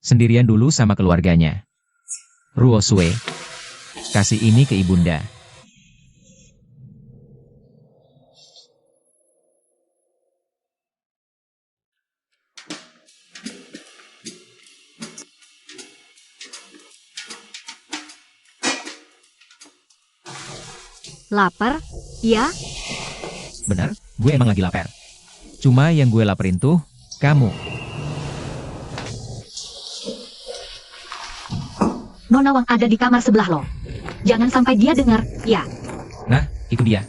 [SPEAKER 2] Sendirian dulu sama keluarganya. Ruosue, kasih ini ke ibunda.
[SPEAKER 3] Lapar? Ya?
[SPEAKER 2] Bener, gue emang lagi lapar. Cuma yang gue laparin tuh, kamu.
[SPEAKER 3] Nona Wang ada di kamar sebelah lo. Jangan sampai dia dengar, ya.
[SPEAKER 2] Nah, itu dia.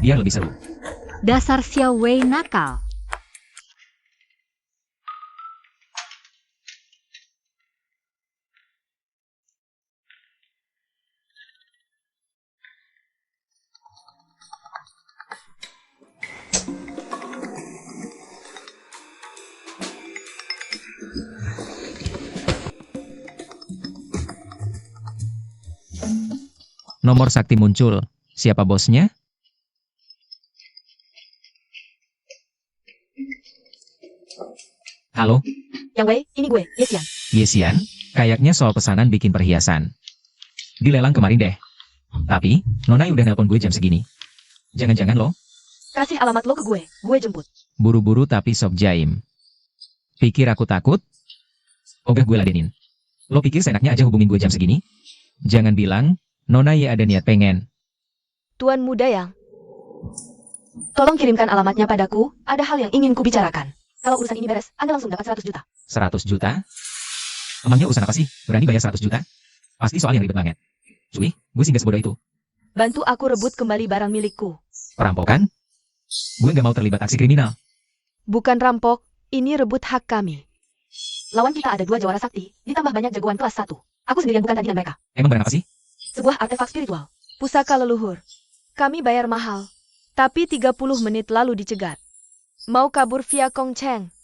[SPEAKER 2] Biar lebih seru.
[SPEAKER 3] Dasar Xiao Wei nakal.
[SPEAKER 2] Nomor sakti muncul. Siapa bosnya? Halo,
[SPEAKER 1] Yang Wei, ini gue, Yesian.
[SPEAKER 2] Yesian. Kayaknya soal pesanan bikin perhiasan. Dilelang kemarin deh. Tapi, Nona udah nelpon gue jam segini. Jangan-jangan lo,
[SPEAKER 1] Kasih alamat lo ke gue jemput.
[SPEAKER 2] buru-buru tapi sok jaim. Pikir aku takut? Ogah gue ladenin. Lo pikir seenaknya aja hubungin gue jam segini? Jangan bilang, Nona ya ada niat pengen.
[SPEAKER 1] Tuan muda yang... Tolong kirimkan alamatnya padaku, ada hal yang ingin kubicarakan. Kalau urusan ini beres, Anda langsung dapat 100 juta.
[SPEAKER 2] 100 juta? Emangnya urusan apa sih? Berani bayar 100 juta? Pasti soal yang ribet banget. Cuy, gue sih gak sebodoh itu.
[SPEAKER 1] Bantu aku rebut kembali barang milikku.
[SPEAKER 2] Perampokan? Gue gak mau terlibat aksi kriminal.
[SPEAKER 1] Bukan rampok, ini rebut hak kami. Lawan kita ada 2 jawara sakti, ditambah banyak jagoan kelas 1. Aku sendirian bukan tandingan mereka.
[SPEAKER 2] Emang barang apa sih?
[SPEAKER 1] Sebuah artefak spiritual. Pusaka leluhur. Kami bayar mahal. Tapi 30 menit lalu dicegat. Mau kabur via Kong Cheng.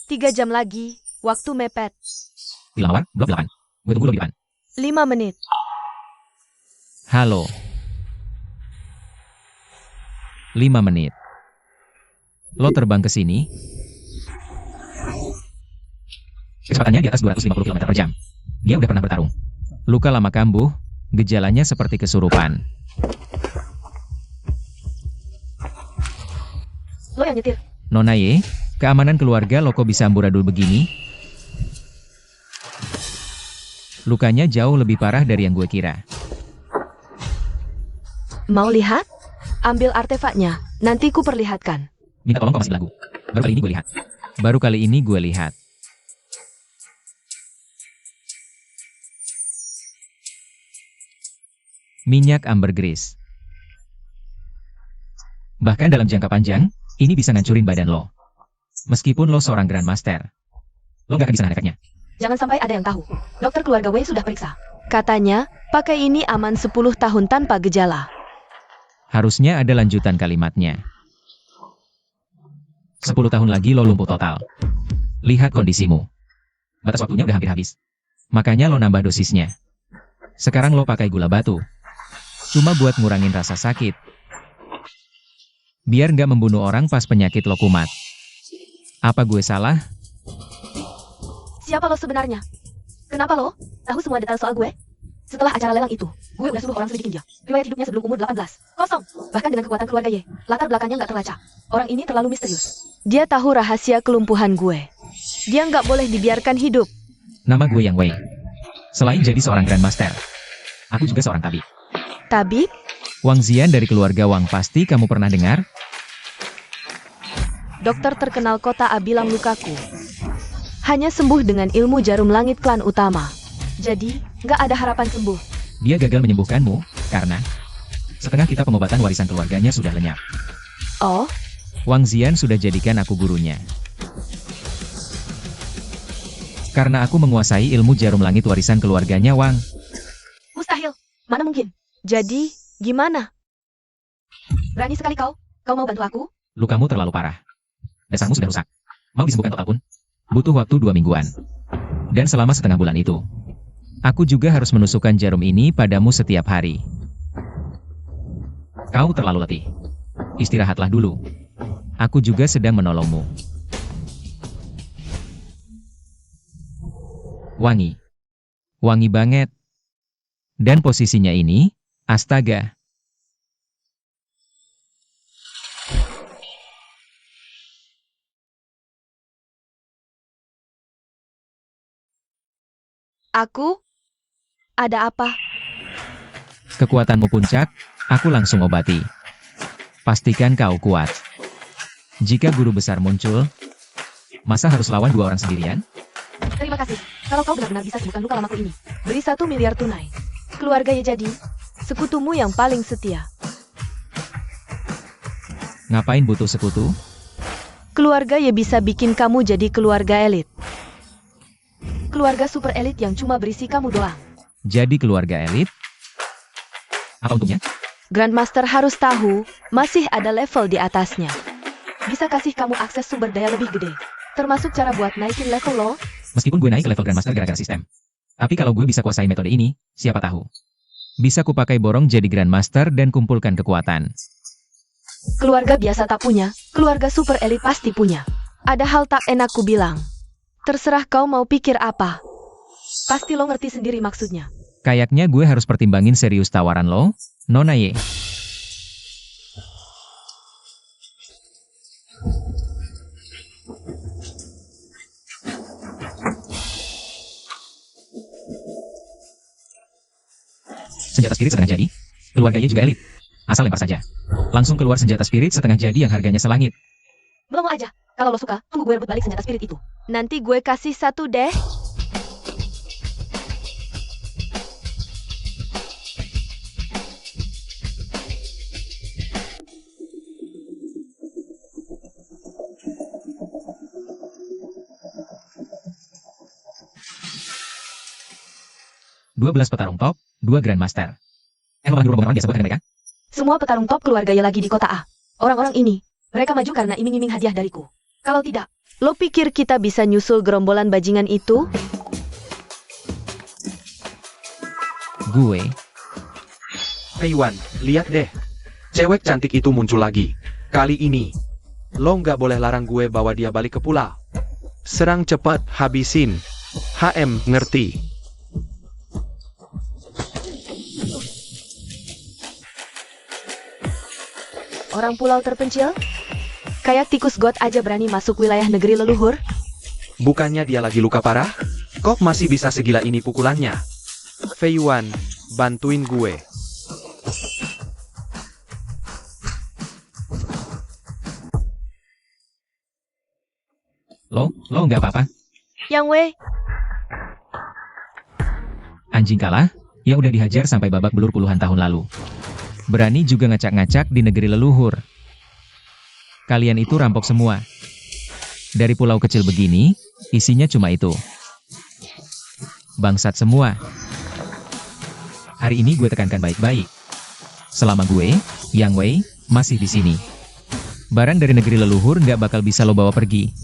[SPEAKER 1] 3 jam lagi, waktu mepet.
[SPEAKER 2] Dilawan, blok 8. Gue tunggu lo di depan.
[SPEAKER 1] 5 menit.
[SPEAKER 2] Halo. 5 menit. Lo terbang ke sini. Kecepatannya di atas 250 km per jam. Dia udah pernah bertarung. Luka lama kambuh, gejalanya seperti kesurupan.
[SPEAKER 1] Lo yang nyetir.
[SPEAKER 2] Nona Ye, keamanan keluarga lo kok bisa amburadul begini? Lukanya jauh lebih parah dari yang gue kira.
[SPEAKER 1] Mau lihat? Ambil artefaknya, nanti ku perlihatkan.
[SPEAKER 2] Minta tolong kau masih lagu. Baru kali ini gue lihat. Baru kali ini gue lihat. Minyak ambergris. Bahkan dalam jangka panjang, ini bisa ngancurin badan lo. Meskipun lo seorang Grandmaster. Lo gak akan bisa nahan efeknya.
[SPEAKER 1] Jangan sampai ada yang tahu. Dokter keluarga Wei sudah periksa. Katanya, pakai ini aman 10 tahun tanpa gejala.
[SPEAKER 2] Harusnya ada lanjutan kalimatnya. 10 tahun lagi lo lumpuh total. Lihat kondisimu. Batas waktunya udah hampir habis. Makanya lo nambah dosisnya. Sekarang lo pakai gula batu. Cuma buat ngurangin rasa sakit. Biar nggak membunuh orang pas penyakit lo kumat. Apa gue salah?
[SPEAKER 1] Siapa lo sebenarnya? Kenapa lo tahu semua detail soal gue? Setelah acara lelang itu, gue udah suruh orang selidikin dia. Riwayat hidupnya sebelum umur 18. Kosong. Bahkan dengan kekuatan keluarga Ye, latar belakangnya nggak terlacak. Orang ini terlalu misterius. Dia tahu rahasia kelumpuhan gue. Dia nggak boleh dibiarkan hidup.
[SPEAKER 2] Nama gue Yang Wei. Selain jadi seorang Grandmaster, aku juga seorang tabib.
[SPEAKER 1] Tabib?
[SPEAKER 2] Wang Zian dari keluarga Wang pasti kamu pernah dengar?
[SPEAKER 1] Dokter terkenal kota Abilam Lukaku. Hanya sembuh dengan ilmu jarum langit klan utama. Jadi, nggak ada harapan sembuh.
[SPEAKER 2] Dia gagal menyembuhkanmu, karena setengah kitab pengobatan warisan keluarganya sudah lenyap.
[SPEAKER 1] Oh,
[SPEAKER 2] Wang Zian sudah jadikan aku gurunya. Karena aku menguasai ilmu jarum langit warisan keluarganya Wang.
[SPEAKER 1] mustahil. Mana mungkin? Jadi, gimana? Berani sekali kau. Kau mau bantu aku?
[SPEAKER 2] Lukamu terlalu parah. Dasarmu sudah rusak. Mau disembuhkan total pun butuh waktu 2 mingguan. Dan selama setengah bulan itu, aku juga harus menusukkan jarum ini padamu setiap hari. Kau terlalu letih. Istirahatlah dulu. Aku juga sedang menolongmu. Wangi. Wangi banget. Dan posisinya ini, astaga.
[SPEAKER 1] Aku? Ada apa?
[SPEAKER 2] Kekuatanmu puncak, aku langsung obati. Pastikan kau kuat. Jika guru besar muncul, masa harus lawan 2 orang sendirian?
[SPEAKER 1] Terima kasih. Kalau kau benar-benar bisa sembuhkan luka lamaku ini, beri 1 miliar tunai. Keluarga Ye jadi sekutumu yang paling setia.
[SPEAKER 2] Ngapain butuh sekutu?
[SPEAKER 1] Keluarga Ye bisa bikin kamu jadi keluarga elit. Keluarga super elit yang cuma berisi kamu doang.
[SPEAKER 2] Jadi keluarga elit? Apa untungnya?
[SPEAKER 1] Grandmaster harus tahu, masih ada level di atasnya. Bisa kasih kamu akses sumber daya lebih gede. Termasuk cara buat naikin level lo.
[SPEAKER 2] Meskipun gue naik ke level Grandmaster gara-gara sistem. Tapi kalau gue bisa kuasai metode ini, siapa tahu. Bisa kupakai borong jadi Grandmaster dan kumpulkan kekuatan.
[SPEAKER 1] Keluarga biasa tak punya, keluarga super elit pasti punya. Ada hal tak enak ku bilang. Terserah kau mau pikir apa. Pasti lo ngerti sendiri maksudnya.
[SPEAKER 2] Kayaknya gue harus pertimbangin serius tawaran lo, Nona Ye. Senjata spirit setengah jadi, keluarga Ye juga elit. Asal lempar saja. Langsung keluar senjata spirit setengah jadi yang harganya selangit.
[SPEAKER 1] Belum aja. Kalau lo suka, tunggu gue rebut balik senjata spirit itu. Nanti gue kasih 1 deh.
[SPEAKER 2] Dua 12 petarung top, 2 Grandmaster. Lo bagi rombongan biasa buat mereka?
[SPEAKER 1] Semua petarung top keluarga Ye lagi di kota A. Orang-orang ini, mereka maju karena iming-iming hadiah dariku. Kalau tidak, lo pikir kita bisa nyusul gerombolan bajingan itu?
[SPEAKER 2] Gue,
[SPEAKER 4] Fei Wan, lihat deh. Cewek cantik itu muncul lagi. Kali ini, lo nggak boleh larang gue bawa dia balik ke pulau. Serang cepat, habisin. HM, ngerti?
[SPEAKER 1] Orang pulau terpencil? Kayak tikus got aja berani masuk wilayah negeri leluhur?
[SPEAKER 4] Bukannya dia lagi luka parah? Kok masih bisa segila ini pukulannya? Fei Wan, bantuin gue.
[SPEAKER 2] lo nggak apa-apa.
[SPEAKER 1] Yang Wei,
[SPEAKER 2] Anjing kalah, yang udah dihajar sampai babak belur puluhan tahun lalu. Berani juga ngacak-ngacak di negeri leluhur. Kalian itu rampok semua. Dari pulau kecil begini, isinya cuma itu. Bangsat semua. Hari ini gue tekankan baik-baik. Selama gue Yang Wei masih di sini. Barang dari negeri leluhur nggak bakal bisa lo bawa pergi.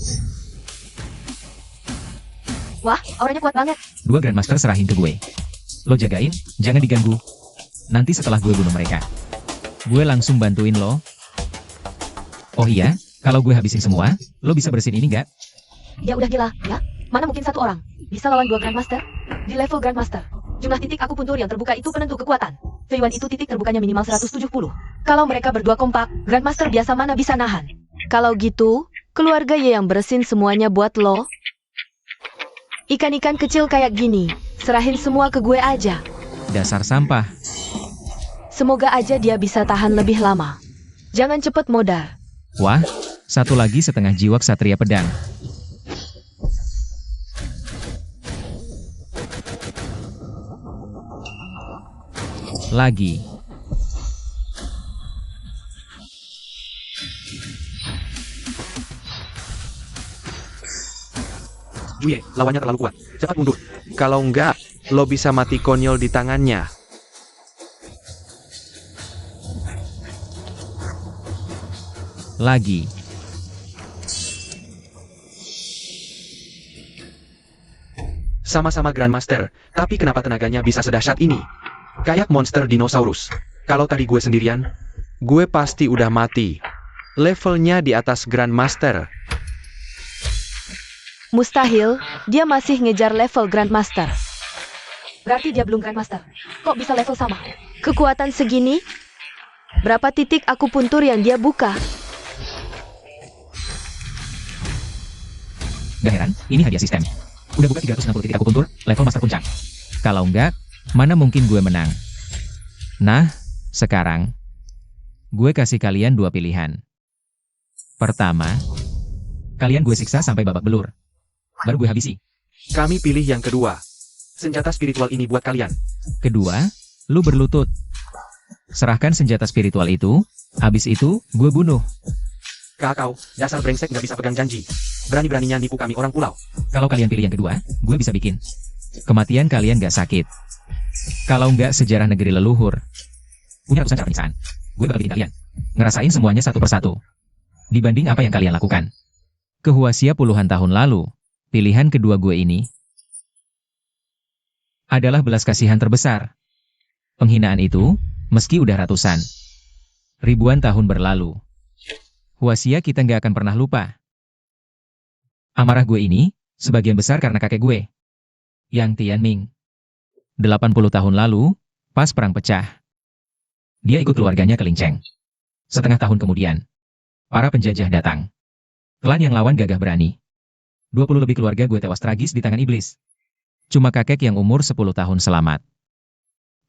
[SPEAKER 1] Wah, auranya kuat banget.
[SPEAKER 2] 2 Grandmaster serahin ke gue. Lo jagain, jangan diganggu. Nanti setelah gue bunuh mereka, gue langsung bantuin lo. Oh iya, kalau gue habisin semua, lo bisa bersihin ini nggak?
[SPEAKER 1] Ya udah gila, ya? Mana mungkin satu orang bisa lawan 2 Grandmaster? Di level Grandmaster, jumlah titik akupuntur yang terbuka itu penentu kekuatan. Feiwan itu titik terbukanya minimal 170. Kalau mereka berdua kompak, Grandmaster biasa mana bisa nahan? Kalau gitu, keluarga Ye yang bersin semuanya buat lo. Ikan-ikan kecil kayak gini, serahin semua ke gue aja.
[SPEAKER 2] Dasar sampah.
[SPEAKER 1] Semoga aja dia bisa tahan lebih lama. Jangan cepet modar.
[SPEAKER 2] Wah, satu lagi setengah jiwa ksatria pedang. Lagi.
[SPEAKER 4] Juye, lawannya terlalu kuat. Cepat mundur. Kalau enggak, lo bisa mati konyol di tangannya.
[SPEAKER 2] Lagi.
[SPEAKER 4] Sama-sama Grandmaster, tapi kenapa tenaganya bisa sedahsyat ini? Kayak monster dinosaurus. Kalau tadi gue sendirian, gue pasti udah mati. Levelnya di atas Grandmaster.
[SPEAKER 1] Mustahil, dia masih ngejar level Grandmaster. Berarti dia belum Grandmaster. Kok bisa level sama? Kekuatan segini? Berapa titik akupuntur yang dia buka?
[SPEAKER 2] Gak heran, ini hadiah sistem. Udah buka 360 titik akupuntur, level master puncak. Kalau enggak, mana mungkin gue menang? Nah, sekarang, gue kasih kalian 2 pilihan. Pertama, kalian gue siksa sampai babak belur. Baru gue habisi.
[SPEAKER 4] Kami pilih yang kedua. Senjata spiritual ini buat kalian.
[SPEAKER 2] Kedua, lu berlutut. Serahkan senjata spiritual itu, habis itu, gue bunuh.
[SPEAKER 4] Kakau, dasar brengsek nggak bisa pegang janji. Berani-beraninya nipu kami orang pulau.
[SPEAKER 2] Kalau kalian pilih yang kedua, gue bisa bikin kematian kalian gak sakit. Kalau nggak sejarah negeri leluhur. Punya ratusan cara penyiksaan. Gue bakal bikin kalian ngerasain semuanya satu persatu. Dibanding apa yang kalian lakukan ke Huaxia puluhan tahun lalu, pilihan kedua gue ini adalah belas kasihan terbesar. Penghinaan itu, meski udah ratusan, ribuan tahun berlalu, Huaxia kita nggak akan pernah lupa. Amarah gue ini, sebagian besar karena kakek gue, Yang Tianming. 80 tahun lalu, pas perang pecah, dia ikut keluarganya ke Linceng. Setengah tahun kemudian, para penjajah datang. Klan yang lawan gagah berani. 20 lebih keluarga gue tewas tragis di tangan iblis. Cuma kakek yang umur 10 tahun selamat.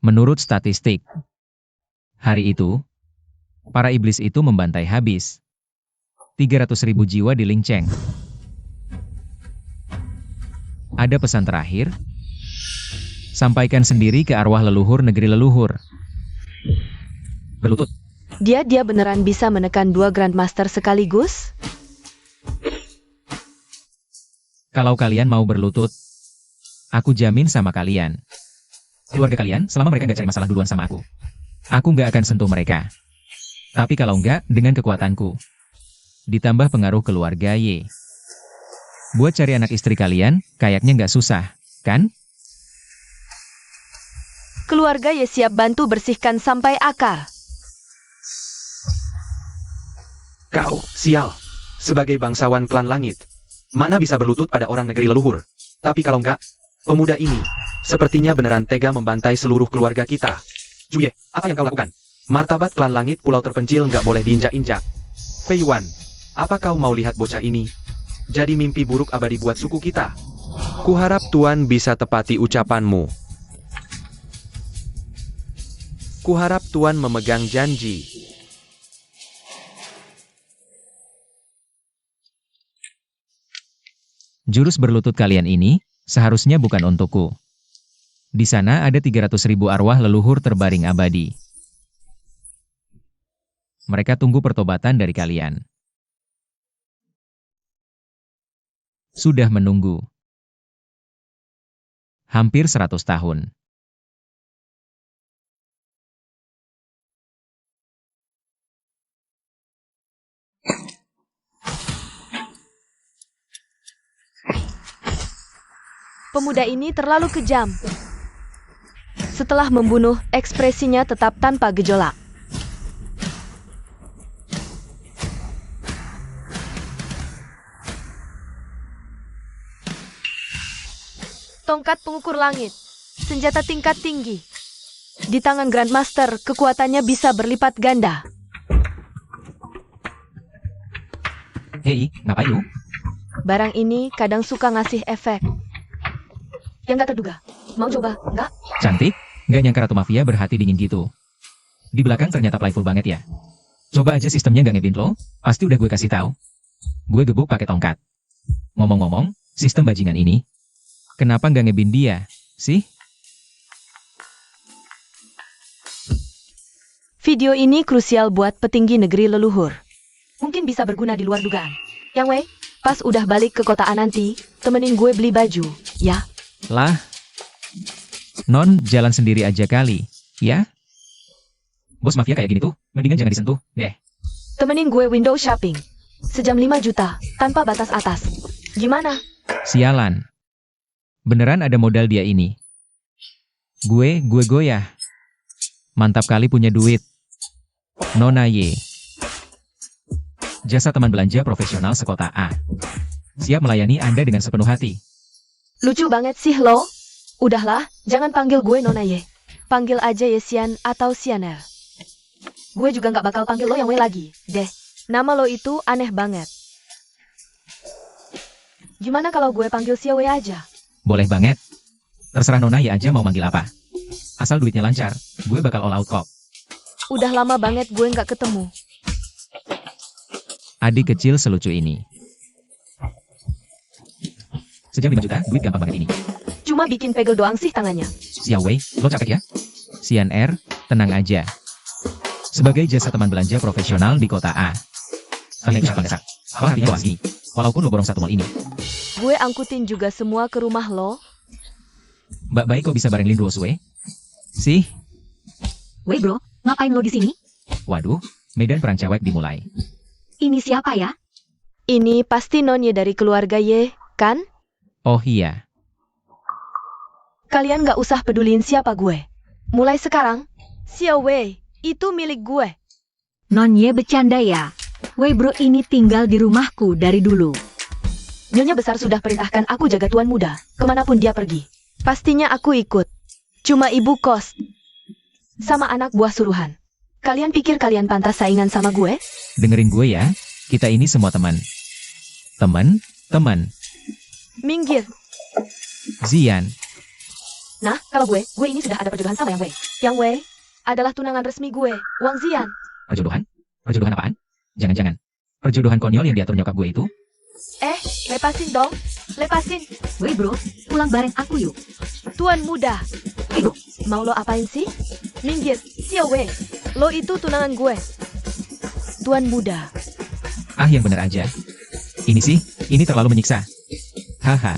[SPEAKER 2] Menurut statistik, hari itu, para iblis itu membantai habis 300.000 jiwa di Linceng. Ada pesan terakhir, sampaikan sendiri ke arwah leluhur negeri leluhur. Berlutut.
[SPEAKER 1] Dia beneran bisa menekan 2 Grandmaster sekaligus?
[SPEAKER 2] Kalau kalian mau berlutut, aku jamin sama kalian. Keluarga kalian, selama mereka nggak cari masalah duluan sama aku nggak akan sentuh mereka. Tapi kalau nggak, dengan kekuatanku, ditambah pengaruh keluarga Y, buat cari anak istri kalian, kayaknya nggak susah, kan?
[SPEAKER 1] Keluarga Ye siap bantu bersihkan sampai akar.
[SPEAKER 4] Kau, sial. Sebagai bangsawan klan langit, mana bisa berlutut pada orang negeri leluhur. Tapi kalau enggak, pemuda ini sepertinya beneran tega membantai seluruh keluarga kita. Juye, apa yang kau lakukan? Martabat klan langit pulau terpencil nggak boleh diinjak-injak. Fei Wan, apa kau mau lihat bocah ini jadi mimpi buruk abadi buat suku kita? Kuharap Tuan bisa tepati ucapanmu. Kuharap Tuan memegang janji.
[SPEAKER 2] Jurus berlutut kalian ini, seharusnya bukan untukku. Di sana ada 300.000 arwah leluhur terbaring abadi. Mereka tunggu pertobatan dari kalian. Sudah menunggu hampir 100 tahun.
[SPEAKER 1] Pemuda ini terlalu kejam. Setelah membunuh, ekspresinya tetap tanpa gejolak. Tongkat pengukur langit. Senjata tingkat tinggi. Di tangan Grandmaster, kekuatannya bisa berlipat ganda.
[SPEAKER 2] Hei, ngapain lu?
[SPEAKER 1] Barang ini kadang suka ngasih efek yang gak terduga. Mau coba? Enggak?
[SPEAKER 2] Cantik? Nggak nyangka Ratu Mafia berhati dingin gitu. Di belakang ternyata playful banget ya. Coba aja sistemnya nggak ngebin lo, pasti udah gue kasih tahu. Gue gebuk pakai tongkat. Ngomong-ngomong, sistem bajingan ini, kenapa nggak ngebin dia, sih?
[SPEAKER 1] Video ini krusial buat petinggi negeri leluhur. Mungkin bisa berguna di luar dugaan. Yang Wei, pas udah balik ke kota A nanti, temenin gue beli baju, ya?
[SPEAKER 2] Lah, non jalan sendiri aja kali, ya? Bos mafia kayak gini tuh, mendingan jangan disentuh, deh.
[SPEAKER 1] Temenin gue window shopping. Sejam 5 juta, tanpa batas atas. Gimana?
[SPEAKER 2] Sialan. Beneran ada modal dia ini. Gue goyah. Mantap kali punya duit. Nona Ye. Jasa teman belanja profesional sekota A. Siap melayani Anda dengan sepenuh hati.
[SPEAKER 1] Lucu banget sih lo. Udahlah, jangan panggil gue Nona Ye. Panggil aja Yesian atau Sianer. Gue juga nggak bakal panggil lo yang Wei lagi, deh. Nama lo itu aneh banget. Gimana kalau gue panggil Sia Wei aja?
[SPEAKER 2] Boleh banget. Terserah Nona Ye aja mau manggil apa. Asal duitnya lancar, gue bakal all out kok.
[SPEAKER 1] Udah lama banget gue nggak ketemu.
[SPEAKER 2] Adik kecil selucu ini. Sejam 5 juta, duit gampang banget ini.
[SPEAKER 1] Cuma bikin pegel doang sih tangannya.
[SPEAKER 2] Xiao Wei, lo cakep ya? Sian R, tenang aja. Sebagai jasa teman belanja profesional di kota A. Kalian bisa bangsa. Apa artinya lo asli? Walaupun lo borong satu mall ini.
[SPEAKER 1] Gue angkutin juga semua ke rumah lo.
[SPEAKER 2] Mbak Baik kok bisa bareng Lin Duosue? Sih?
[SPEAKER 3] Wei bro, ngapain lo di sini?
[SPEAKER 2] Waduh, medan perang cewek dimulai.
[SPEAKER 3] Ini siapa ya?
[SPEAKER 1] Ini pasti Non Ye dari keluarga Ye, kan?
[SPEAKER 2] Oh iya.
[SPEAKER 1] Kalian nggak usah peduliin siapa gue. Mulai sekarang, Xiao Wei, itu milik gue.
[SPEAKER 3] Non Ye bercanda ya? Wei bro ini tinggal di rumahku dari dulu.
[SPEAKER 1] Nyonya besar sudah perintahkan aku jaga tuan muda, kemanapun dia pergi. Pastinya aku ikut. Cuma ibu kos. Sama anak buah suruhan. Kalian pikir kalian pantas saingan sama gue?
[SPEAKER 2] Dengerin gue ya, kita ini semua teman. Teman.
[SPEAKER 1] Minggir.
[SPEAKER 2] Zian.
[SPEAKER 1] Nah, kalau gue ini sudah ada perjodohan sama Yang Wei. Yang Wei adalah tunangan resmi gue, Wang Zian.
[SPEAKER 2] Perjodohan? Perjodohan apaan? Jangan-jangan. Perjodohan konyol yang diatur nyokap gue itu?
[SPEAKER 1] Lepasin dong. Lepasin.
[SPEAKER 3] Wei bro, pulang bareng aku yuk.
[SPEAKER 1] Tuan muda.
[SPEAKER 3] Wei bro,
[SPEAKER 1] Mau lo apain sih? Minggir, Xiao Wei. Lo itu tunangan gue. Tuan muda.
[SPEAKER 2] Ah yang bener aja. Ini terlalu menyiksa. Haha.